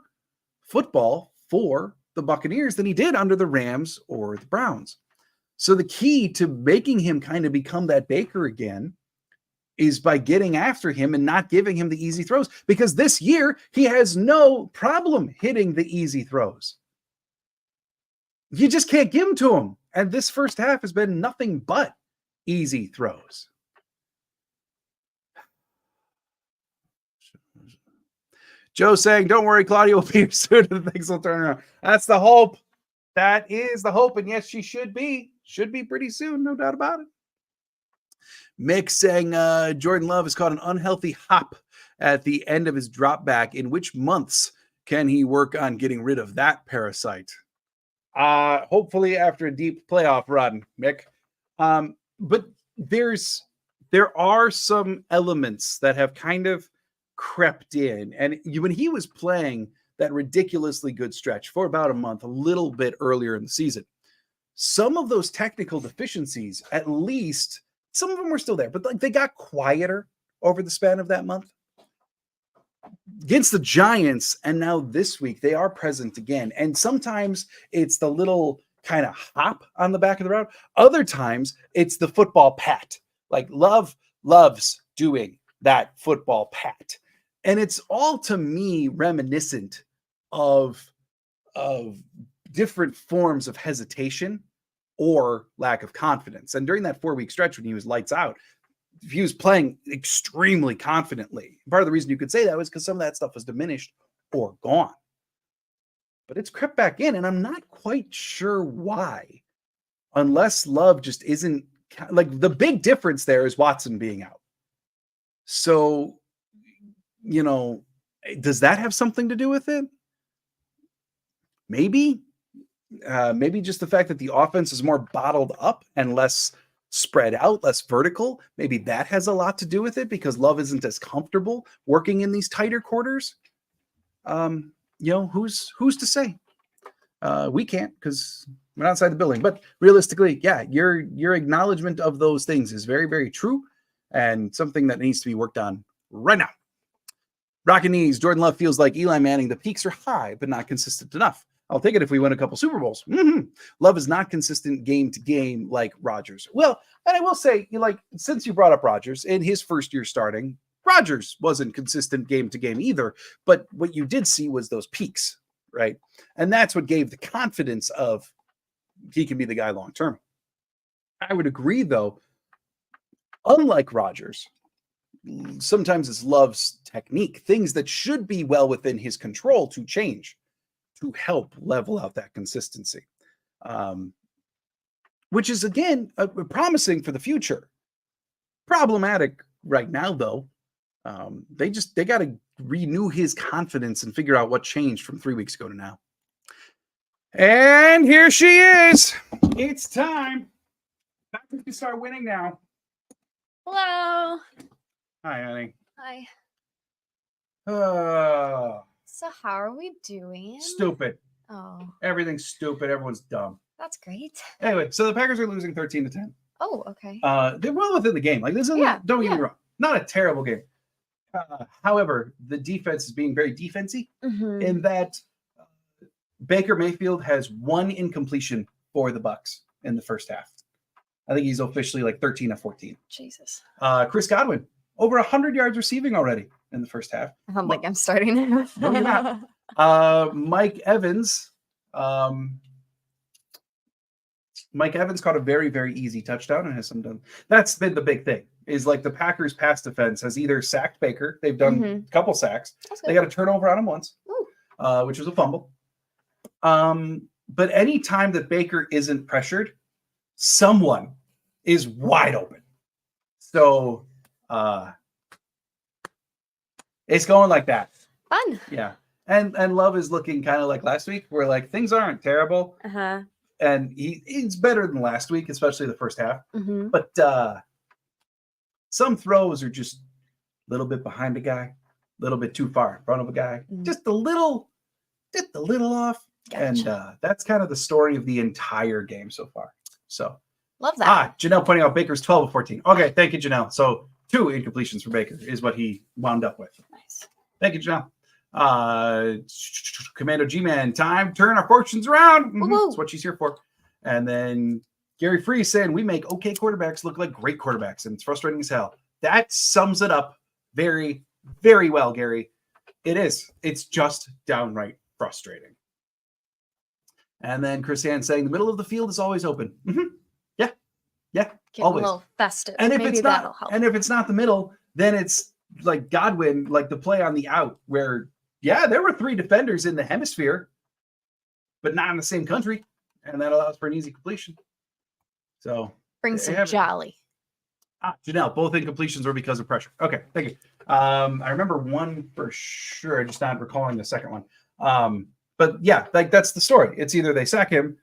football for the Buccaneers than he did under the Rams or the Browns. So the key to making him kind of become that Baker again is by getting after him and not giving him the easy throws, because this year he has no problem hitting the easy throws. You just can't give them to him. And this first half has been nothing but easy throws. Joe saying, don't worry, Claudia will be here soon and things will turn around. That's the hope. That is the hope. And yes, she should be. Should be pretty soon, no doubt about it. Mick saying Jordan Love has caught an unhealthy hop at the end of his drop back. In which months can he work on getting rid of that parasite? Hopefully after a deep playoff run, Mick. But there are some elements that have kind of crept in. And when he was playing that ridiculously good stretch for about a month, a little bit earlier in the season, some of those technical deficiencies, at least some of them were still there, but like they got quieter over the span of that month. Against the Giants, and now this week, they are present again. And sometimes it's the little kind of hop on the back of the route. Other times, it's the football pat. Like Love loves doing that football pat. And it's all, to me, reminiscent of different forms of hesitation or lack of confidence. And during that 4-week stretch when he was lights out, he was playing extremely confidently. Part of the reason you could say that was because some of that stuff was diminished or gone. But it's crept back in, and I'm not quite sure why. Unless Love just isn't, like, the big difference there is Watson being out. So, you know, does that have something to do with it? Maybe. Maybe just the fact that the offense is more bottled up and less spread out, less vertical. Maybe that has a lot to do with it, because Love isn't as comfortable working in these tighter quarters. You know, who's to say? We can't, because we're outside the building. But realistically, yeah, your acknowledgement of those things is very, very true, and something that needs to be worked on right now. Rockin' knees. Jordan Love feels like Eli Manning. The peaks are high, but not consistent enough. I'll take it if we win a couple Super Bowls. Love is not consistent game to game like Rodgers. Well, and I will say, like, since you brought up Rodgers, in his first year starting, Rodgers wasn't consistent game to game either. But what you did see was those peaks, right? And that's what gave the confidence of he can be the guy long term. I would agree, though, unlike Rodgers, sometimes it's Love's technique, things that should be well within his control to change, to help level out that consistency, which is, again, promising for the future. Problematic right now, though. They got to renew his confidence and figure out what changed from 3 weeks ago to now. And here she is. It's time. Packers can start winning now. Hello. Hi, honey. Hi. Uh, So how are we doing? Stupid. Oh. Everything's stupid. Everyone's dumb. That's great. Anyway, so the Packers are losing 13-10. Oh, okay. They're well within the game. Like, this isn't, don't get me wrong, not a terrible game. However, the defense is being very defensy in that Baker Mayfield has one incompletion for the Bucs in the first half. I think he's officially like 13 of 14. Jesus. Chris Godwin, over 100 yards receiving already in the first half. I'm like, I'm starting. No, you're not. Mike Evans. Mike Evans caught a very, very easy touchdown and has some done. That's been the big thing, is like the Packers pass defense has either sacked Baker. They've done a couple sacks. They got a turnover on him once, which was a fumble. But any time that Baker isn't pressured, someone is wide open. So it's going like that. Fun. Yeah. And Love is looking kind of like last week, where like things aren't terrible. And he's better than last week, especially the first half. But some throws are just a little bit behind a guy, a little bit too far in front of a guy, just a little off. Gotcha. And that's kind of the story of the entire game so far. So Love that. Janelle pointing out Baker's 12 of 14. Okay, thank you, Janelle. So 2 incompletions for Baker is what he wound up with. Nice. Thank you, Janelle. Commando G-Man, time turn our fortunes around. That's what she's here for. And then Gary Free saying we make okay quarterbacks look like great quarterbacks, and it's frustrating as hell. That sums it up very, very well, Gary. It is. It's just downright frustrating. And then Chris Ann saying the middle of the field is always open. Yeah. Getting always. a little festive. And if Maybe it's that'll not, help. and if it's not the middle, then it's like Godwin, like the play on the out where, yeah, there were 3 defenders in the hemisphere, but not in the same country, and that allows for an easy completion. So bring some jolly. Janelle, both incompletions were because of pressure. Okay, thank you. I remember one for sure, just not recalling the second one. But yeah, like that's the story. It's either they sack him,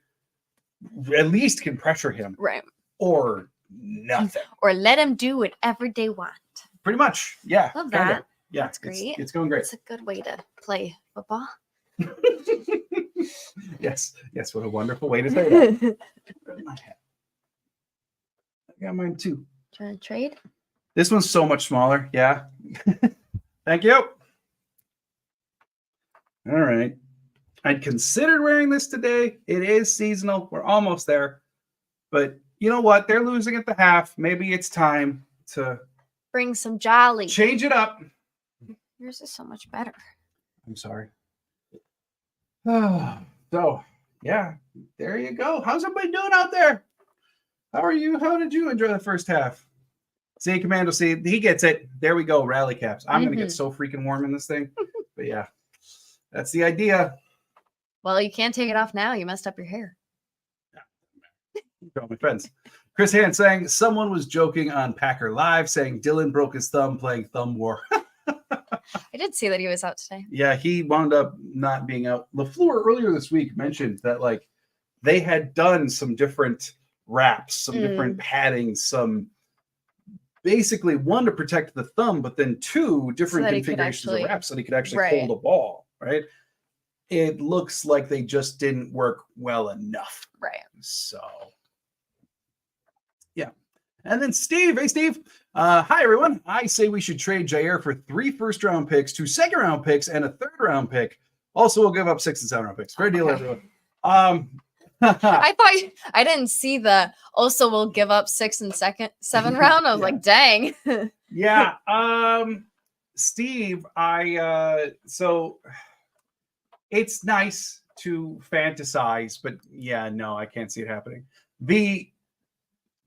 at least can pressure him, right, or nothing, or let him do whatever they want. Pretty much, yeah. Love that. Kinda. Yeah, that's great. It's going great. It's a good way to play football. Yes, what a wonderful way to say that. I got mine too. Trying to trade? This one's so much smaller. Yeah. Thank you. All right. I'd considered wearing this today. It is seasonal. We're almost there. But you know what? They're losing at the half. Maybe it's time to bring some jolly. Change it up. Yours is so much better. I'm sorry. So, yeah, there you go. How's everybody doing out there? How are you? How did you enjoy the first half? See, Commando, see, he gets it. There we go, rally caps. I'm going to get so freaking warm in this thing. But yeah, that's the idea. Well, you can't take it off now. You messed up your hair. All my friends. Chris Hand saying, someone was joking on Packer Live saying Dylan broke his thumb playing Thumb War. I did see that he was out today. Yeah, he wound up not being out. LaFleur earlier this week mentioned that like they had done some different wraps, some different padding, some basically one to protect the thumb, but then 2 different configurations of wraps so that he could actually hold a ball, right? It looks like they just didn't work well enough. Right. So, yeah. And then Steve, hey Steve. Hi everyone. I say we should trade Jair for 3 first-round picks, 2 second-round picks, and a third-round pick. Also, we'll give up 6 and 7-round picks. Fair deal, everyone. I didn't see the also we'll give up 6 and 7 round. I was like, dang. Yeah. Steve, so it's nice to fantasize, but yeah, no, I can't see it happening.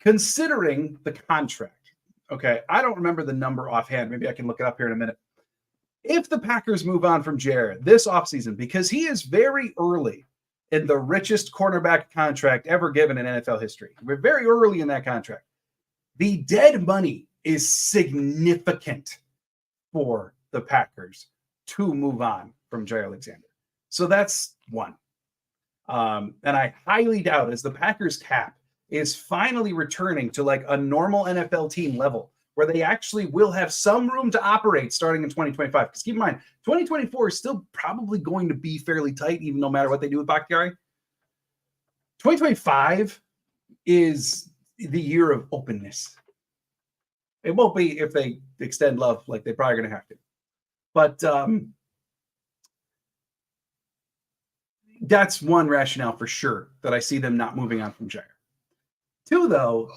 Considering the contract, okay, I don't remember the number offhand. Maybe I can look it up here in a minute. If the Packers move on from Jared this offseason, because he is very early in the richest cornerback contract ever given in NFL history. We're very early in that contract. The dead money is significant for the Packers to move on from Jair Alexander. So that's one. And I highly doubt as the Packers cap is finally returning to like a normal NFL team level where they actually will have some room to operate starting in 2025. Because keep in mind, 2024 is still probably going to be fairly tight, even no matter what they do with Bakhtiari. 2025 is the year of openness. It won't be if they extend Love, like they're probably going to have to. But that's one rationale for sure that I see them not moving on from Jair. 2, though,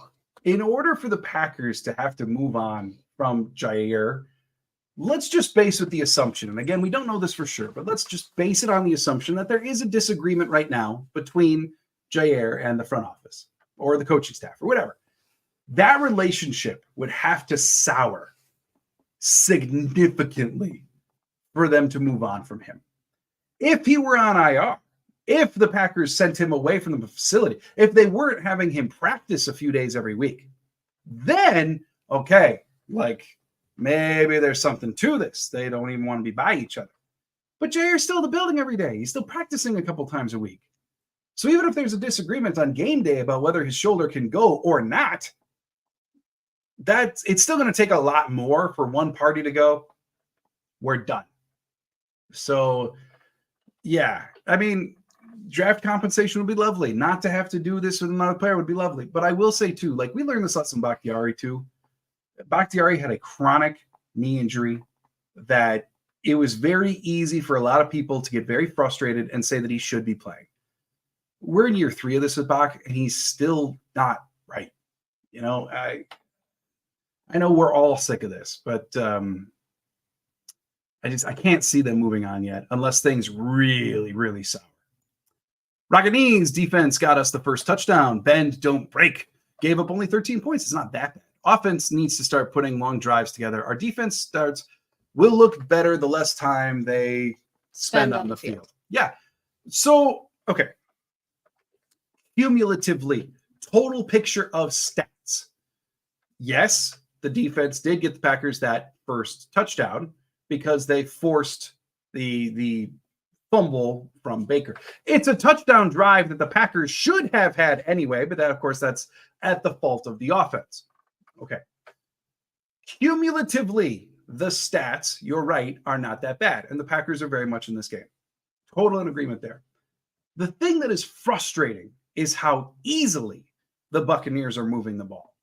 in order for the Packers to have to move on from Jair, let's just base with the assumption, and again, we don't know this for sure, but let's just base it on the assumption that there is a disagreement right now between Jair and the front office or the coaching staff or whatever. That relationship would have to sour significantly for them to move on from him. If he were on IR, if the Packers sent him away from the facility, if they weren't having him practice a few days every week, then, okay, like maybe there's something to this. They don't even want to be by each other. But Jair's still in the building every day. He's still practicing a couple times a week. So even if there's a disagreement on game day about whether his shoulder can go or not, it's still going to take a lot more for one party to go, we're done. So, yeah, I mean, draft compensation would be lovely. Not to have to do this with another player would be lovely. But I will say, too, like we learned this lesson Bakhtiari, too. Bakhtiari had a chronic knee injury that it was very easy for a lot of people to get very frustrated and say that he should be playing. We're in year 3 of this with Bach, and he's still not right. You know, I know we're all sick of this, but I can't see them moving on yet unless things really, really sour. Buccaneers defense got us the first touchdown. Bend, don't break. Gave up only 13 points. It's not that bad. Offense needs to start putting long drives together. Our defense will look better the less time they spend on the field. Yeah. So, okay. Cumulatively, total picture of stats. Yes, the defense did get the Packers that first touchdown because they forced the fumble from Baker. It's a touchdown drive that the Packers should have had anyway, but that, of course, that's at the fault of the offense. Okay. Cumulatively, the stats, you're right, are not that bad, and the Packers are very much in this game. Total in agreement there. The thing that is frustrating is how easily the Buccaneers are moving the ball.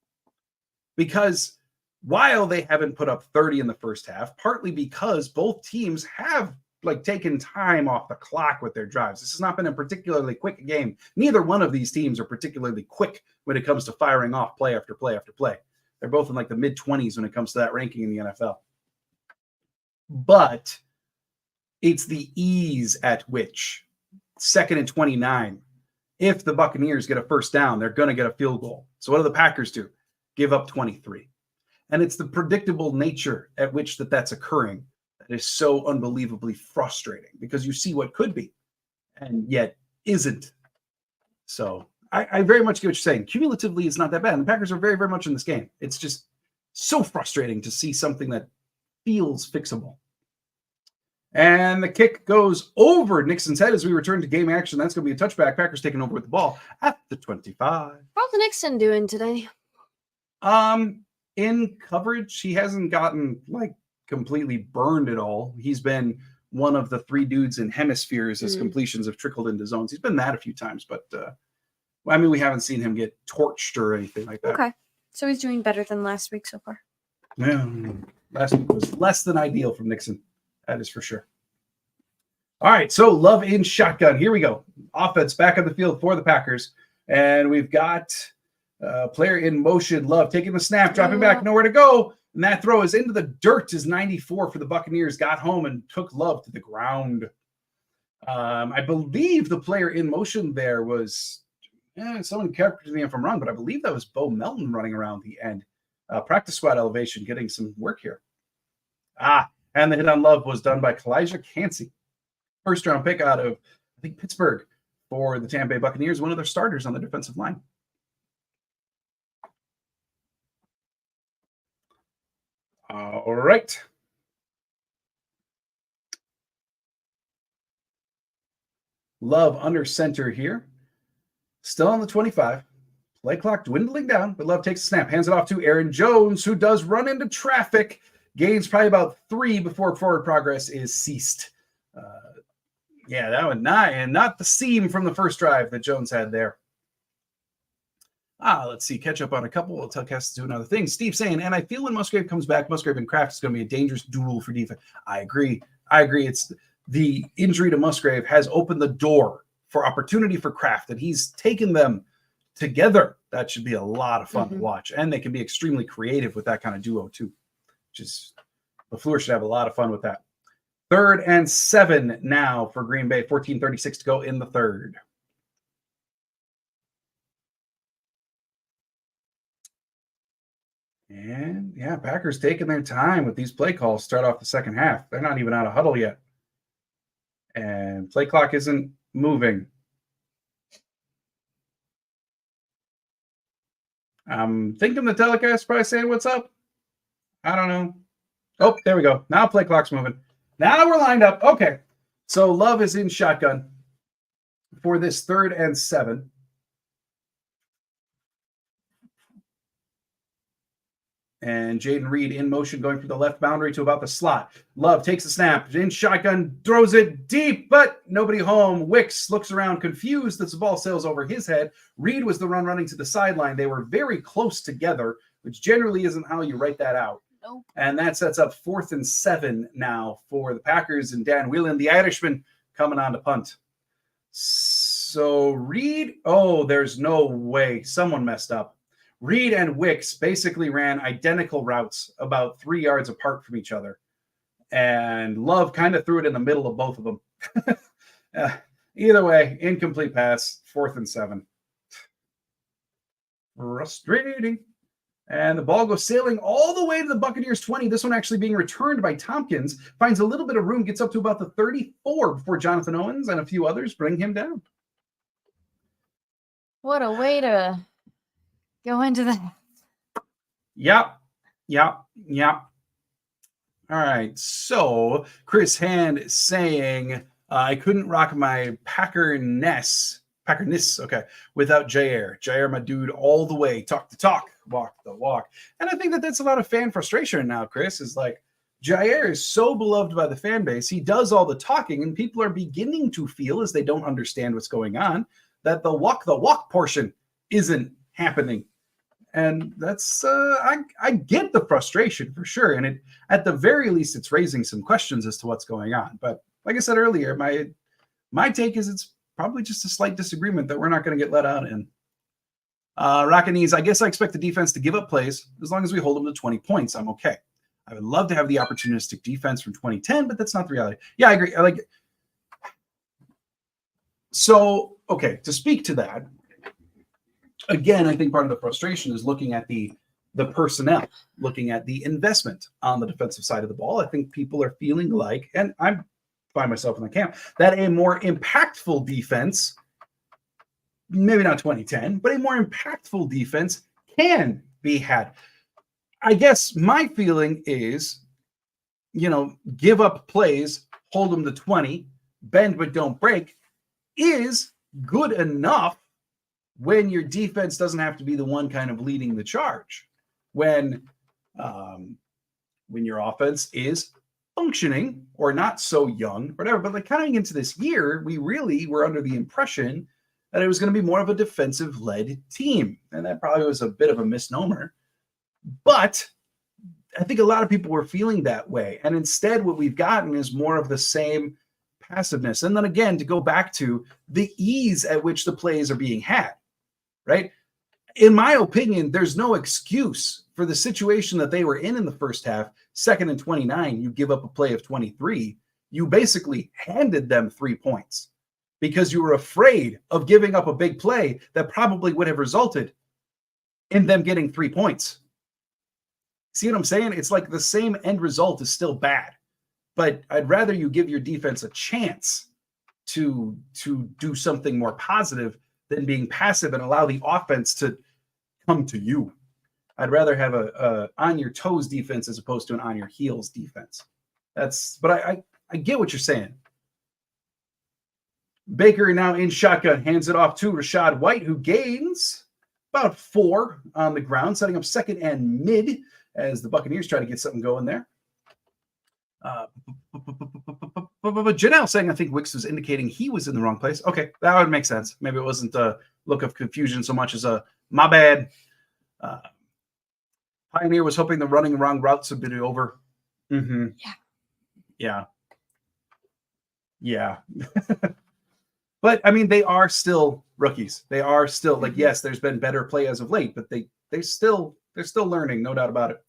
Because while they haven't put up 30 in the first half, partly because both teams have taken time off the clock with their drives. This has not been a particularly quick game. Neither one of these teams are particularly quick when it comes to firing off play after play after play. They're both in the mid-20s when it comes to that ranking in the NFL. But it's the ease at which 2nd and 29. If the Buccaneers get a first down, they're going to get a field goal. So what do the Packers do? Give up 23. And it's the predictable nature at which that's occurring that is so unbelievably frustrating because you see what could be and yet isn't. So I very much get what you're saying. Cumulatively, it's not that bad. And the Packers are very, very much in this game. It's just so frustrating to see something that feels fixable. And the kick goes over Nixon's head as we return to game action. That's going to be a touchback. Packers taking over with the ball at the 25. How's Nixon doing today? In coverage, he hasn't gotten completely burned at all. He's been one of the 3 dudes in hemispheres as completions have trickled into zones. He's been that a few times, but we haven't seen him get torched or anything like that. Okay. So he's doing better than last week so far. Yeah. Last week was less than ideal from Nixon. That is for sure. All right, so Love in shotgun. Here we go. Offense back on the field for the Packers. And we've got player in motion. Love taking the snap, dropping back, nowhere to go. And that throw is into the dirt as 94 for the Buccaneers got home and took Love to the ground. I believe the player in motion there was, someone corrected me if I'm wrong, but I believe that was Bo Melton running around the end. Practice squad elevation getting some work here. And the hit on Love was done by Kalijah Cansey. First round pick out of, I think, Pittsburgh for the Tampa Bay Buccaneers, one of their starters on the defensive line. All right. Love under center here. Still on the 25. Play clock dwindling down, but Love takes a snap, hands it off to Aaron Jones, who does run into traffic. Gains probably about 3 before forward progress is ceased. That one not the seam from the first drive that Jones had there. Let's see. Catch up on a couple. We'll tell Cass to do another thing. Steve saying, and I feel when Musgrave comes back, Musgrave and Kraft is going to be a dangerous duel for defense. I agree. It's the injury to Musgrave has opened the door for opportunity for Kraft, and he's taken them together. That should be a lot of fun to watch. And they can be extremely creative with that kind of duo too. LaFleur should have a lot of fun with that. 3rd and 7 now for Green Bay. 14:36 to go in the third. And Packers taking their time with these play calls. Start off the second half. They're not even out of huddle yet. And play clock isn't moving. I'm thinking the telecast is probably saying what's up. I don't know. Oh, there we go. Now play clock's moving. Now we're lined up. Okay. So Love is in shotgun for this 3rd and 7. And Jaden Reed in motion going from the left boundary to about the slot. Love takes the snap. In shotgun, throws it deep, but nobody home. Wicks looks around confused as the ball sails over his head. Reed was the run running to the sideline. They were very close together, which generally isn't how you write that out. Nope. And that sets up 4th and 7 now for the Packers, and Dan Whelan, the Irishman, coming on to punt. So Reed, there's no way. Someone messed up. Reed and Wicks basically ran identical routes about 3 yards apart from each other. And Love kind of threw it in the middle of both of them. Either way, incomplete pass, 4th and 7. Frustrating. And the ball goes sailing all the way to the Buccaneers 20. This one actually being returned by Tompkins. Finds a little bit of room, gets up to about the 34 before Jonathan Owens and a few others bring him down. What a way to go into that. Yep. All right. So Chris Hand saying, I couldn't rock my Packerness, okay, without Jair. Jair, my dude, all the way. Talk the talk, walk the walk. And I think that that's a lot of fan frustration now, Chris, is like, Jair is so beloved by the fan base. He does all the talking, and people are beginning to feel, as they don't understand what's going on, that the walk portion isn't happening. And that's, I get the frustration for sure. And it, at the very least, it's raising some questions as to what's going on. But like I said earlier, my take is it's probably just a slight disagreement that we're not going to get let out in. Rockinese, I guess I expect the defense to give up plays. As long as we hold them to 20 points, I'm okay. I would love to have the opportunistic defense from 2010, but that's not the reality. Yeah, I agree. So, okay, to speak to that, again, I think part of the frustration is looking at the personnel, looking at the investment on the defensive side of the ball. I think people are feeling like, and I find myself in the camp, that a more impactful defense, maybe not 2010, but a more impactful defense can be had. I guess my feeling is, give up plays, hold them to 20, bend but don't break, is good enough when your defense doesn't have to be the one kind of leading the charge. When your offense is functioning or not so young, whatever. But like coming into this year, we really were under the impression that it was going to be more of a defensive-led team. And that probably was a bit of a misnomer. But I think a lot of people were feeling that way. And instead, what we've gotten is more of the same passiveness. And then again, to go back to the ease at which the plays are being had, right? In my opinion, there's no excuse for the situation that they were in the first half. 2nd and 29, you give up a play of 23. You basically handed them 3 points because you were afraid of giving up a big play that probably would have resulted in them getting 3 points. See what I'm saying? It's like the same end result is still bad, but I'd rather you give your defense a chance to do something more positive than being passive and allow the offense to come to you. I'd rather have a on your toes defense as opposed to an on your heels defense. But I get what you're saying. Baker now in shotgun, hands it off to Rashad White, who gains about 4 on the ground, setting up 2nd and mid as the Buccaneers try to get something going there. Janelle saying, I think Wicks was indicating he was in the wrong place. Okay, that would make sense. Maybe it wasn't a look of confusion so much as a my bad. Pioneer was hoping the running wrong routes would be over. Mm-hmm. Yeah. But I mean, they are still rookies. They are still like, yes, there's been better play as of late, but they're still learning, no doubt about it.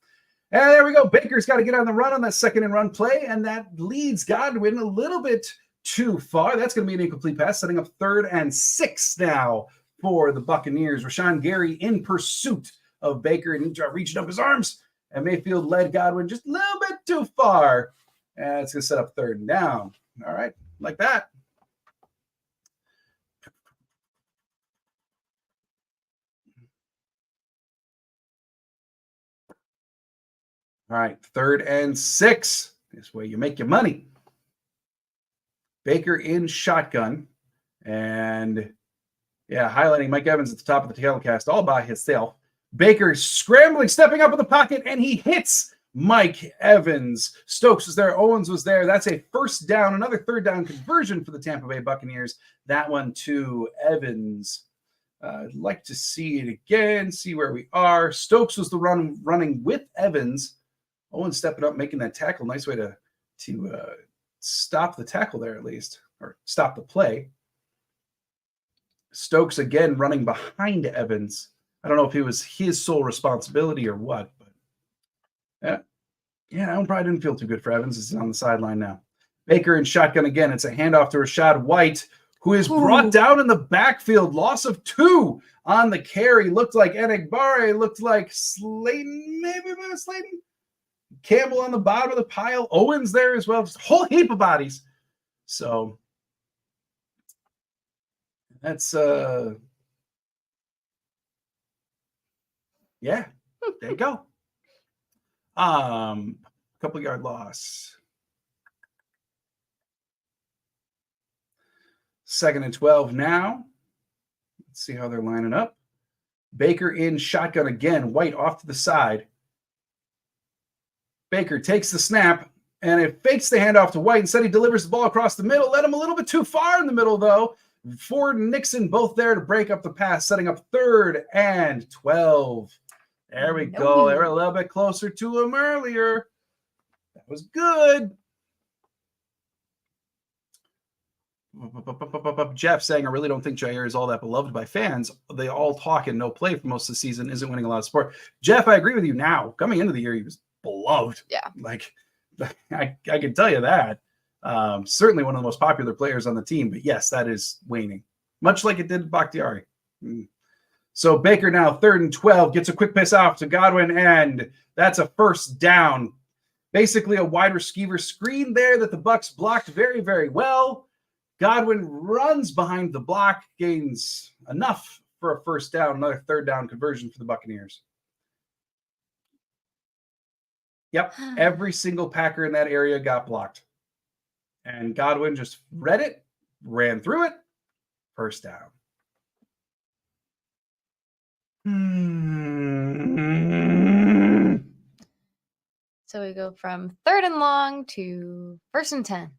And there we go. Baker's got to get on the run on that 2nd and run play, and that leads Godwin a little bit too far. That's going to be an incomplete pass, setting up 3rd and 6 now for the Buccaneers. Rashawn Gary in pursuit of Baker, and he reaching up his arms, and Mayfield led Godwin just a little bit too far. And it's going to set up 3rd and down. All right, like that. All right, 3rd and 6. This way you make your money. Baker in shotgun. And, yeah, highlighting Mike Evans at the top of the telecast all by himself. Baker scrambling, stepping up in the pocket, and he hits Mike Evans. Stokes was there. Owens was there. That's a first down, another third down conversion for the Tampa Bay Buccaneers. That one to Evans. I'd like to see it again, see where we are. Stokes was the running with Evans. Owens stepping up, making that tackle. Nice way to stop the tackle there at least, or stop the play. Stokes again running behind Evans. I don't know if it was his sole responsibility or what, but that one probably didn't feel too good for Evans. He's on the sideline now. Baker in shotgun again. It's a handoff to Rashad White, who is brought down in the backfield. Loss of 2 on the carry. Looked like Enagbare. Looked like Slayton. Maybe Slayton. Campbell on the bottom of the pile. Owens there as well. Just a whole heap of bodies. So that's yeah, there you go. Couple yard loss. 2nd and 12 now. Let's see how they're lining up. Baker in shotgun again. White off to the side. Baker takes the snap, and it fakes the handoff to White. Instead, he delivers the ball across the middle. Led him a little bit too far in the middle, though. Ford and Nixon both there to break up the pass, setting up 3rd and 12. There we go. They were a little bit closer to him earlier. That was good. Jeff saying, I really don't think Jair is all that beloved by fans. They all talk and no play for most of the season. Isn't winning a lot of support. Jeff, I agree with you now. Coming into the year, he was beloved. Yeah. Like, I can tell you that. Certainly one of the most popular players on the team. But yes, that is waning. Much like it did Bakhtiari. So Baker now 3rd and 12. Gets a quick pass off to Godwin. And that's a first down. Basically a wide receiver screen there that the Bucs blocked very, very well. Godwin runs behind the block, gains enough for a first down, another 3rd down conversion for the Buccaneers. Yep, every single Packer in that area got blocked. And Godwin just read it, ran through it, first down. So we go from 3rd and long to 1st and 10.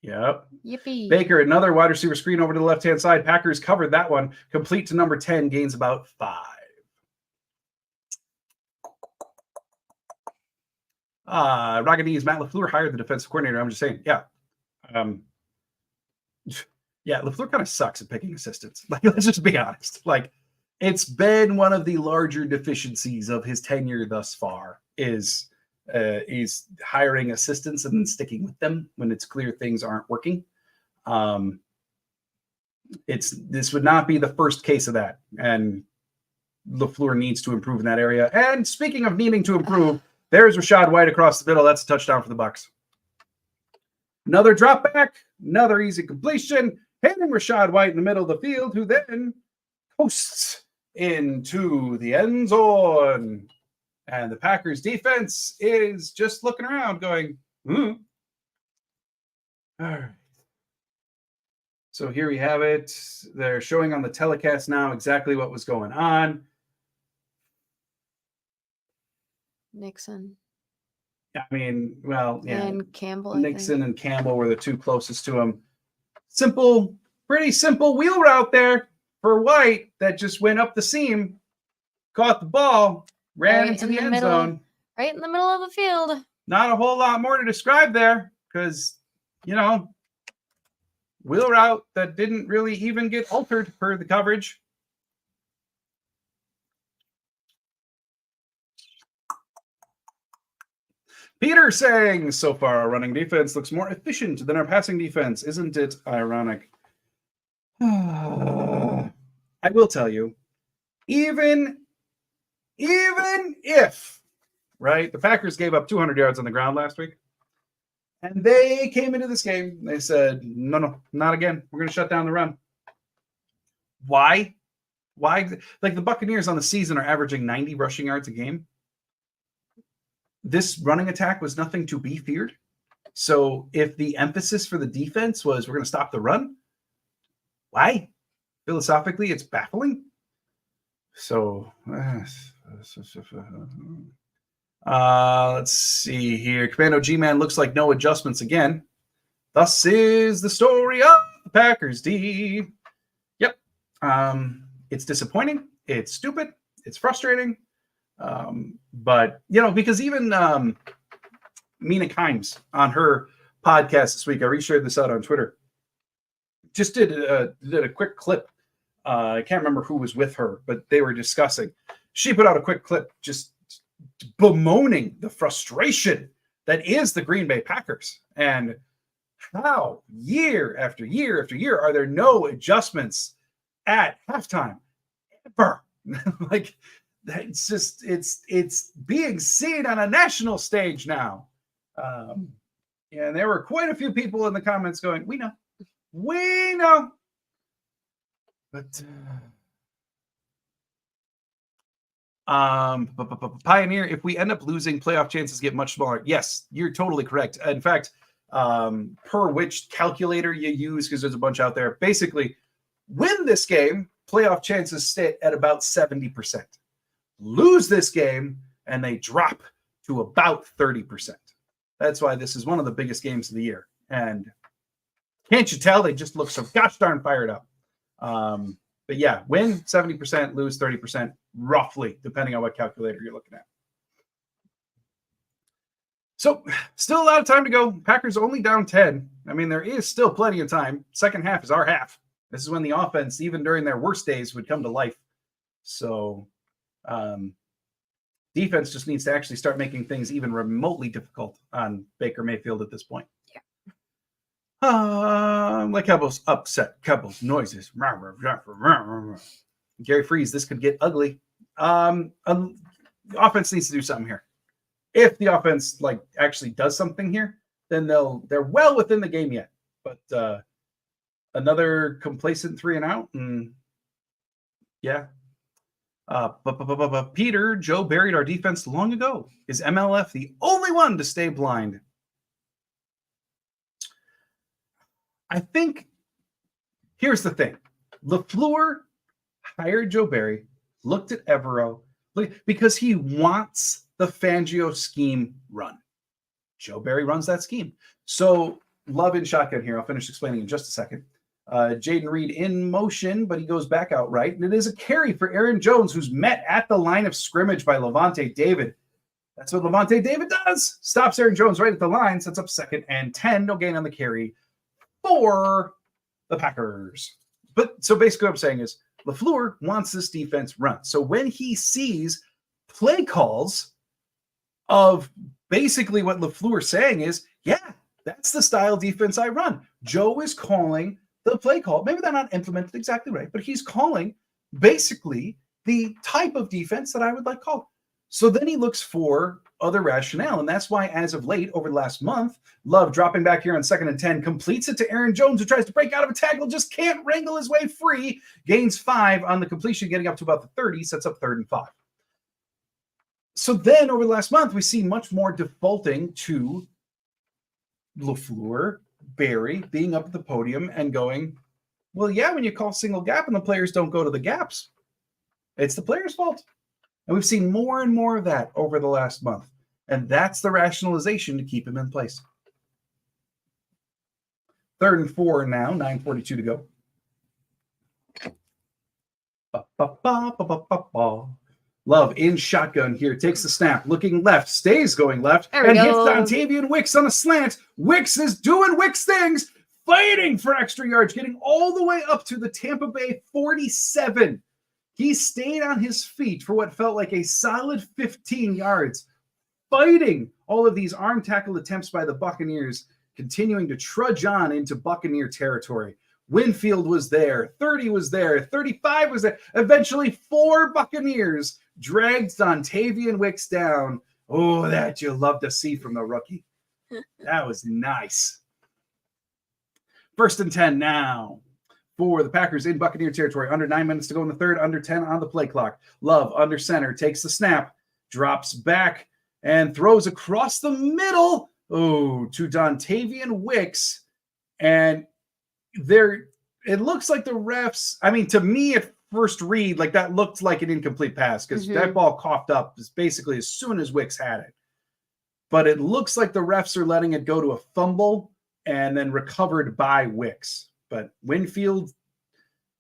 Yep. Yippee. Baker, another wide receiver screen over to the left-hand side. Packers covered that one. Complete to number 10, gains about 5. Ragadees, Matt LaFleur hired the defensive coordinator. I'm just saying, yeah. Yeah, LaFleur kind of sucks at picking assistants. Like, let's just be honest. Like, it's been one of the larger deficiencies of his tenure thus far is hiring assistants and then sticking with them when it's clear things aren't working. This would not be the first case of that, and LaFleur needs to improve in that area. And speaking of needing to improve, there's Rashad White across the middle. That's a touchdown for the Bucs. Another drop back, another easy completion, hitting Rashad White in the middle of the field, who then coasts into the end zone. And the Packers defense is just looking around going, All right. So here we have it. They're showing on the telecast now exactly what was going on. Nixon. I mean, well, yeah. And Campbell. Nixon and Campbell were the two closest to him. Pretty simple wheel route there for White that just went up the seam, caught the ball, ran into the end zone. Right in the middle of the field. Not a whole lot more to describe there because, wheel route that didn't really even get altered per the coverage. Peter saying, so far our running defense looks more efficient than our passing defense. Isn't it ironic? I will tell you, even if, right, the Packers gave up 200 yards on the ground last week, and they came into this game, they said, no, not again. We're going to shut down the run. Why? Like the Buccaneers on the season are averaging 90 rushing yards a game. This running attack was nothing to be feared. So if the emphasis for the defense was we're going to stop the run, why? Philosophically, it's baffling. So let's see here. Commando G-Man looks like no adjustments again. Thus is the story of the Packers D. Yep. It's disappointing. It's stupid. It's frustrating. But, because even Mina Kimes on her podcast this week, I reshared this out on Twitter, just did a quick clip. I can't remember who was with her, but they were discussing. She put out a quick clip just bemoaning the frustration that is the Green Bay Packers and how year after year after year are there no adjustments at halftime ever. Like, it's just it's being seen on a national stage now. And there were quite a few people in the comments going, we know. But Pioneer, if we end up losing, playoff chances get much smaller. Yes, you're totally correct. In fact, per which calculator you use, because there's a bunch out there, basically win this game, playoff chances stay at about 70%. Lose this game, and they drop to about 30%. That's why this is one of the biggest games of the year. And can't you tell they just look so gosh darn fired up? But yeah, win 70%, lose 30%, roughly, depending on what calculator you're looking at. So still a lot of time to go. Packers only down 10. I mean, there is still plenty of time. Second half is our half. This is when the offense, even during their worst days, would come to life. So defense just needs to actually start making things even remotely difficult on Baker Mayfield at this point. Yeah. Like Cowboys upset, Cowboys noises. Gary Freeze, this could get ugly. The offense needs to do something here. If the offense actually does something here, then they're well within the game yet. But another complacent 3 and out, and yeah. Peter, Joe buried our defense long ago. Is MLF the only one to stay blind? I think here's the thing. LaFleur hired Joe Barry, looked at Evero, because he wants the Fangio scheme run. Joe Barry runs that scheme. So Love in shotgun here. I'll finish explaining in just a second. Jaden Reed in motion, but he goes back outright. And it is a carry for Aaron Jones, who's met at the line of scrimmage by Levante David. That's what Levante David does. Stops Aaron Jones right at the line, sets up 2nd and 10. No gain on the carry for the Packers. But so basically what I'm saying is LaFleur wants this defense run. So when he sees play calls of basically what LaFleur's saying is, yeah, that's the style defense I run. Joe is calling the play call. Maybe they're not implemented exactly right, but he's calling basically the type of defense that I would like called. So then he looks for other rationale. And that's why, as of late, over the last month, Love dropping back here on 2nd and 10, completes it to Aaron Jones, who tries to break out of a tackle, just can't wrangle his way free, gains 5 on the completion, getting up to about the 30, sets up 3rd and 5. So then over the last month, we see much more defaulting to LaFleur, Barry being up at the podium and going, well, yeah, when you call single gap and the players don't go to the gaps, it's the player's fault. And we've seen more and more of that over the last month. And that's the rationalization to keep him in place. 3rd and 4 now, 9:42 to go. Love in shotgun here, takes the snap, looking left, stays going left, and hits Dontavian Wicks on a slant. Wicks is doing Wicks things, fighting for extra yards, getting all the way up to the Tampa Bay 47. He stayed on his feet for what felt like a solid 15 yards, fighting all of these arm tackle attempts by the Buccaneers, continuing to trudge on into Buccaneer territory. Winfield was there, 30 was there, 35 was there. Eventually, 4 Buccaneers dragged Dontavian Wicks down. Oh, that you love to see from the rookie. That was nice. 1st and 10 now for the Packers in Buccaneer territory. Under 9 minutes to go in the 3rd, under 10 on the play clock. Love under center, takes the snap, drops back, and throws across the middle to Dontavian Wicks. And it looks like the refs, I mean, to me, it first read, like that looked like an incomplete pass because that ball coughed up basically as soon as Wicks had it. But it looks like the refs are letting it go to a fumble and then recovered by Wicks. But Winfield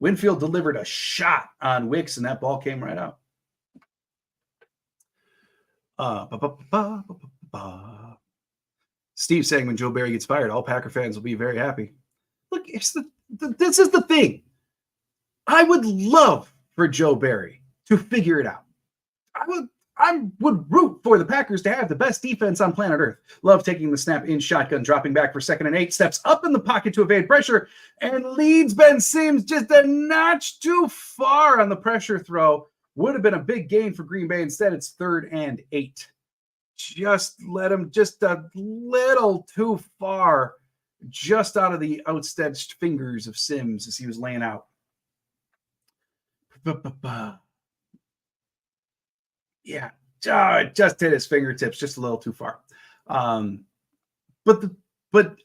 delivered a shot on Wicks, and that ball came right out. Steve saying when Joe Barry gets fired, all Packer fans will be very happy. Look, this is the thing. I would love for Joe Barry to figure it out. I would root for the Packers to have the best defense on planet Earth. Love taking the snap in shotgun, dropping back for 2nd and 8, steps up in the pocket to evade pressure, and leads Ben Sims just a notch too far on the pressure throw. Would have been a big gain for Green Bay. Instead, it's 3rd and 8. Just let him just a little too far, just out of the outstretched fingers of Sims as he was laying out. Yeah, just hit his fingertips just a little too far. But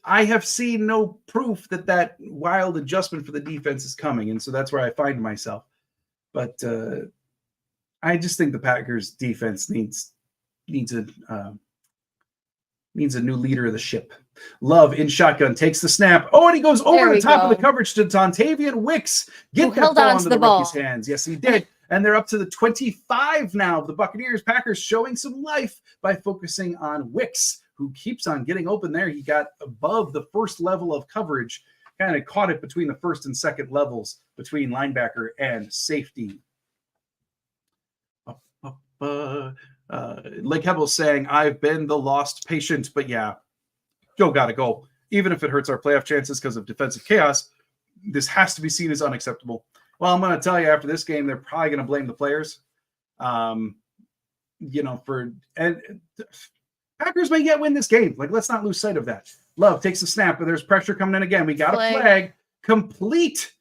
I have seen no proof that wild adjustment for the defense is coming, and so that's where I find myself. But I just think the Packers defense needs a new leader of the ship. Love in shotgun takes the snap. Oh, and he goes over the top of the coverage to Dontavian Wicks. Get that ball into the rookie's hands. Yes, he did. And they're up to the 25 now. The Buccaneers, Packers showing some life by focusing on Wicks, who keeps on getting open there. He got above the first level of coverage, kind of caught it between the first and second levels between linebacker and safety. Lake Hebel saying, I've been the lost patient, but yeah, Joe got to go. Even if it hurts our playoff chances because of defensive chaos, this has to be seen as unacceptable. Well, I'm going to tell you after this game, they're probably going to blame the players. And Packers may yet win this game. Like, let's not lose sight of that. Love takes the snap, but there's pressure coming in again. We got a flag. Complete.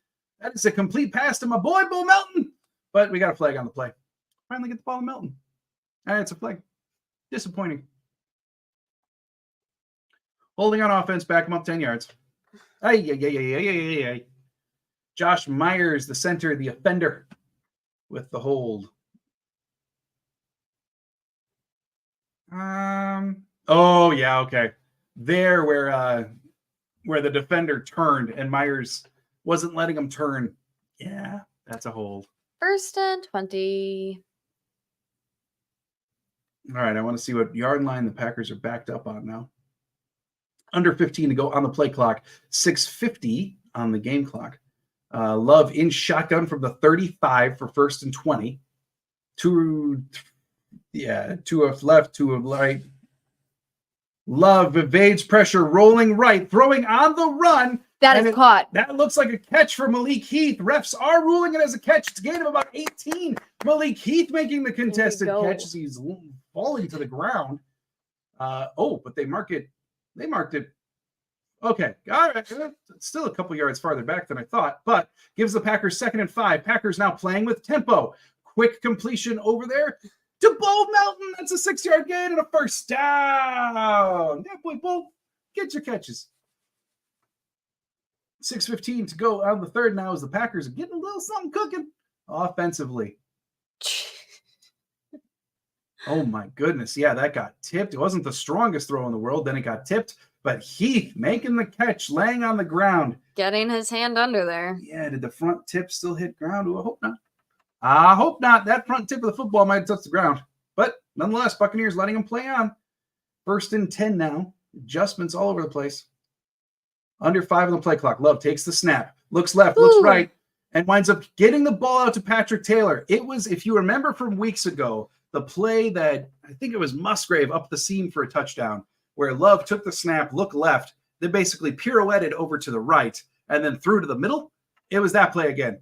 That is a complete pass to my boy, Bo Melton. But we got a flag on the play. Finally get the ball to Melton. All right, it's a flag. Disappointing. Holding on offense, back him up 10 yards. Ay. Josh Myers, the center, the offender, with the hold. Oh, yeah, okay. There where the defender turned and Myers wasn't letting him turn. Yeah, that's a hold. 1st and 20. All right, I want to see what yard line the Packers are backed up on now. Under 15 to go on the play clock. 6:50 on the game clock. Love in shotgun from the 35 for 1st and 20. Two of left, 2 of right. Love evades pressure, rolling right, throwing on the run. That is caught. That looks like a catch for Malik Heath. Refs are ruling it as a catch. It's a gain of about 18. Malik Heath making the contested catch as he's falling to the ground. But they marked it. Okay. All right. It's still a couple yards farther back than I thought, but gives the Packers 2nd and 5. Packers now playing with tempo. Quick completion over there to Bo Melton. That's a 6-yard gain and a 1st down. Yeah, boy, Bo, get your catches. 6:15 to go on the third now as the Packers are getting a little something cooking offensively. Oh, my goodness. Yeah, that got tipped. It wasn't the strongest throw in the world. Then it got tipped. But Heath making the catch, laying on the ground. Getting his hand under there. Yeah, did the front tip still hit ground? Oh, I hope not. I hope not. That front tip of the football might touch the ground. But nonetheless, Buccaneers letting him play on. 1st and 10 now. Adjustments all over the place. Under 5 on the play clock. Love takes the snap. Looks left, looks right, and winds up getting the ball out to Patrick Taylor. It was, if you remember from weeks ago, the play that I think it was Musgrave up the seam for a touchdown, where Love took the snap, looked left, then basically pirouetted over to the right, and then threw to the middle. It was that play again.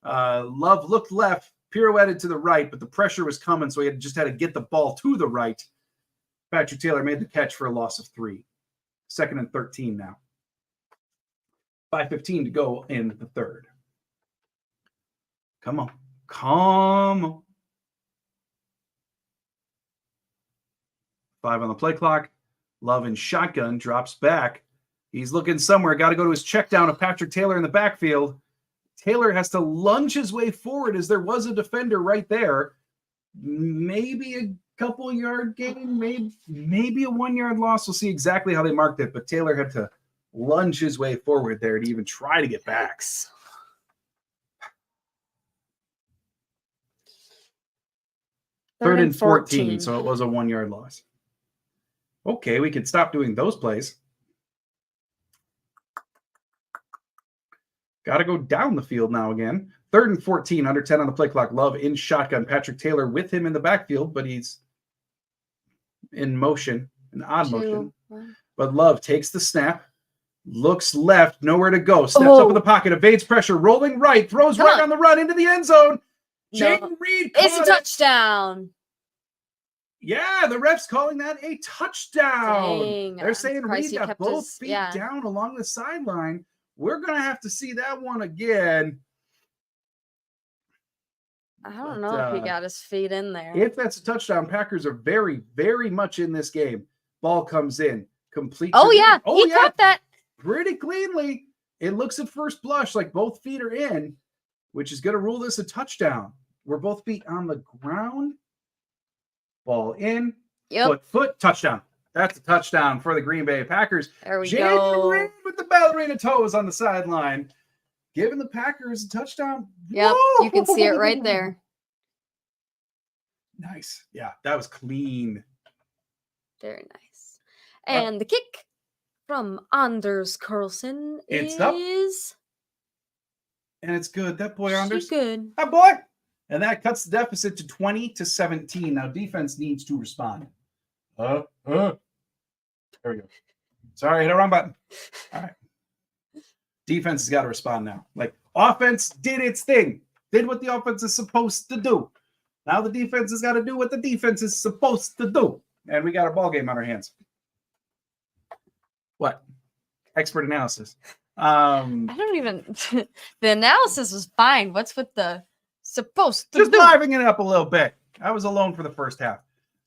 Love looked left, pirouetted to the right, but the pressure was coming, so he just had to get the ball to the right. Patrick Taylor made the catch for a loss of 3. 2nd and 13 now. 5:15 to go in the third. Come on. 5 on the play clock. Love in shotgun drops back. He's looking somewhere. Got to go to his check down of Patrick Taylor in the backfield. Taylor has to lunge his way forward as there was a defender right there. Maybe a couple yard gain, maybe a 1 yard loss. We'll see exactly how they marked it, but Taylor had to lunge his way forward there to even try to get back. Third and 14, so it was a 1 yard loss. Okay, we could stop doing those plays. Got to go down the field now again. 3rd and 14, under 10 on the play clock. Love in shotgun. Patrick Taylor with him in the backfield, but he's in motion, an odd motion. But Love takes the snap, looks left, nowhere to go. Steps up in the pocket, evades pressure, rolling right, throws right on the run into the end zone. Jaden Reed caught it's a touchdown. Yeah, the ref's calling that a touchdown. Dang, they're saying Reed got both feet yeah. down along the sideline. We're going to have to see that one again. I don't know if he got his feet in there. If that's a touchdown, Packers are very, very much in this game. Ball comes in. Complete. He caught that. Pretty cleanly. It looks at first blush like both feet are in, which is going to rule this a touchdown. We're both feet on the ground. Ball in. Yep. Foot, touchdown. That's a touchdown for the Green Bay Packers. There we go. Reed with the ballerina toes on the sideline. Giving the Packers a touchdown. Yep, whoa! You can see it right there. Nice. Yeah, that was clean. Very nice. And the kick from Anders Carlson is up. And it's good. That boy, Anders. Good. That boy. And that cuts the deficit to 20-17. Now defense needs to respond. There we go. Sorry, hit a wrong button. All right. Defense has got to respond now. Like, offense did its thing. Did what the offense is supposed to do. Now the defense has got to do what the defense is supposed to do. And we got a ball game on our hands. What? Expert analysis. I don't even... the analysis was fine. What's with the supposed to just do? livening it up a little bit. I was alone for the first half.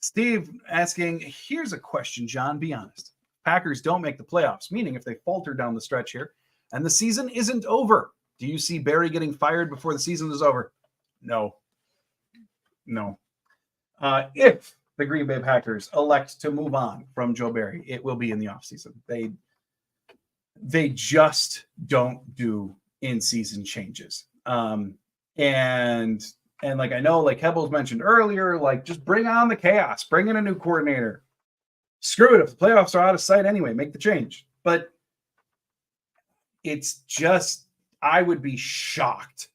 Steve asking, here's a question, John, be honest. Packers don't make the playoffs, meaning if they falter down the stretch here and the season isn't over, do you see Barry getting fired before the season is over? No. If the Green Bay Packers elect to move on from Joe Barry, it will be in the offseason. They just don't do in-season changes. And like, I know, like Hebbles mentioned earlier, like, just bring on the chaos, bring in a new coordinator. Screw it. If the playoffs are out of sight anyway, make the change. But it's just, I would be shocked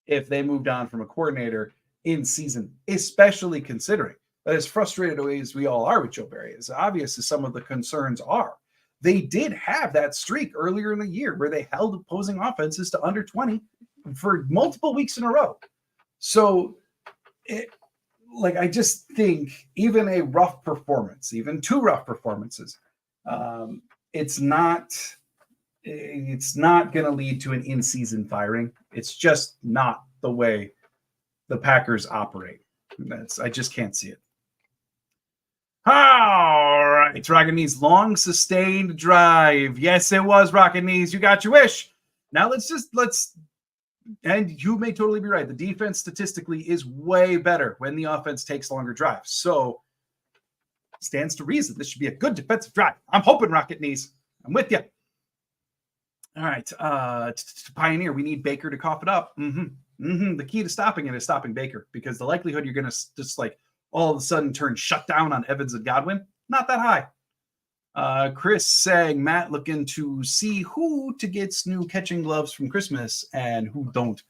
if they moved on from a coordinator in season, especially considering that as frustrated as we all are with Joe Barry, as obvious as some of the concerns are, they did have that streak earlier in the year where they held opposing offenses to under 20 for multiple weeks in a row. So, I just think even a rough performance, even two rough performances, it's not going to lead to an in-season firing. It's just not the way the Packers operate. I just can't see it. All right, it's Rocket Knees' long sustained drive. Yes, it was Rocket Knees. You got your wish. Now let's and you may totally be right. The defense statistically is way better when the offense takes longer drives. So stands to reason this should be a good defensive drive. I'm hoping, Rocket Knees. I'm with you. All right. To Pioneer, we need Baker to cough it up. The key to stopping it is stopping Baker, because the likelihood you're going to just like all of a sudden turn shut down on Evans and Godwin, not that high. Chris saying, Matt looking to see who to gets new catching gloves from Christmas and who don't.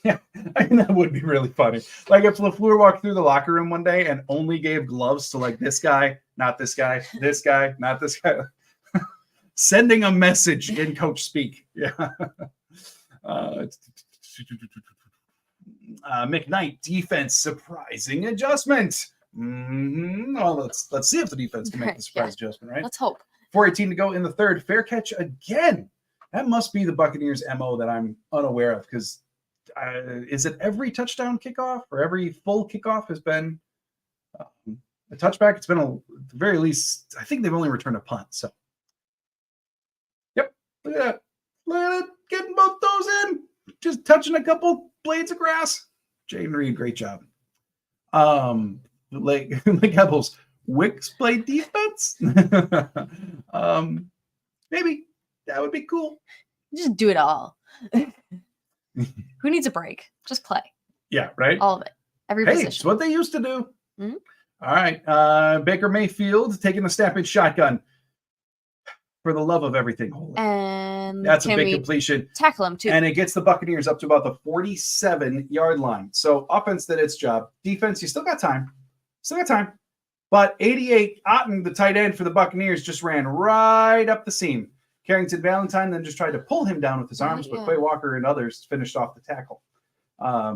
Yeah, I mean, that would be really funny. Like if LaFleur walked through the locker room one day and only gave gloves to like this guy, not this guy, this guy, not this guy. Sending a message in coach speak. Yeah. McKnight, defense, surprising adjustment. Well, let's see if the defense can make the surprise adjustment, right? Let's hope. 4:18 to go in the third. Fair catch again. That must be the Buccaneers' MO that I'm unaware of, because is it every touchdown kickoff or every full kickoff has been a touchback? It's been at the very least, I think they've only returned a punt. So, yep, look at that. Look at it, getting both those in. just touching a couple blades of grass. Jaden Reed, great job. Like Hebbles, Wicks play defense. Maybe that would be cool. Just do it all. Who needs a break? Just play. Yeah, right. All of it. Every Hey, position. it's what they used to do. Mm-hmm. All right. Baker Mayfield taking the snap and shotgun. For the love of everything holy. And that's a big completion. Tackle him too. And it gets the Buccaneers up to about the 47-yard line. So offense did its job. Defense, you still got time. But 88, Otten, the tight end for the Buccaneers, just ran right up the seam. Carrington Valentine then just tried to pull him down with his arms, but Quay Walker and others finished off the tackle. I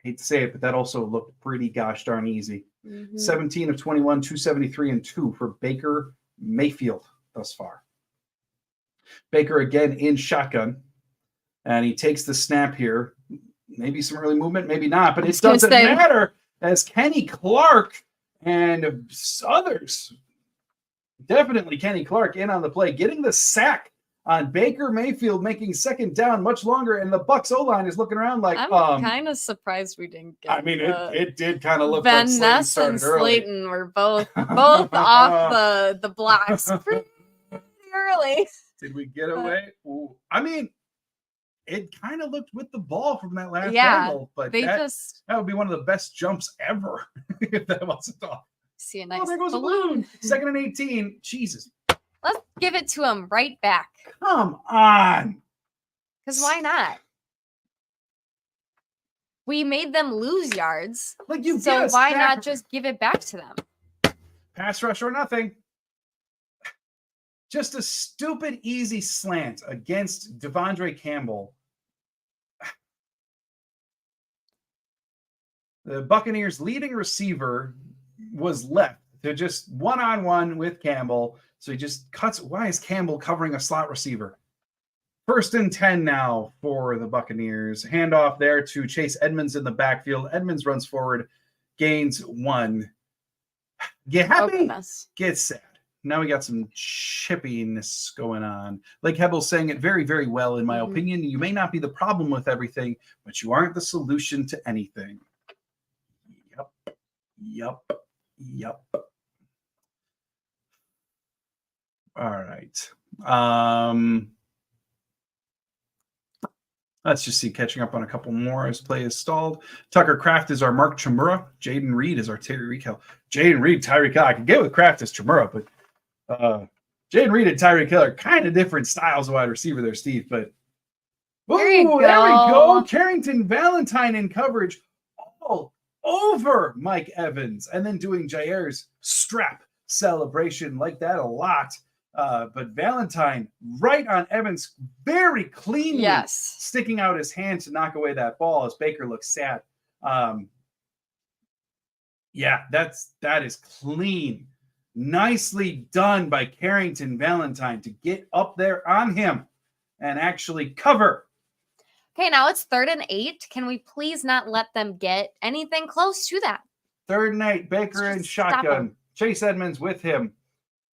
hate to say it, but that also looked pretty gosh darn easy. 17 of 21, 273 and 2 for Baker Mayfield thus far. Baker again in shotgun, and he takes the snap here. Maybe some early movement, maybe not, but it doesn't matter as Kenny Clark and others, definitely Kenny Clark in on the play, getting the sack on Baker Mayfield, making second down much longer, and the Bucs O-line is looking around like, I'm kind of surprised we didn't get. I mean, it did kind of look Van like Ness and Slayton were both off the blocks pretty early. Did we get away? Ooh. I mean, it kind of looked with the ball from that last angle, but that would be one of the best jumps ever if that wasn't off. See a nice there goes balloon. 2nd and 18. Jesus. Let's give it to him right back. Come on. Because why not? We made them lose yards. So why not just give it back to them? Pass rush or nothing. Just a stupid, easy slant against Devondre Campbell. The Buccaneers' leading receiver was left to just one-on-one with Campbell. So he just cuts. Why is Campbell covering a slot receiver? 1st and 10 now for the Buccaneers. Handoff there to Chase Edmonds in the backfield. Edmonds runs forward, gains 1. Get happy, get sad. Now we got some chippiness going on. Like Hebble's saying it very, very well, in my opinion. You may not be the problem with everything, but you aren't the solution to anything. Yup. All right. Let's just see, catching up on a couple more as play is stalled. Tucker Kraft is our Mark Chmura. Jaden Reed is our Tyreek Hill. Jaden Reed, Tyreek Hill. I can get with Kraft as Chmura, but Jaden Reed and Tyreek Hill are kind of different styles of wide receiver there, Steve. But there we go. Carrington Valentine in coverage all over Mike Evans, and then doing Jair's strap celebration like that a lot. But Valentine right on Evans, very cleanly sticking out his hand to knock away that ball as Baker looks sad. That is clean. Nicely done by Carrington Valentine to get up there on him and actually cover. Okay, now it's 3rd and 8. Can we please not let them get anything close to that? 3rd and 8, Baker in shotgun. Chase Edmonds with him.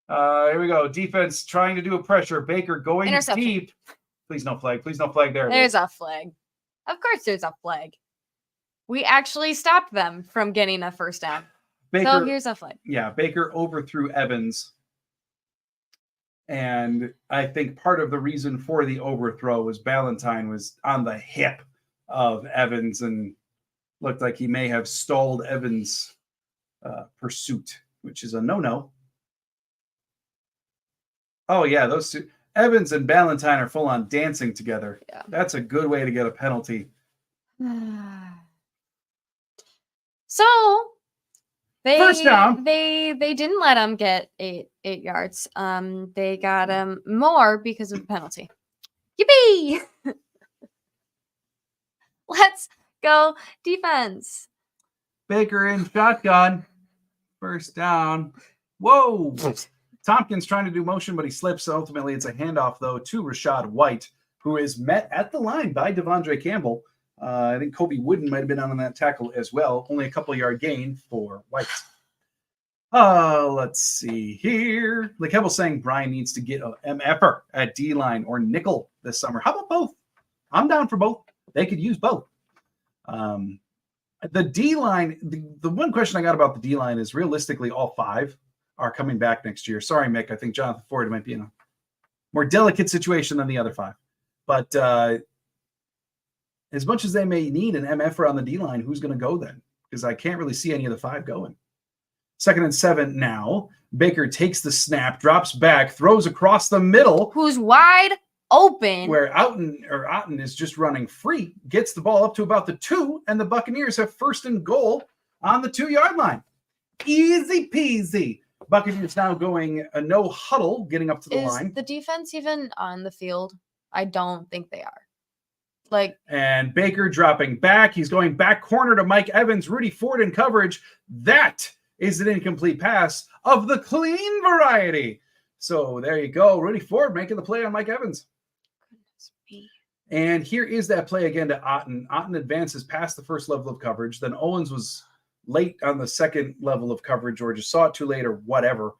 Here we go. Defense trying to do a pressure. Baker going deep. Please no flag. Please no flag there. There's a flag. Of course there's a flag. We actually stopped them from getting a first down. So here's a flag. Yeah, Baker overthrew Evans. And I think part of the reason for the overthrow was Valentine was on the hip of Evans and looked like he may have stalled Evans' pursuit, which is a no-no. Oh, yeah, those two. Evans and Valentine are full on dancing together. Yeah. That's a good way to get a penalty. So first down. They didn't let him get eight yards. They got him more because of the penalty. Yippee! Let's go defense. Baker in shotgun. First down. Whoa. Tompkins trying to do motion, but he slips. Ultimately, it's a handoff, though, to Rashad White, who is met at the line by Devondre Campbell. I think Kobe Wooden might have been on that tackle as well. Only a couple-yard gain for White. Let's see here. Like Kebble's saying, Brian needs to get an MFer at D-line or nickel this summer. How about both? I'm down for both. They could use both. The D-line, the one question I got about the D-line is realistically all 5 are coming back next year. Sorry, Mick. I think Jonathan Ford might be in a more delicate situation than the other 5. But as much as they may need an MFer on the D-line, who's going to go then? Because I can't really see any of the 5 going. 2nd and 7 now. Baker takes the snap, drops back, throws across the middle. Who's wide open. Where Otten is just running free, gets the ball up to about the 2, and the Buccaneers have 1st and goal on the 2-yard line. Easy peasy. Buccaneers now going a no huddle, getting up to the line. Is the defense even on the field? I don't think they are. And Baker dropping back. He's going back corner to Mike Evans. Rudy Ford in coverage. That is an incomplete pass of the clean variety. So there you go. Rudy Ford making the play on Mike Evans. Goodness me. And here is that play again to Otten. Otten advances past the first level of coverage. Then Owens was late on the second level of coverage or just saw it too late or whatever.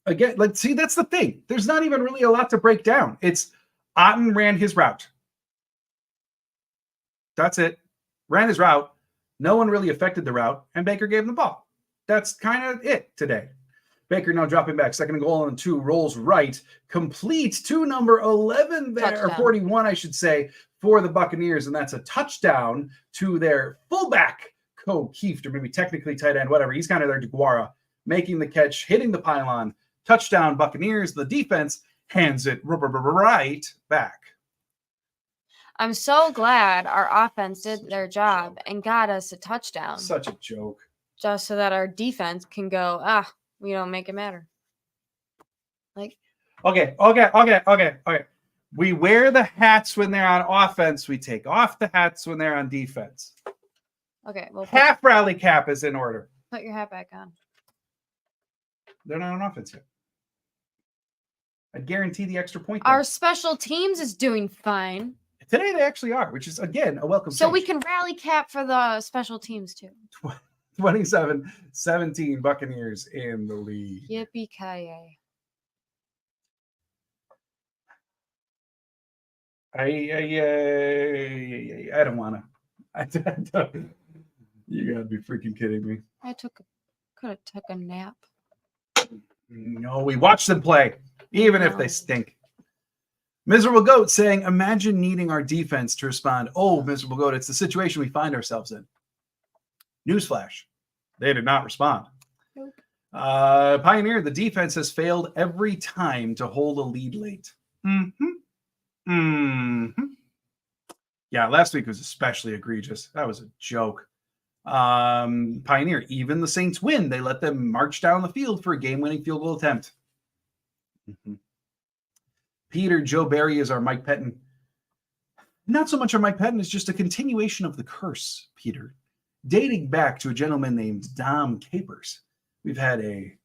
Again, see, that's the thing. There's not even really a lot to break down. It's Otten ran his route. That's it. Ran his route. No one really affected the route, and Baker gave him the ball. That's kind of it today. Baker now dropping back. 2nd and goal on 2. Rolls right. Complete to number 11 there, Touchdown. or 41, I should say, for the Buccaneers, and that's a touchdown to their fullback, Ko Kieft, or maybe technically tight end, whatever. He's kind of their DeGuara, making the catch, hitting the pylon. Touchdown, Buccaneers. The defense hands it right back. I'm so glad our offense did their job and got us a touchdown. Such a joke. Just so that our defense can go, we don't make it matter. Okay. We wear the hats when they're on offense. We take off the hats when they're on defense. Okay, well, Half rally cap is in order. put your hat back on. They're not on offense yet. I guarantee the extra point. There. Our special teams is doing fine. Today they actually are, which is, again, a welcome So change. we can rally cap for the special teams too. 27-17 Buccaneers in the lead. Yippee-ki-yay. I don't want to. You gotta be freaking kidding me. Could have took a nap. No, we watch them play, even if they stink. Miserable Goat saying, imagine needing our defense to respond. Oh, Miserable Goat, it's the situation we find ourselves in. Newsflash. They did not respond. Nope. Pioneer, the defense has failed every time to hold a lead late. Yeah, last week was especially egregious. That was a joke. Pioneer, even the Saints win. They let them march down the field for a game-winning field goal attempt. Peter, Joe Barry is our Mike Pettin. Not so much our Mike Pettin, it's just a continuation of the curse, Peter. Dating back to a gentleman named Dom Capers. We've had a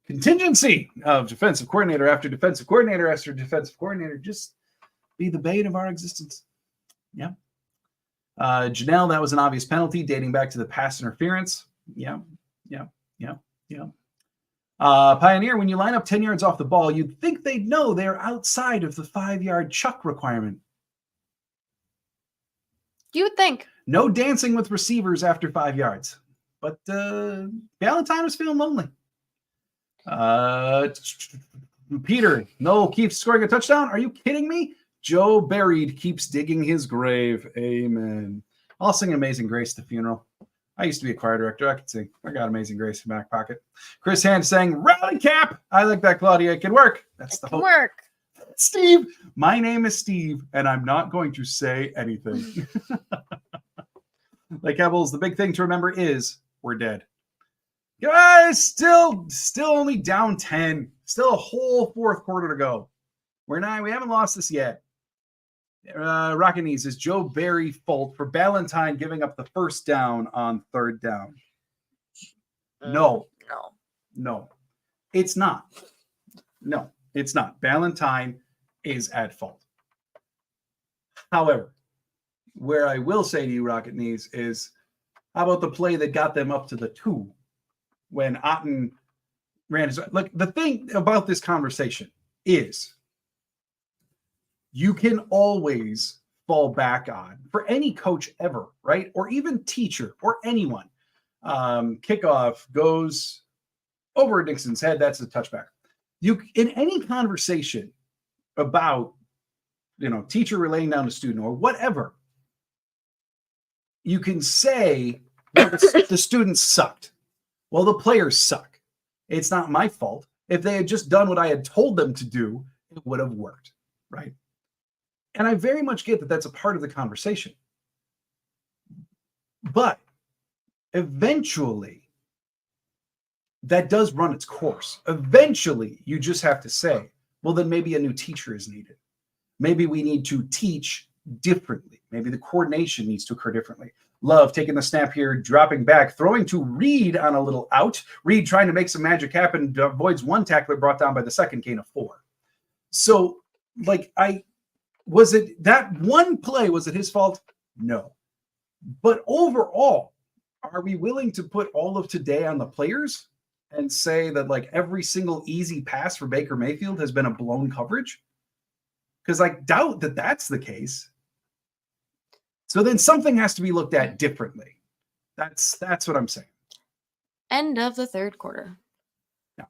contingency of defensive coordinator after defensive coordinator after defensive coordinator just be the bane of our existence. Yeah. Janelle, that was an obvious penalty dating back to the pass interference. Yeah. Pioneer, when you line up 10 yards off the ball, you'd think they'd know they're outside of the 5-yard chuck requirement. You would think. No dancing with receivers after 5 yards. But Valentine was feeling lonely. Peter, no, keeps scoring a touchdown. Are you kidding me? Joe Buried keeps digging his grave. Amen. I'll sing Amazing Grace at the funeral. I used to be a choir director. I could sing. I got Amazing Grace in my back pocket. Chris Hand saying, rally cap. I like that, Claudia. It can work. That's the hope. Work. Steve, my name is Steve, and I'm not going to say anything. Like Ebels, the big thing to remember is we're dead. Guys, still only down 10. Still a whole fourth quarter to go. We haven't lost this yet. Rockinese, is Joe Barry fault for Ballantyne giving up the first down on third down? No. It's not. No, it's not. Ballantyne is at fault. However, where I will say to you, Rocket Knees, is how about the play that got them up to the 2 when Otten ran his... Look, the thing about this conversation is you can always fall back on for any coach ever, right? Or even teacher or anyone. Kickoff goes over Dixon's head. That's a touchback. You in any conversation about, teacher relaying down to student or whatever, you can say, well, the students sucked. Well, the players suck. It's not my fault. If they had just done what I had told them to do, it would have worked, right? And I very much get that that's a part of the conversation. But eventually, that does run its course. Eventually, you just have to say, well, then maybe a new teacher is needed. Maybe we need to teach differently. Maybe the coordination needs to occur differently. Love taking the snap here, dropping back, throwing to Reed on a little out. Reed trying to make some magic happen, avoids one tackler brought down by the second, gain of 4. So, was it that one play, was it his fault? No. But overall, are we willing to put all of today on the players and say that every single easy pass for Baker Mayfield has been a blown coverage? Because I doubt that that's the case. So then something has to be looked at differently. That's what I'm saying. End of the third quarter. Yeah.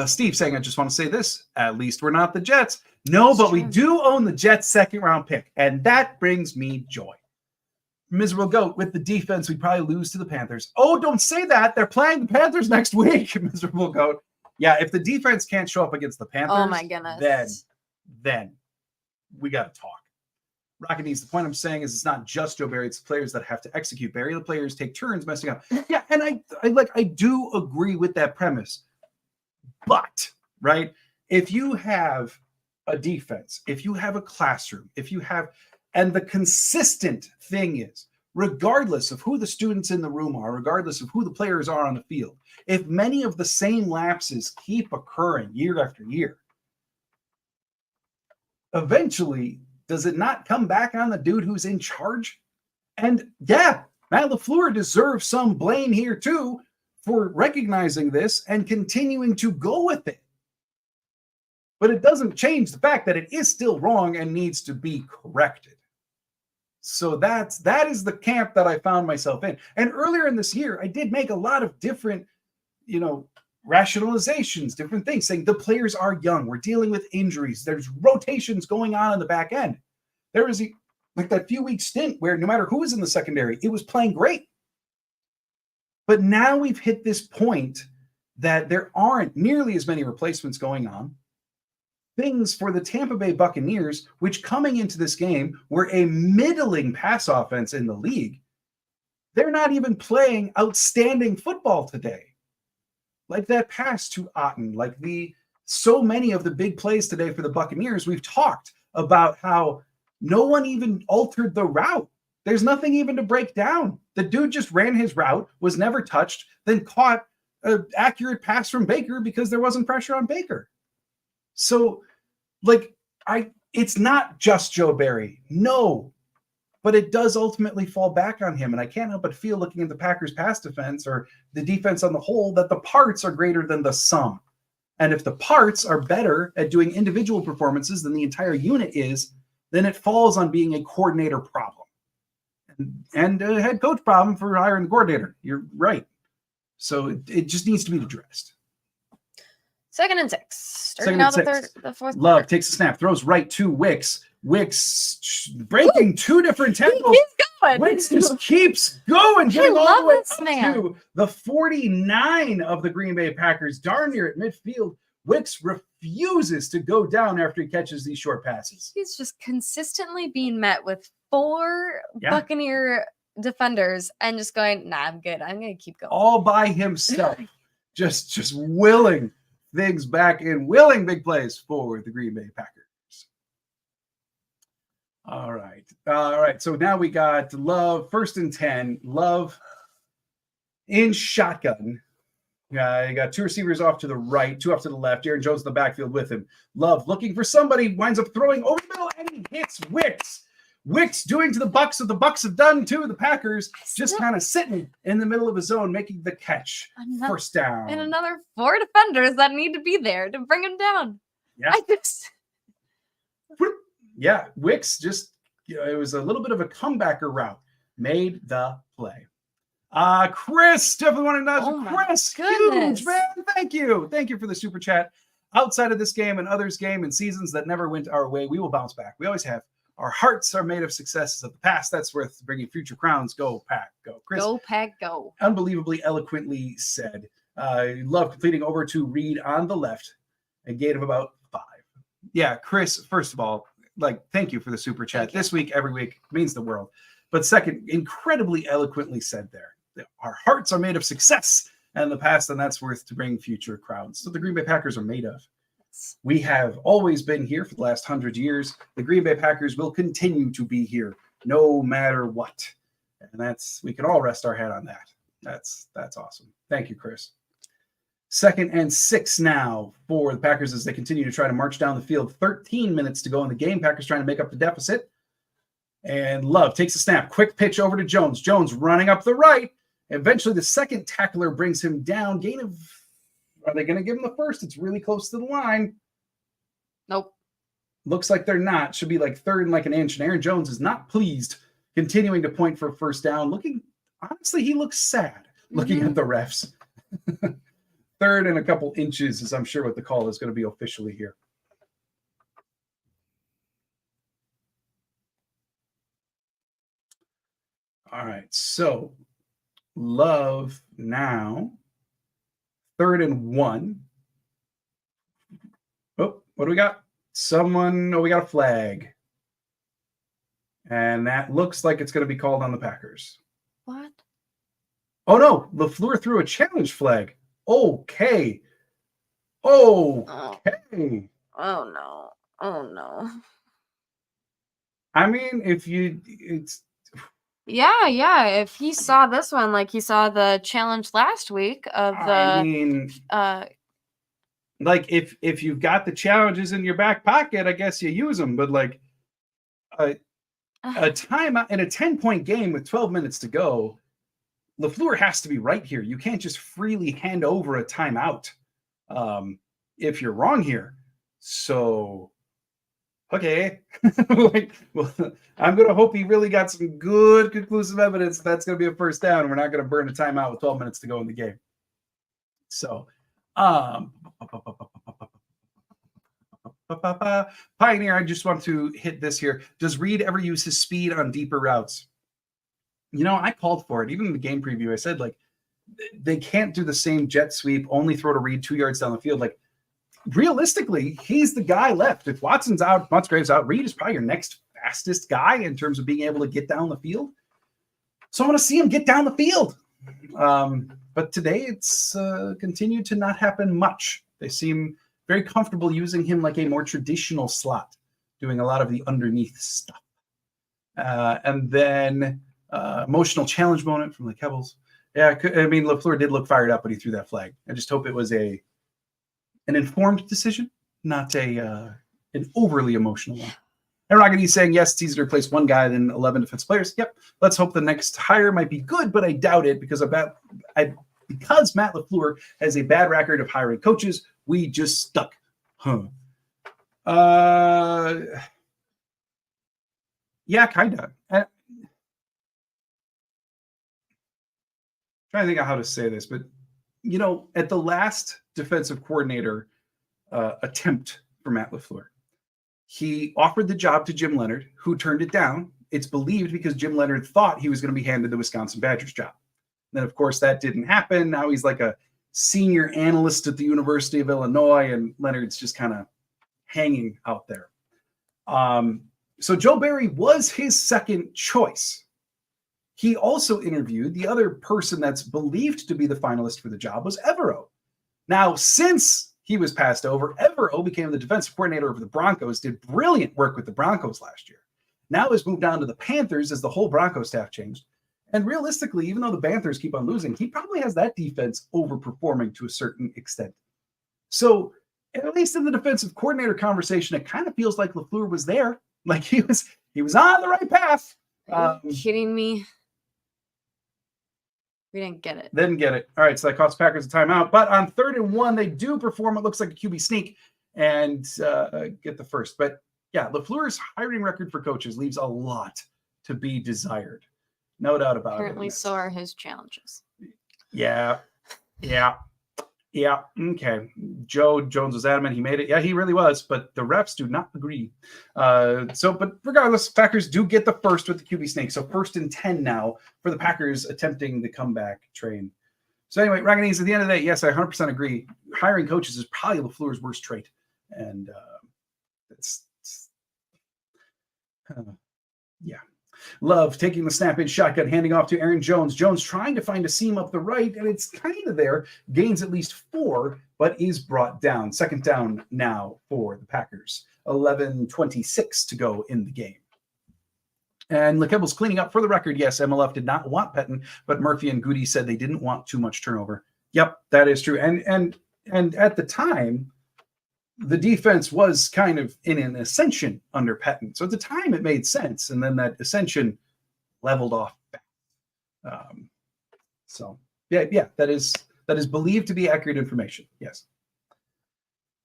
Steve saying, I just want to say this. At least we're not the Jets. No, but we do own the Jets' second-round pick, and that brings me joy. Miserable Goat, with the defense, we probably lose to the Panthers. Oh, don't say that. They're playing the Panthers next week, Miserable Goat. Yeah, if the defense can't show up against the Panthers, oh my goodness, then we got to talk. Rocket needs, the point I'm saying is it's not just Joe Barry, it's the players that have to execute. Barry, the players take turns messing up. Yeah, and I do agree with that premise. But, right, if you have a defense, if you have a classroom, and the consistent thing is, regardless of who the students in the room are, regardless of who the players are on the field, if many of the same lapses keep occurring year after year, eventually, does it not come back on the dude who's in charge? And yeah, Matt LaFleur deserves some blame here too for recognizing this and continuing to go with it. But it doesn't change the fact that it is still wrong and needs to be corrected. So that is the camp that I found myself in. And earlier in this year, I did make a lot of different, rationalizations, different things, saying the players are young. We're dealing with injuries. There's rotations going on in the back end. There was that few week stint where no matter who was in the secondary, it was playing great. But now we've hit this point that there aren't nearly as many replacements going on. Things for the Tampa Bay Buccaneers, which coming into this game were a middling pass offense in the league, they're not even playing outstanding football today. Like that pass to Otten, so many of the big plays today for the Buccaneers, we've talked about how no one even altered the route. There's nothing even to break down. The dude just ran his route, was never touched, then caught an accurate pass from Baker because there wasn't pressure on Baker. So, it's not just Joe Barry. No. But it does ultimately fall back on him. And I can't help but feel, looking at the Packers' pass defense or the defense on the whole, that the parts are greater than the sum. And if the parts are better at doing individual performances than the entire unit is, then it falls on being a coordinator problem. And a head coach problem for hiring the coordinator. You're right. So it just needs to be addressed. 2nd and 6. Starting out the fourth. Love quarter. takes a snap, throws right to Wicks. Wicks breaking 2 different tackles. Wicks just keeps going, getting all the way up to the 49 of the Green Bay Packers, darn near at midfield. Wicks refuses to go down after he catches these short passes. He's just consistently being met with 4 Buccaneer defenders and just going, nah, I'm good. I'm going to keep going. All by himself. just willing things back in, willing big plays for the Green Bay Packers. All right. So now we got Love, 1st and 10. Love in shotgun. You got 2 receivers off to the right, 2 off to the left. Aaron Jones in the backfield with him. Love looking for somebody, winds up throwing over the middle, and he hits Wicks. Wicks doing to the Bucs what the Bucs have done to the Packers, just kind of sitting in the middle of his zone, making the catch. First down. And another 4 defenders that need to be there to bring him down. Yeah. Yeah, Wicks just, it was a little bit of a comebacker route. Made the play. Chris, definitely want to know. Chris, huge, man. Thank you. Thank you for the super chat. Outside of this game and others game and seasons that never went our way, we will bounce back. We always have. Our hearts are made of successes of the past. That's worth bringing future crowns. Go, Pack, go. Chris, go, Pack, go. Unbelievably eloquently said. Love completing over to Reed on the left. A gate of about 5. Yeah, Chris, first of all, thank you for the super chat. This week, every week, means the world. But second, incredibly eloquently said there. Our hearts are made of success and the past, and that's worth to bring future crowns. So the Green Bay Packers are made of. We have always been here for the last 100 years. The Green Bay Packers will continue to be here no matter what. And we can all rest our head on that. That's awesome. Thank you, Chris. 2nd and 6 now for the Packers as they continue to try to march down the field. 13 minutes to go in the game. Packers trying to make up the deficit. And Love takes a snap. Quick pitch over to Jones. Jones running up the right. Eventually, the second tackler brings him down. Gain of, are they going to give him the first? It's really close to the line. Nope. Looks like they're not. Should be 3rd and an inch. And Aaron Jones is not pleased, continuing to point for first down. Honestly, he looks sad looking at the refs. 3rd and a couple inches is, I'm sure, what the call is going to be officially here. All right, so Love now. 3rd and 1. Oh, what do we got? We got a flag. And that looks like it's going to be called on the Packers. What? Oh, no. LaFleur threw a challenge flag. Okay. Okay. Oh, no. Oh, no. I mean, it's... Yeah. If he saw this one, like he saw the challenge last week of the... I mean... if you've got the challenges in your back pocket, I guess you use them. But a timeout in a 10-point game with 12 minutes to go, LaFleur has to be right here. You can't just freely hand over a timeout if you're wrong here. So, okay. Well, I'm going to hope he really got some good conclusive evidence that's going to be a first down. We're not going to burn a timeout with 12 minutes to go in the game. So, Pioneer, I just want to hit this here. Does Reed ever use his speed on deeper routes? I called for it. Even in the game preview, I said, they can't do the same jet sweep, only throw to Reed 2 yards down the field. Realistically, he's the guy left. If Watson's out, Musgrave's out, Reed is probably your next fastest guy in terms of being able to get down the field. So I want to see him get down the field. But today it's continued to not happen much. They seem very comfortable using him like a more traditional slot, doing a lot of the underneath stuff. And then emotional challenge moment from the Kebbles. Yeah, LaFleur did look fired up when he threw that flag. I just hope it was an informed decision, not an overly emotional one. And Roggedy's saying, yes, it's easier to replace one guy than 11 defense players. Yep. Let's hope the next hire might be good, but I doubt it because because Matt LaFleur has a bad record of hiring coaches, we just stuck. Yeah, kind of. Trying to think of how to say this, but at the last defensive coordinator attempt for Matt LaFleur, he offered the job to Jim Leonard, who turned it down. It's believed because Jim Leonard thought he was going to be handed the Wisconsin Badgers job. Then, of course, that didn't happen. Now he's like a senior analyst at the University of Illinois, and Leonard's just kind of hanging out there. So Joe Barry was his second choice. He also interviewed the other person that's believed to be the finalist for the job was Evero. Now, since he was passed over, Evero became the defensive coordinator of the Broncos, did brilliant work with the Broncos last year. Now has moved down to the Panthers as the whole Broncos staff changed. And realistically, even though the Panthers keep on losing, he probably has that defense overperforming to a certain extent. So at least in the defensive coordinator conversation, it kind of feels like LaFleur was there. Like he He was on the right path. Are you kidding me? We didn't get it. Didn't get it. All right, so that cost Packers a timeout. But on 3rd and 1, they do perform what looks like a QB sneak and get the first. But yeah, LaFleur's hiring record for coaches leaves a lot to be desired. No doubt about it. Apparently, so are his challenges. Yeah. Okay. Jones was adamant he made it. Yeah, he really was, but the refs do not agree. But regardless, Packers do get the first with the QB sneak. So 1st and 10 now for the Packers attempting the comeback train. So anyway, Raganese, at the end of the day, yes, I 100% agree. Hiring coaches is probably LaFleur's worst trait. And yeah. Love taking the snap in shotgun, handing off to Aaron Jones. Jones trying to find a seam up the right, and it's kind of there. Gains at least 4, but is brought down. 2nd down now for the Packers. 11:26 to go in the game. And LeKebble's cleaning up for the record. Yes, MLF did not want Pettin, but Murphy and Goody said they didn't want too much turnover. Yep, that is true. And at the time, the defense was kind of in an ascension under Pettin. So at the time it made sense. And then that ascension leveled off back. That is believed to be accurate information. Yes.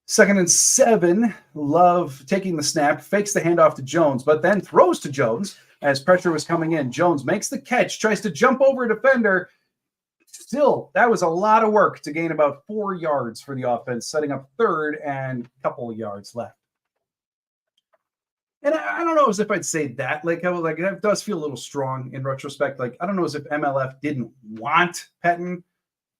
2nd and 7, Love taking the snap, fakes the handoff to Jones, but then throws to Jones as pressure was coming in. Jones makes the catch, tries to jump over a defender. Still, that was a lot of work to gain about 4 yards for the offense, setting up 3rd and a couple of yards left. And I don't know as if I'd say that. That does feel a little strong in retrospect. I don't know as if MLF didn't want Pettin,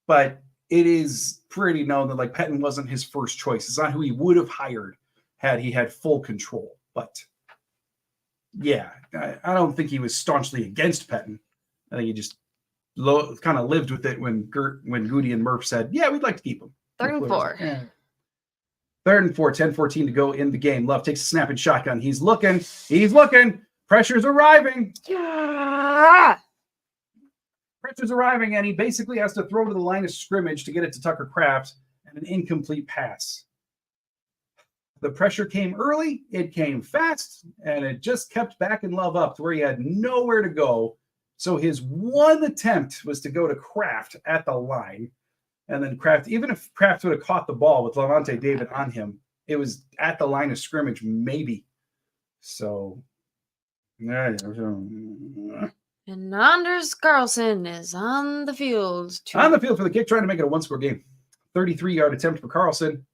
but it is pretty known that Pettin wasn't his first choice. It's not who he would have hired had he had full control. But yeah, I don't think he was staunchly against Pettin. I think he just kind of lived with it when Goody and Murph said, yeah, we'd like to keep him. 3rd and 4. Yeah. 3rd and 4, 10-14 to go in the game. Love takes a snap and shotgun. He's looking. Pressure's arriving. Yeah. Pressure's arriving, and he basically has to throw to the line of scrimmage to get it to Tucker Kraft, and an incomplete pass. The pressure came early, it came fast, and it just kept backing Love up to where he had nowhere to go. So his one attempt was to go to Kraft at the line. And then Kraft, even if Kraft would have caught the ball with Lavonte David on him, it was at the line of scrimmage, maybe. So, and Anders Carlson is on the field. On the field for the kick, trying to make it a 1-score game. 33-yard attempt for Carlson.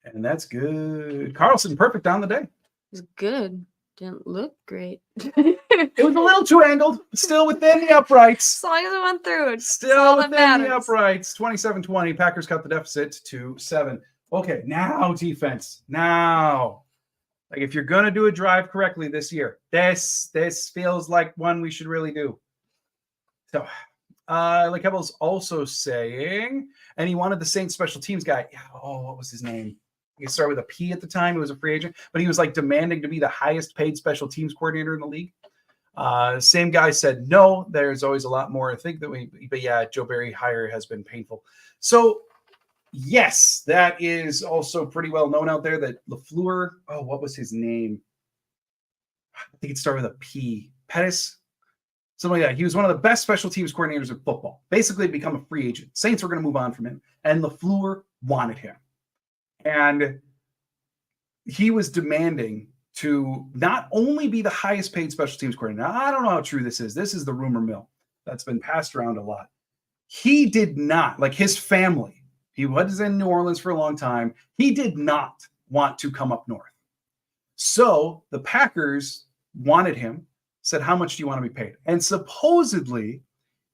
And that's good. Carlson, perfect on the day. It's good. Didn't look great. It was a little too angled, still within the uprights. As long as it went through, it's still within the uprights. 27-20. Packers cut the deficit to 7. Okay, now defense. Now, if you're gonna do a drive correctly this year, this feels like one we should really do. So, Kebble's also saying, and he wanted the Saints special teams guy. Oh, what was his name? He started with a P at the time. He was a free agent, but he was demanding to be the highest paid special teams coordinator in the league. Same guy said, no, there's always a lot more. I think but yeah, Joe Barry hire has been painful. So yes, that is also pretty well known out there that LaFleur, what was his name? I think it started with a P. Pettis, something like that. He was one of the best special teams coordinators in football. Basically become a free agent. Saints were going to move on from him, and LaFleur wanted him. And he was demanding to not only be the highest paid special teams coordinator. Now, I don't know how true this is. This is the rumor mill that's been passed around a lot. He did not, his family, he was in New Orleans for a long time. He did not want to come up north. So the Packers wanted him, said, how much do you want to be paid? And supposedly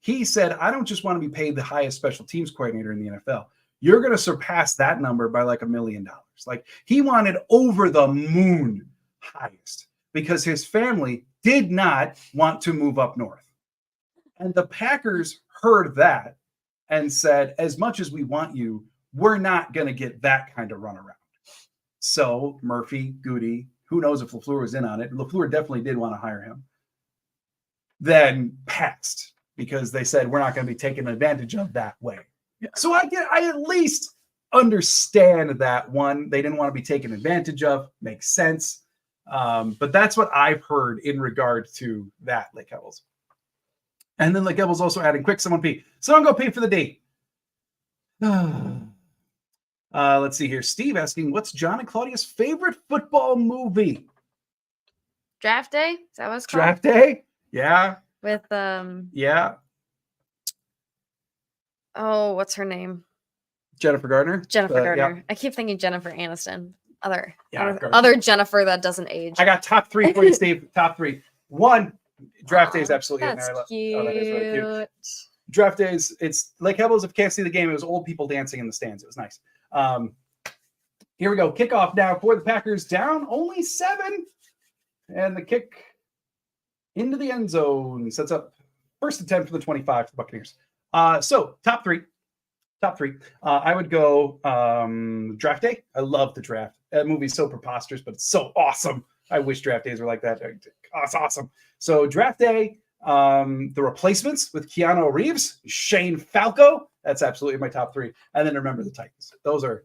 he said, I don't just want to be paid the highest special teams coordinator in the NFL. You're going to surpass that number by $1 million. He wanted over the moon highest because his family did not want to move up north. And the Packers heard that and said, as much as we want you, we're not going to get that kind of runaround. So Murphy, Goody, who knows if LaFleur was in on it. LaFleur definitely did want to hire him. Then passed because they said, we're not going to be taken advantage of that way. So I at least understand that one. They didn't want to be taken advantage of. Makes sense. But that's what I've heard in regard to that, Lake Evels. And then Lake Evels also adding quick, someone pee. Someone go pee for the D. Let's see here. Steve asking, what's Jon and Claudia's favorite football movie? Draft Day? Is that what it's called? Draft Day? Yeah. With Yeah. Oh, what's her name? Jennifer Gardner. Jennifer Gardner. Yeah. I keep thinking Jennifer Aniston. Other Gardner. Jennifer that doesn't age. I got top 3 for you, Steve. Top 3. 1, Draft Day is absolutely in that's there. cute. Oh, that is really cute. Draft Days, it's Lake Evels. If you can't see the game, it was old people dancing in the stands. It was nice. Here we go. Kickoff now for the Packers, down only 7. And the kick into the end zone sets up first and 10 for the 25 for the Buccaneers. So top 3. I would go Draft Day. I love the draft. That movie's so preposterous, but it's so awesome. I wish Draft Days were like that. It's awesome. So Draft Day, The Replacements with Keanu Reeves, Shane Falco. That's absolutely my top 3. And then Remember the Titans. Those are,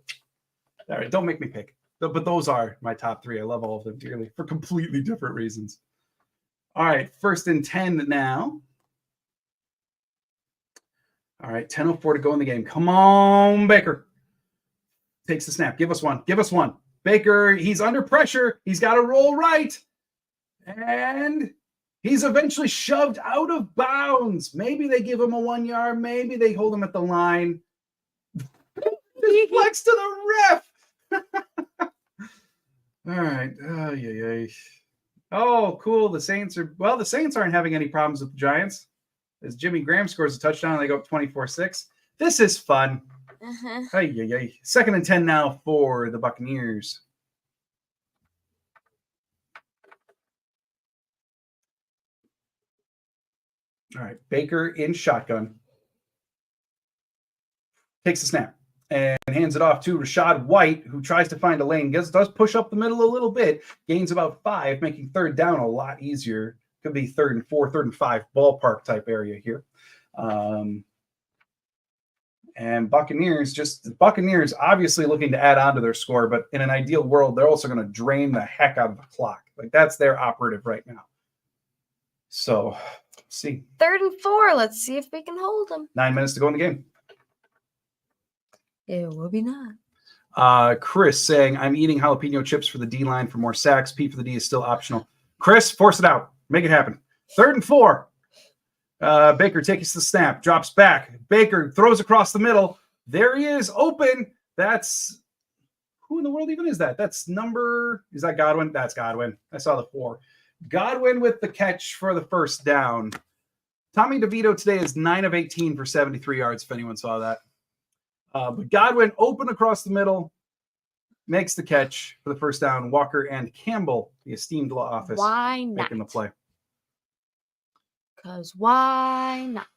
all right, don't make me pick. But those are my top 3. I love all of them dearly for completely different reasons. All right, first and 10 now. All right, 10:04 to go in the game. Come on, Baker. Takes the snap. Give us one. Baker, he's under pressure. He's got to roll right. And he's eventually shoved out of bounds. Maybe they give him a 1 yard. Maybe they hold him at the line. Flex to the ref. All right. Oh, cool. The Saints aren't having any problems with the Giants. As Jimmy Graham scores a touchdown, they go up 24-6. This is fun. Second and 10 now for the Buccaneers. All right, Baker in shotgun. Takes the snap and hands it off to Rachaad White, who tries to find a lane. Does push up the middle a little bit. Gains about 5, making third down a lot easier. Could be 3rd and 4, 3rd and 5 ballpark type area here. And Buccaneers obviously looking to add on to their score, but in an ideal world, they're also going to drain the heck out of the clock. Like that's their operative right now. So let's see. 3rd and 4. Let's see if we can hold them. 9 minutes to go in the game. It will be not. Chris saying, I'm eating jalapeno chips for the D line for more sacks. P for the D is still optional. Chris, force it out. Make it happen. 3rd and 4. Baker takes the snap, drops back. Baker throws across the middle. There he is, open. That's who in the world even is that? Is that Godwin? That's Godwin. I saw the 4. Godwin with the catch for the first down. Tommy DeVito today is 9 of 18 for 73 yards, if anyone saw that. But Godwin open across the middle, makes the catch for the first down. Walker and Campbell, the esteemed law office, why not? making the play. Because why not?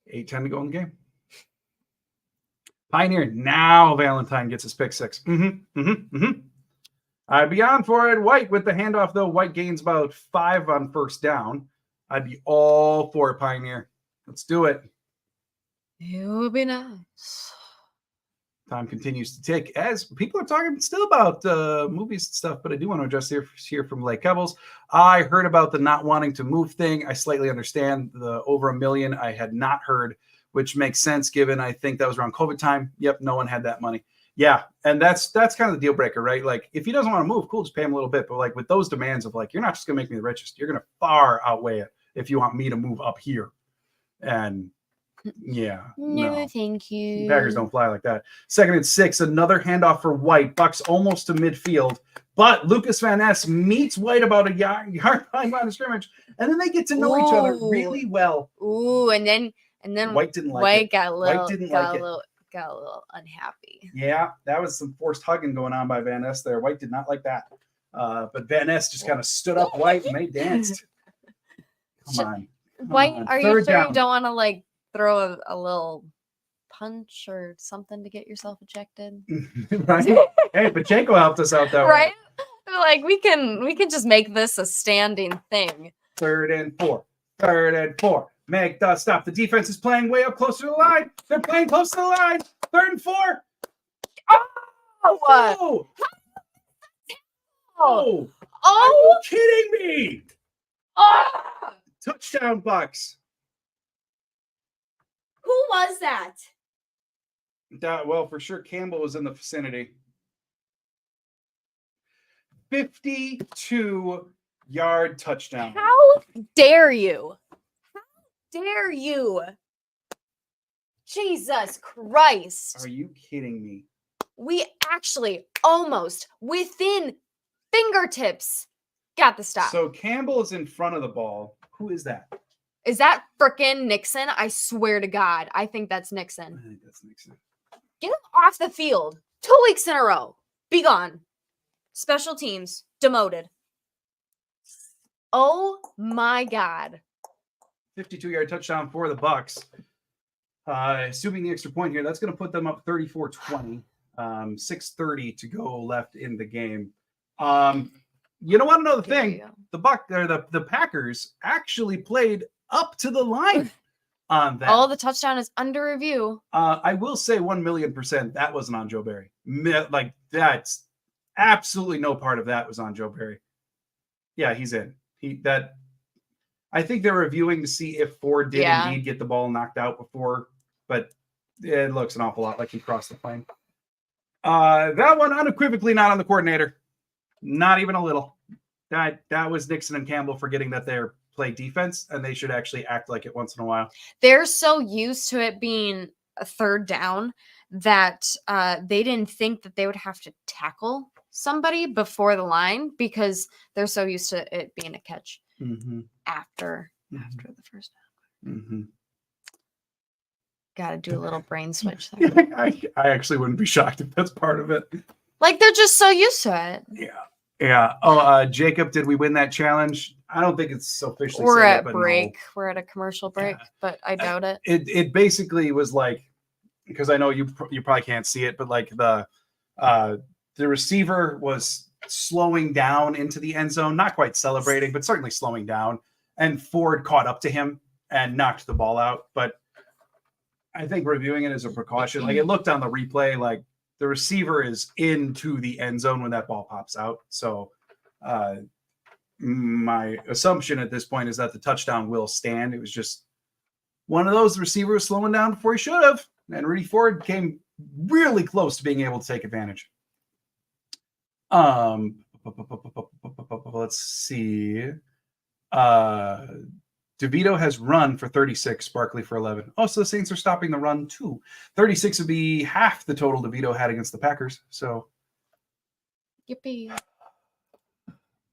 Eight 10 to go in the game. Pioneer. Now Valentine gets his pick 6. I'd be on for it. White with the handoff, though. White gains about 5 on first down. I'd be all for it, Pioneer. Let's do it. It would be nice. Time continues to tick as people are talking still about movies and stuff, but I do want to address here from Lake Evels. I heard about the not wanting to move thing. I slightly understand the over $1 million. I had not heard, which makes sense given I think that was around COVID time. Yep, no one had that money. Yeah, and that's kind of the deal breaker, right? Like if he doesn't want to move, cool, just pay him a little bit. But like with those demands of like, you're not just gonna make me the richest, you're gonna far outweigh it if you want me to move up here. And yeah, no, thank you. Packers don't fly like that. 2nd and 6, another handoff for White. Bucs almost to midfield, but Lucas Van Ness meets White about a yard behind line of scrimmage, and then they get to know each other really well. Ooh, and then White didn't like White it. got a little got a little unhappy. Yeah, that was some forced hugging going on by Van Ness there. White did not like that, but Van Ness just kind of stood up White and they danced. Come on, White, are you sure down. You don't want to like throw a little punch or something to get yourself ejected? Right? Hey, Pacheco helped us out that right? Way. Like we can just make this a standing thing. 3rd and 4. 3rd and 4. Make the stop. The defense is playing way up close to the line. They're playing close to the line. 3rd and 4. Oh! Oh! Are you kidding me? Oh! Touchdown, Bucs. Who was that? Well, for sure, Campbell was in the vicinity. 52-yard touchdown. How dare you? How dare you? Jesus Christ. Are you kidding me? We actually almost within fingertips got the stop. So Campbell is in front of the ball. Who is that? Is that frickin' Nixon? I swear to God. I think that's Nixon. I think that's Nixon. Get him off the field. 2 weeks in a row. Be gone. Special teams demoted. Oh my God. 52-yard touchdown for the Bucs. Assuming the extra point here, that's going to put them up 34-20. 6:30 to go left in the game. You don't want to know the thing? The Packers actually played up to the line on that. All the touchdown is under review. I will say 1,000,000% that wasn't on Joe Barry. Like, that's absolutely no part of that was on Joe Barry. Yeah, he's in. I think they're reviewing to see if Ford did indeed get the ball knocked out before, but it looks an awful lot like he crossed the plane. That one unequivocally not on the coordinator. Not even a little. That was Nixon and Campbell forgetting that they're play defense and they should actually act like it once in a while. They're so used to it being a third down that they didn't think that they would have to tackle somebody before the line because they're so used to it being a catch after the first down. Got to do a little brain switch there. I actually wouldn't be shocked if that's part of it. Like they're just so used to it. Yeah. Oh, Jacob, did we win that challenge? I don't think it's officially. We're at break. No. We're at a commercial break, but I doubt it. It basically was like, because I know you probably can't see it, but like the receiver was slowing down into the end zone, not quite celebrating, but certainly slowing down, and Ford caught up to him and knocked the ball out. But I think reviewing it as a precaution, like it looked on the replay, like the receiver is into the end zone when that ball pops out. So my assumption at this point is that the touchdown will stand. It was just one of those receivers slowing down before he should have. And Rudy Ford came really close to being able to take advantage. Let's see. DeVito has run for 36, Barkley for 11. Oh, so the Saints are stopping the run too. 36 would be half the total DeVito had against the Packers. So, yippee.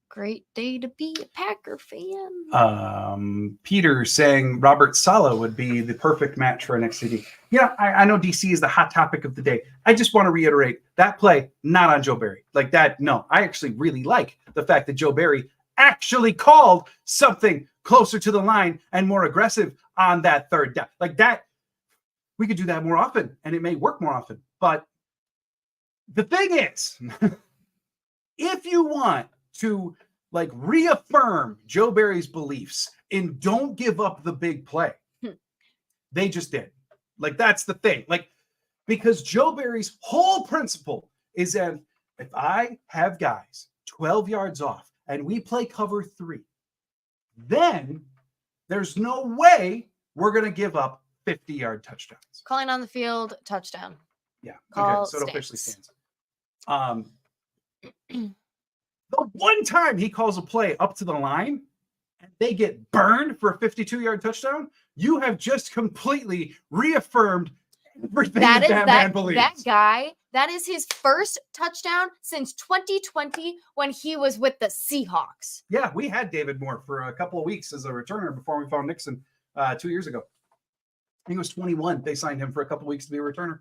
Great day to be a Packer fan. Peter saying Robert Saleh would be the perfect match for an XCD. Yeah, I know DC is the hot topic of the day. I just want to reiterate that play, not on Joe Barry. Like that, no. I actually really like the fact that Joe Barry actually called something closer to the line and more aggressive on that third down. Like that, we could do that more often and it may work more often. But the thing is, if you want to like reaffirm Joe Barry's beliefs in don't give up the big play, they just did. Like that's the thing. Like, because Joe Barry's whole principle is that if I have guys 12 yards off and we play cover 3, then there's no way we're going to give up 50-yard touchdowns. Calling on the field, touchdown. Yeah. Call okay, so it officially stands. The one time he calls a play up to the line and they get burned for a 52-yard touchdown, you have just completely reaffirmed everything that man believes. That guy, that is his first touchdown since 2020 when he was with the Seahawks. Yeah, we had David Moore for a couple of weeks as a returner before we found Nixon 2 years ago. He was 21. They signed him for a couple of weeks to be a returner.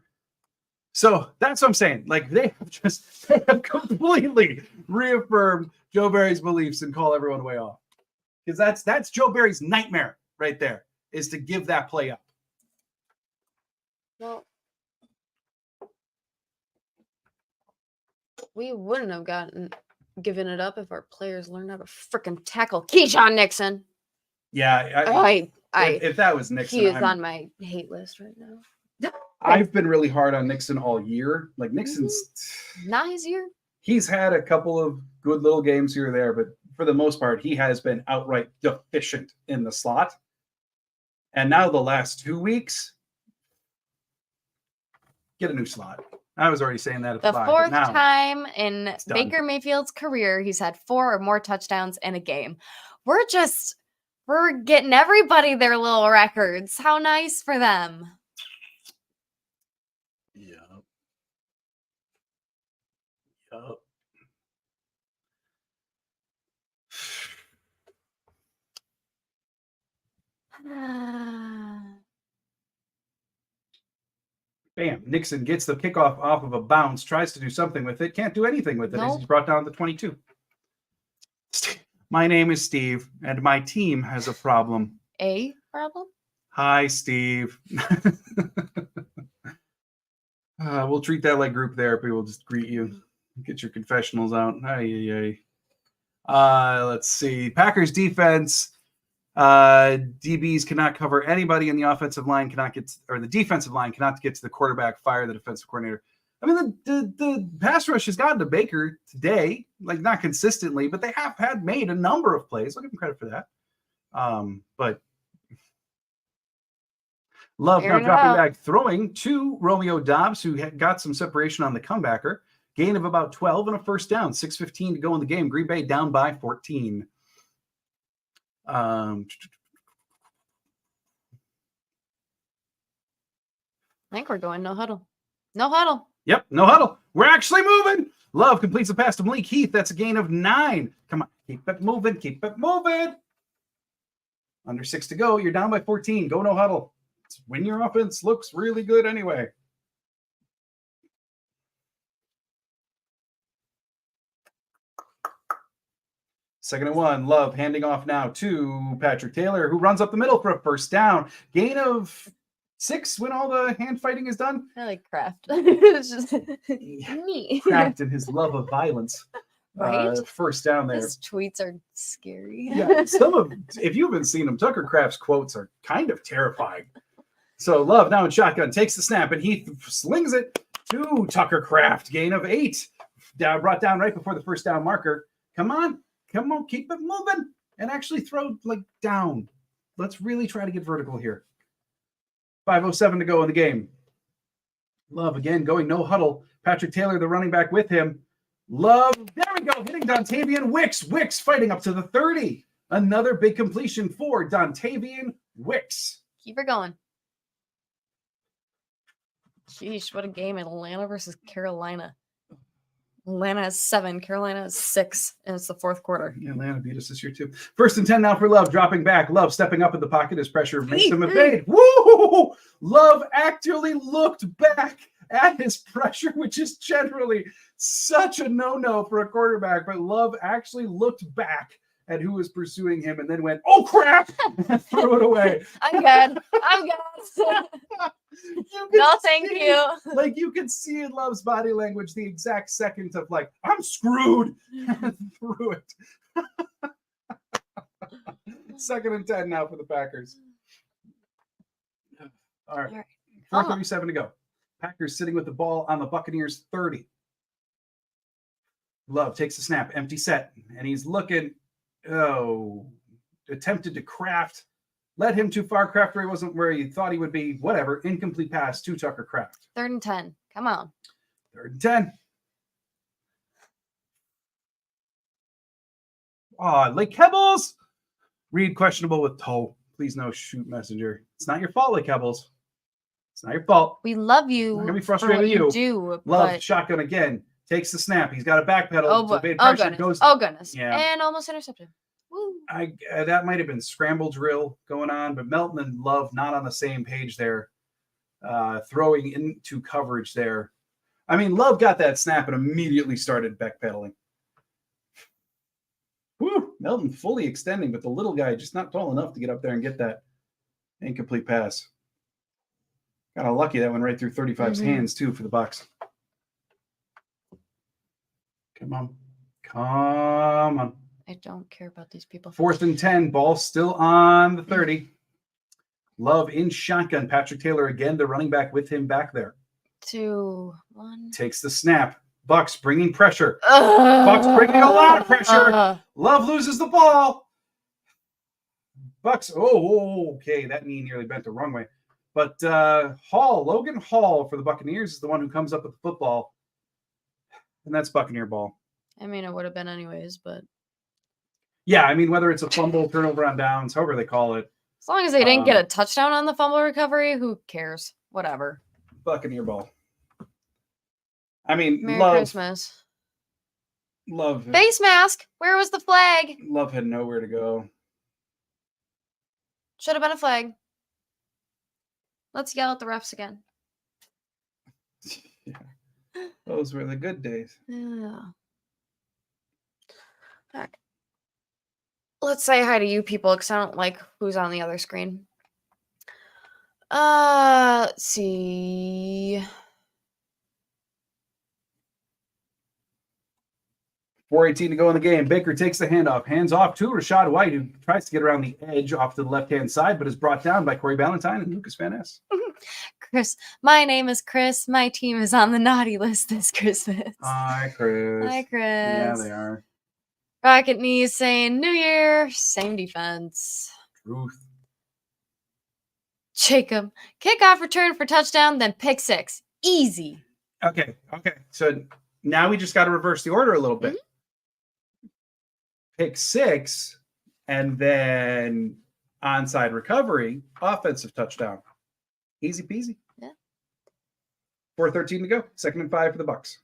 So that's what I'm saying. Like they have completely reaffirmed Joe Barry's beliefs and call everyone way off. Because that's Joe Barry's nightmare right there, is to give that play up. Well, we wouldn't have given it up if our players learned how to freaking tackle Keyshawn Nixon. Yeah, if that was Nixon, he is on my hate list right now. I've been really hard on Nixon all year. Like Nixon's not his year. He's had a couple of good little games here or there, but for the most part, he has been outright deficient in the slot. And now the last 2 weeks, get a new slot. I was already saying that at the fourth time in Baker Mayfield's career, he's had 4 or more touchdowns in a game. We're getting everybody their little records. How nice for them. Yep. Bam. Nixon gets the kickoff off of a bounce, tries to do something with it, can't do anything with it. Nope. He's brought down to 22. My name is Steve, and my team has a problem. A problem? Hi, Steve. We'll treat that like group therapy. We'll just greet you. Get your confessionals out. Let's see. Packers defense. DBs cannot cover anybody, and the offensive line the defensive line cannot get to the quarterback, fire the defensive coordinator. I mean, the pass rush has gotten to Baker today, like not consistently, but they have made a number of plays. I'll give them credit for that. But Love now dropping back, throwing to Romeo Doubs, who got some separation on the comebacker. Gain of about 12 and a first down. 6:15 to go in the game. Green Bay down by 14. I think we're going no huddle. No huddle. Yep, no huddle. We're actually moving. Love completes a pass to Malik Heath. That's a gain of 9. Come on, keep it moving. Keep it moving. Under 6 to go. You're down by 14. Go no huddle. It's when your offense looks really good anyway. Second and 1. Love handing off now to Patrick Taylor, who runs up the middle for a first down. Gain of 6 when all the hand fighting is done. I like Kraft. It's just neat. Kraft and his love of violence. Right? First down there. His tweets are scary. Yeah, if you haven't seen them, Tucker Kraft's quotes are kind of terrifying. So Love now in shotgun takes the snap and he slings it to Tucker Kraft. Gain of 8. Brought down right before the first down marker. Come on, keep it moving and actually throw down. Let's really try to get vertical here. 5:07 to go in the game. Love again going no huddle. Patrick Taylor, the running back with him. Love, there we go, hitting Dontavian Wicks. Wicks fighting up to the 30. Another big completion for Dontavian Wicks. Keep her going. Sheesh, what a game. Atlanta versus Carolina. Atlanta has 7. Carolina has 6. And it's the fourth quarter. Yeah, Atlanta beat us this year too. 1st and 10 now for Love. Dropping back. Love stepping up in the pocket as pressure makes him evade. Woo! Love actually looked back at his pressure, which is generally such a no-no for a quarterback. But Love actually looked back at who was pursuing him and then went, oh, crap, and threw it away. I'm good. No, thank you. Like, you could see in Love's body language the exact second of, I'm screwed, and threw it. 2nd and 10 now for the Packers. All right. 4:37 to go. Packers sitting with the ball on the Buccaneers 30. Love takes the snap, empty set, and he's looking. Attempted to Kraft. Led him too far. Kraft wasn't where he thought he would be. Whatever. Incomplete pass to Tucker Kraft. 3rd and 10. Come on. 3rd and 10. Lake Kebbles. Reed questionable with toe. Please no shoot messenger. It's not your fault, Lake Kebbles. It's not your fault. We love you. I'm gonna be frustrated with you. Do Love shotgun again. Takes the snap. He's got a backpedal. Oh goodness. Yeah. And almost intercepted. Woo. That might have been scramble drill going on, but Melton and Love not on the same page there. Throwing into coverage there. I mean, Love got that snap and immediately started backpedaling. Woo! Melton fully extending, but the little guy just not tall enough to get up there and get that incomplete pass. Got lucky that went right through 35's hands too for the Bucs. Come on. I don't care about these people. 4th and 10. Ball still on the 30. Love in shotgun. Patrick Taylor again, the running back with him back there. 2, 1. Takes the snap. Bucs bringing pressure. Bucs bringing a lot of pressure. Love loses the ball. Bucs. Oh, okay. That knee nearly bent the wrong way. But Logan Hall for the Buccaneers is the one who comes up with the football. And that's Buccaneer ball. I mean, it would have been anyways, but. Yeah, I mean, whether it's a fumble, turnover on downs, however they call it. As long as they didn't get a touchdown on the fumble recovery, who cares? Whatever. Buccaneer ball. I mean, Merry Christmas. Love. Face mask. Where was the flag? Love had nowhere to go. Should have been a flag. Let's yell at the refs again. Yeah. Those were the good days. Yeah. All right. Let's say hi to you people because I don't like who's on the other screen. Let's see. 4:18 to go in the game. Baker takes the handoff. Hands off to Rachaad White, who tries to get around the edge off to the left-hand side, but is brought down by Corey Ballantyne and Lucas Van Ness. Chris, my name is Chris. My team is on the naughty list this Christmas. Hi, Chris. Hi, Chris. Yeah, they are. Rocket Knees saying, New Year, same defense. Truth. Jacob, kickoff return for touchdown, then pick 6. Easy. Okay. So now we just got to reverse the order a little bit. Mm-hmm. Pick 6, and then onside recovery, offensive touchdown. Easy peasy. Yeah. 4:13 to go. 2nd and 5 for the Bucs.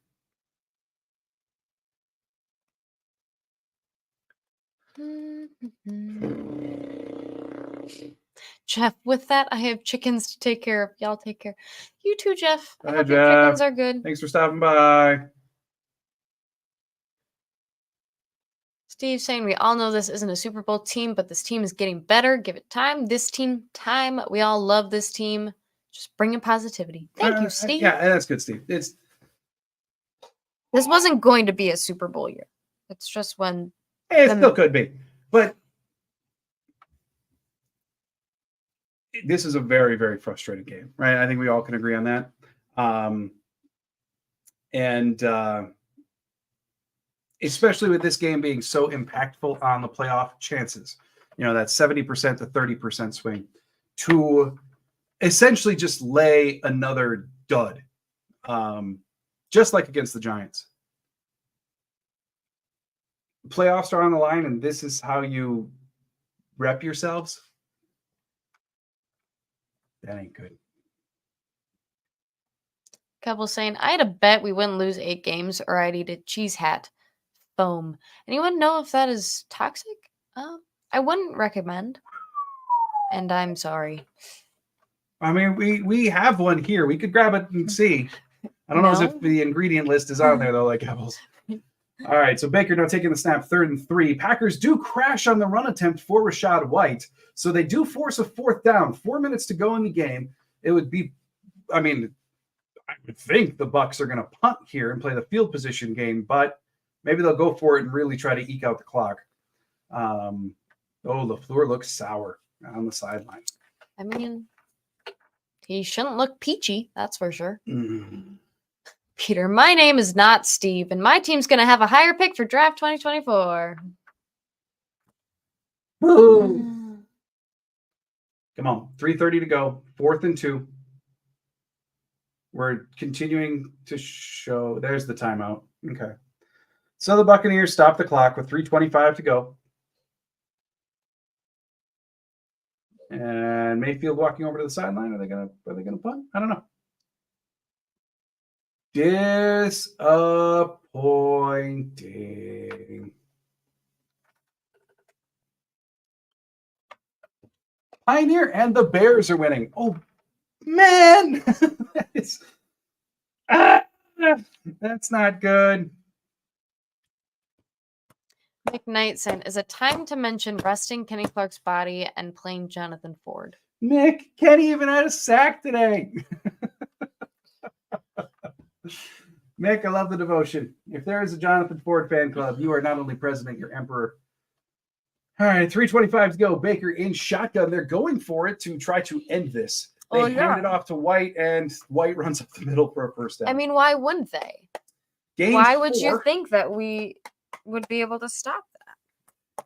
Jeff, with that, I have chickens to take care of. Y'all take care. You too, Jeff. I hope your chickens are good. Thanks for stopping by. Steve saying, we all know this isn't a Super Bowl team, but this team is getting better. Give it time. This team, time. We all love this team. Just bringing positivity. Thank you, Steve. Yeah, that's good, Steve. This wasn't going to be a Super Bowl year. It's just when... It still could be. But this is a very, very frustrating game, right? I think we all can agree on that. Especially with this game being so impactful on the playoff chances, that 70% to 30% swing to essentially just lay another dud, just like against the Giants. Playoffs are on the line, and this is how you rep yourselves. That ain't good. Couple saying, I had a bet we wouldn't lose 8 games or I'd eat a cheese hat. Foam. Anyone know if that is toxic? I wouldn't recommend. And I'm sorry. I mean, we have one here. We could grab it and see. I don't know if the ingredient list is on there, though, like apples. All right, so Baker now taking the snap, 3rd and 3. Packers do crash on the run attempt for Rachaad White, so they do force a 4th down. 4 minutes to go in the game. It would be, I would think the Bucs are going to punt here and play the field position game, but maybe they'll go for it and really try to eke out the clock. LaFleur looks sour on the sideline. I mean, he shouldn't look peachy, that's for sure. Mm. Peter, my name is not Steve, and my team's going to have a higher pick for draft 2024. Boom. Come on, 3:30 to go, 4th and 2. We're continuing to show. There's the timeout. Okay. So the Buccaneers stop the clock with 3:25 to go. And Mayfield walking over to the sideline. Are they gonna punt? I don't know. Disappointing. Pioneer and the Bears are winning. Oh man, that's not good. Nick Knight saying, is it time to mention resting Kenny Clark's body and playing Jonathan Ford? Nick, Kenny even had a sack today. Nick, I love the devotion. If there is a Jonathan Ford fan club, you are not only president, you're emperor. All right, 3:25 to go. Baker in shotgun. They're going for it to try to end this. They hand it off to White, and White runs up the middle for a first down. I mean, why wouldn't they? Gains why would 4. you think that we would be able to stop that?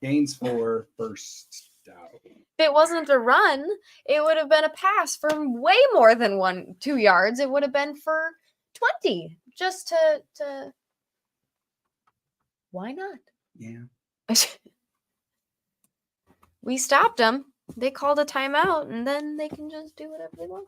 Gains 4, first down. If it wasn't a run, it would have been a pass for way more than 2 yards. It would have been for 20, just to why not? Yeah. We stopped them. They called a timeout, and then they can just do whatever they want.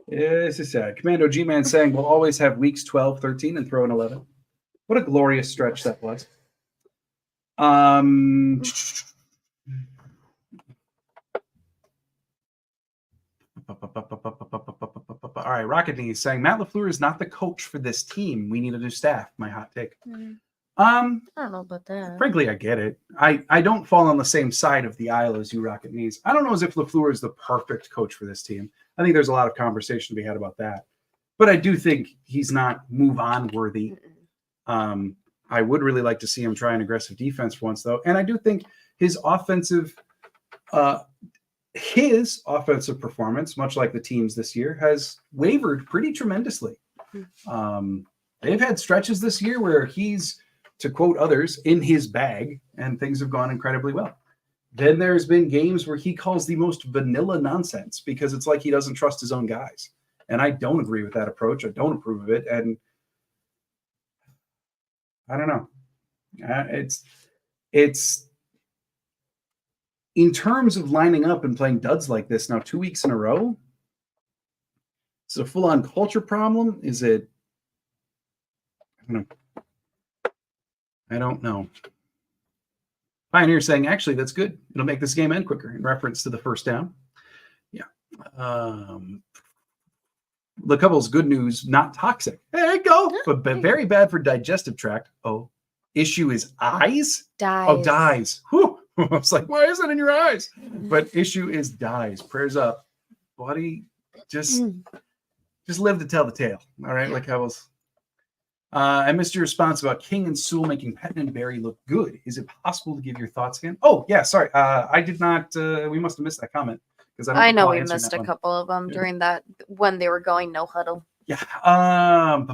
This is sad. Commando G-Man saying we'll always have weeks 12, 13, and throw in 11. What a glorious stretch that was. All right, Rocket Knee saying Matt LaFleur is not the coach for this team. We need a new staff. My hot take. I don't know about that. Frankly, I get it. I don't fall on the same side of the aisle as you, Rocket Knees. I don't know as if LaFleur is the perfect coach for this team. I think there's a lot of conversation to be had about that. But I do think he's not move-on worthy. I would really like to see him try an aggressive defense for once, though. And I do think his offensive performance, much like the team's this year, has wavered pretty tremendously. They've had stretches this year where he's, to quote others, in his bag, and things have gone incredibly well. Then there's been games where he calls the most vanilla nonsense because it's like he doesn't trust his own guys. And I don't agree with that approach. I don't approve of it. And I don't know. It's in terms of lining up and playing duds like this now 2 weeks in a row. Is it a full-on culture problem? Is it? I don't know. Pioneer saying, actually, that's good. It'll make this game end quicker in reference to the first down. Yeah. The couple's good news, not toxic. There you go. But very bad for digestive tract. Oh, issue is eyes? Dies. Oh, dies. Whew. I was like, why is that in your eyes? But issue is dies. Prayers up. Buddy, just live to tell the tale. All right, like I was. I missed your response about King and Sewell making Patton and Barry look good. Is it possible to give your thoughts again? Oh, yeah, sorry. I did not. We must have missed that comment. I know we missed a couple of them during that when they were going no huddle. Yeah. I'm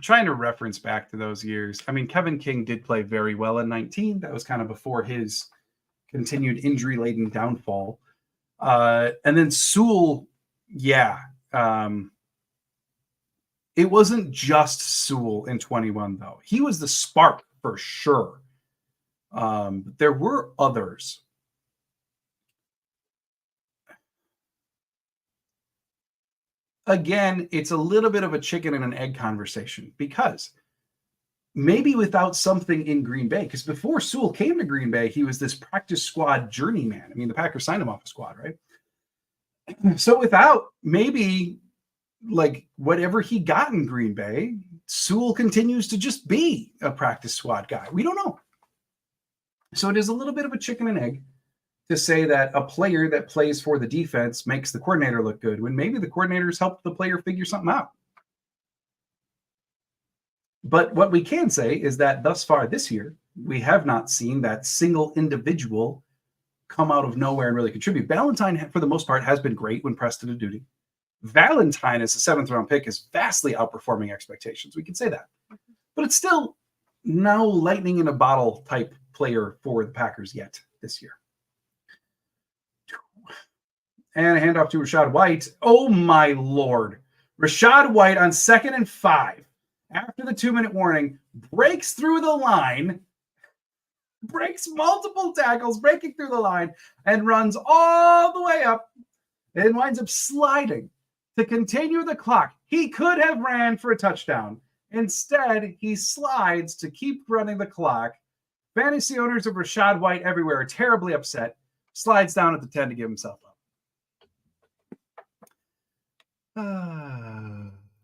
trying to reference back to those years. I mean, Kevin King did play very well in 19. That was kind of before his continued injury-laden downfall. And then Sewell, yeah. It wasn't just Sewell in 21, though. He was the spark for sure. There were others. Again, it's a little bit of a chicken and an egg conversation because maybe without something in Green Bay, because before Sewell came to Green Bay, he was this practice squad journeyman. I mean, the Packers signed him off a squad, right? So without maybe like whatever he got in Green Bay, Sewell continues to just be a practice squad guy. We don't know. So it is a little bit of a chicken and egg to say that a player that plays for the defense makes the coordinator look good when maybe the coordinators helped the player figure something out. But what we can say is that thus far this year, we have not seen that single individual come out of nowhere and really contribute. Valentine, for the most part, has been great when pressed into duty. Valentine, as a 7th-round pick, is vastly outperforming expectations. We can say that. But it's still no lightning in a bottle type player for the Packers yet this year. And a handoff to Rachaad White. Oh, my Lord. Rachaad White on 2nd and 5, after the 2-minute warning, breaks through the line, breaks multiple tackles, breaking through the line, and runs all the way up and winds up sliding to continue the clock. He could have ran for a touchdown. Instead, he slides to keep running the clock. Fantasy owners of Rachaad White everywhere are terribly upset. Slides down at the 10 to give himself up.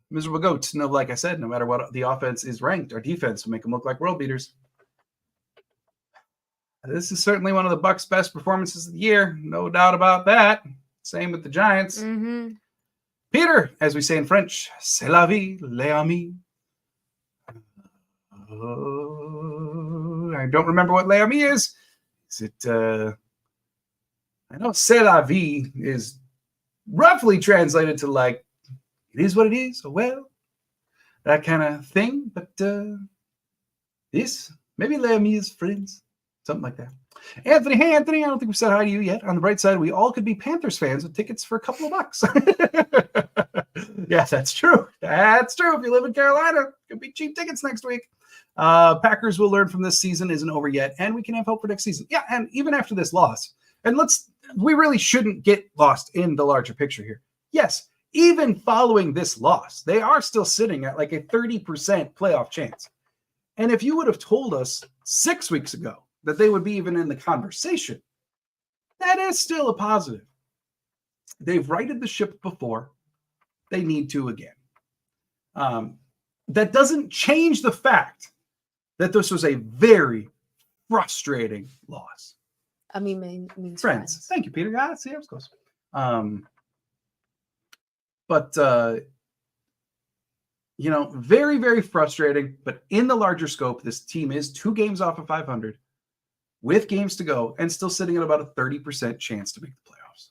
Miserable goats. No, like I said, no matter what the offense is ranked, our defense will make them look like world beaters. This is certainly one of the Bucs' best performances of the year. No doubt about that. Same with the Giants. Mm-hmm. Peter, as we say in French, c'est la vie, les amis. I don't remember what les amis is. Is it, I know c'est la vie is roughly translated to like, it is what it is, or well, that kind of thing. But this, maybe les amis, friends, something like that. Anthony, hey Anthony, I don't think we said hi to you yet. On the bright side, we all could be Panthers fans with tickets for a couple of bucks. Yes, that's true. That's true. If you live in Carolina, it could be cheap tickets next week. Packers will learn from this season isn't over yet, and we can have hope for next season. Yeah, and even after this loss, and we really shouldn't get lost in the larger picture here. Yes, even following this loss, they are still sitting at like a 30% playoff chance. And if you would have told us 6 weeks ago that they would be even in the conversation, that is still a positive. They've righted the ship before. They need to again. That doesn't change the fact that this was a very frustrating loss. I mean Friends. Thank you, Peter. See, I was close. Very, very frustrating. But in the larger scope, this team is 2 games off of 500 with games to go and still sitting at about a 30% chance to make the playoffs.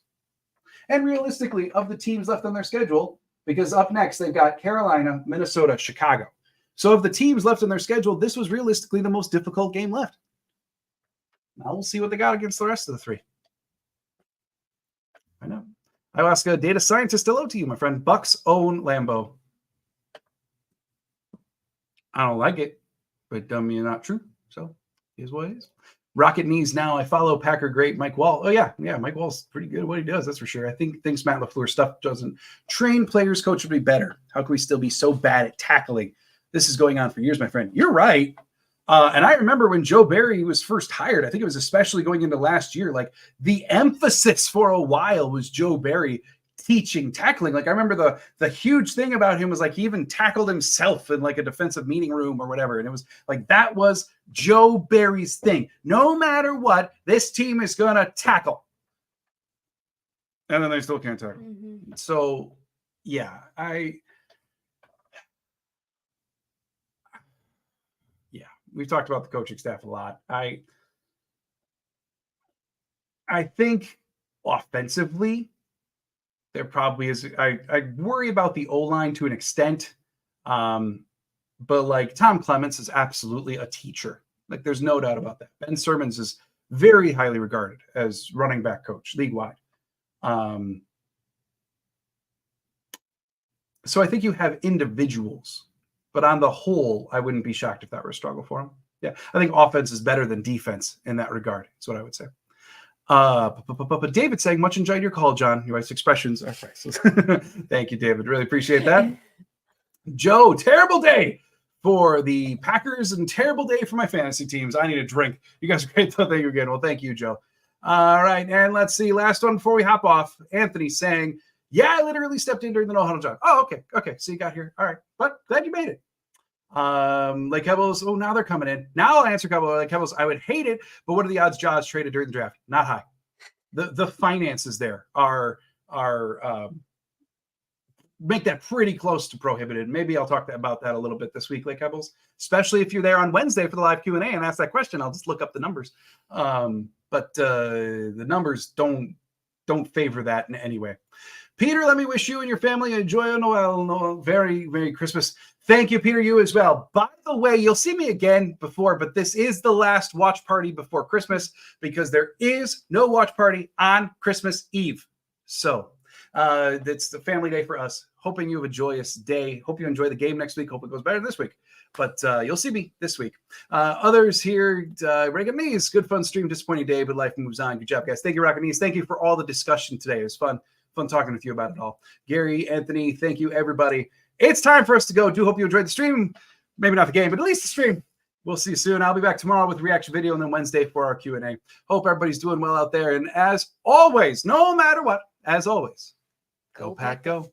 And realistically, of the teams left on their schedule, because up next they've got Carolina, Minnesota, Chicago. So of the teams left on their schedule, this was realistically the most difficult game left. Now we'll see what they got against the rest of the 3. I know. I'll ask a data scientist hello to you, my friend. Bucs own Lambeau. I don't like it, but not true. So here's what it is. Rocket knees now. I follow Packer great Mike Wall. Oh, yeah. Mike Wall's pretty good at what he does, that's for sure. I think thinks Matt LaFleur stuff doesn't train players. Coach would be better. How can we still be so bad at tackling? This is going on for years, my friend. You're right. And I remember when Joe Barry was first hired, I think it was especially going into last year, like the emphasis for a while was Joe Barry teaching tackling. Like I remember the huge thing about him was like he even tackled himself in like a defensive meeting room or whatever. And it was like that was Joe Barry's thing. No matter what, this team is going to tackle. And then they still can't tackle. Mm-hmm. So, yeah, we've talked about the coaching staff a lot. I think offensively, there probably is. I worry about the O-line to an extent, but like Tom Clements is absolutely a teacher. Like there's no doubt about that. Ben Simmons is very highly regarded as running back coach league-wide. So I think you have individuals, but on the whole, I wouldn't be shocked if that were a struggle for him. Yeah, I think offense is better than defense in that regard. That's what I would say. But David saying, much enjoyed your call, John. Your wife's expressions are priceless. Thank you, David. Really appreciate that. Joe, terrible day for the Packers and terrible day for my fantasy teams. I need a drink. You guys are great. Thank you again. Well, thank you, Joe. All right. And let's see. Last one before we hop off. Anthony saying, yeah, I literally stepped in during the no-huddle, John. Oh, okay. Okay. So you got here. All right. But glad you made it. Like Pebbles, now they're coming in. Now I'll answer Pebbles. Like Pebbles, I would hate it, but what are the odds Jaws traded during the draft? Not high. The finances there are make that pretty close to prohibited. Maybe I'll talk about that a little bit this week, like Pebbles, especially if you're there on Wednesday for the live Q&A and ask that question. I'll just look up the numbers. But the numbers don't favor that in any way. Peter, let me wish you and your family a joyeux Noel. Very, Merry Christmas. Thank you, Peter, you as well. By the way, you'll see me again before, but this is the last watch party before Christmas because there is no watch party on Christmas Eve. So it's the family day for us. Hoping you have a joyous day. Hope you enjoy the game next week. Hope it goes better this week. But you'll see me this week. Others here, Reagan Mees, good fun stream, disappointing day, but life moves on. Good job, guys. Thank you, Rocket Mees. Thank you for all the discussion today. It was fun talking with you about it all. Gary, Anthony, thank you, everybody. It's time for us to go. Do hope you enjoyed the stream. Maybe not the game, but at least the stream. We'll see you soon. I'll be back tomorrow with a reaction video and then Wednesday for our Q&A. Hope everybody's doing well out there. And as always, no matter what, as always, go Pack, go.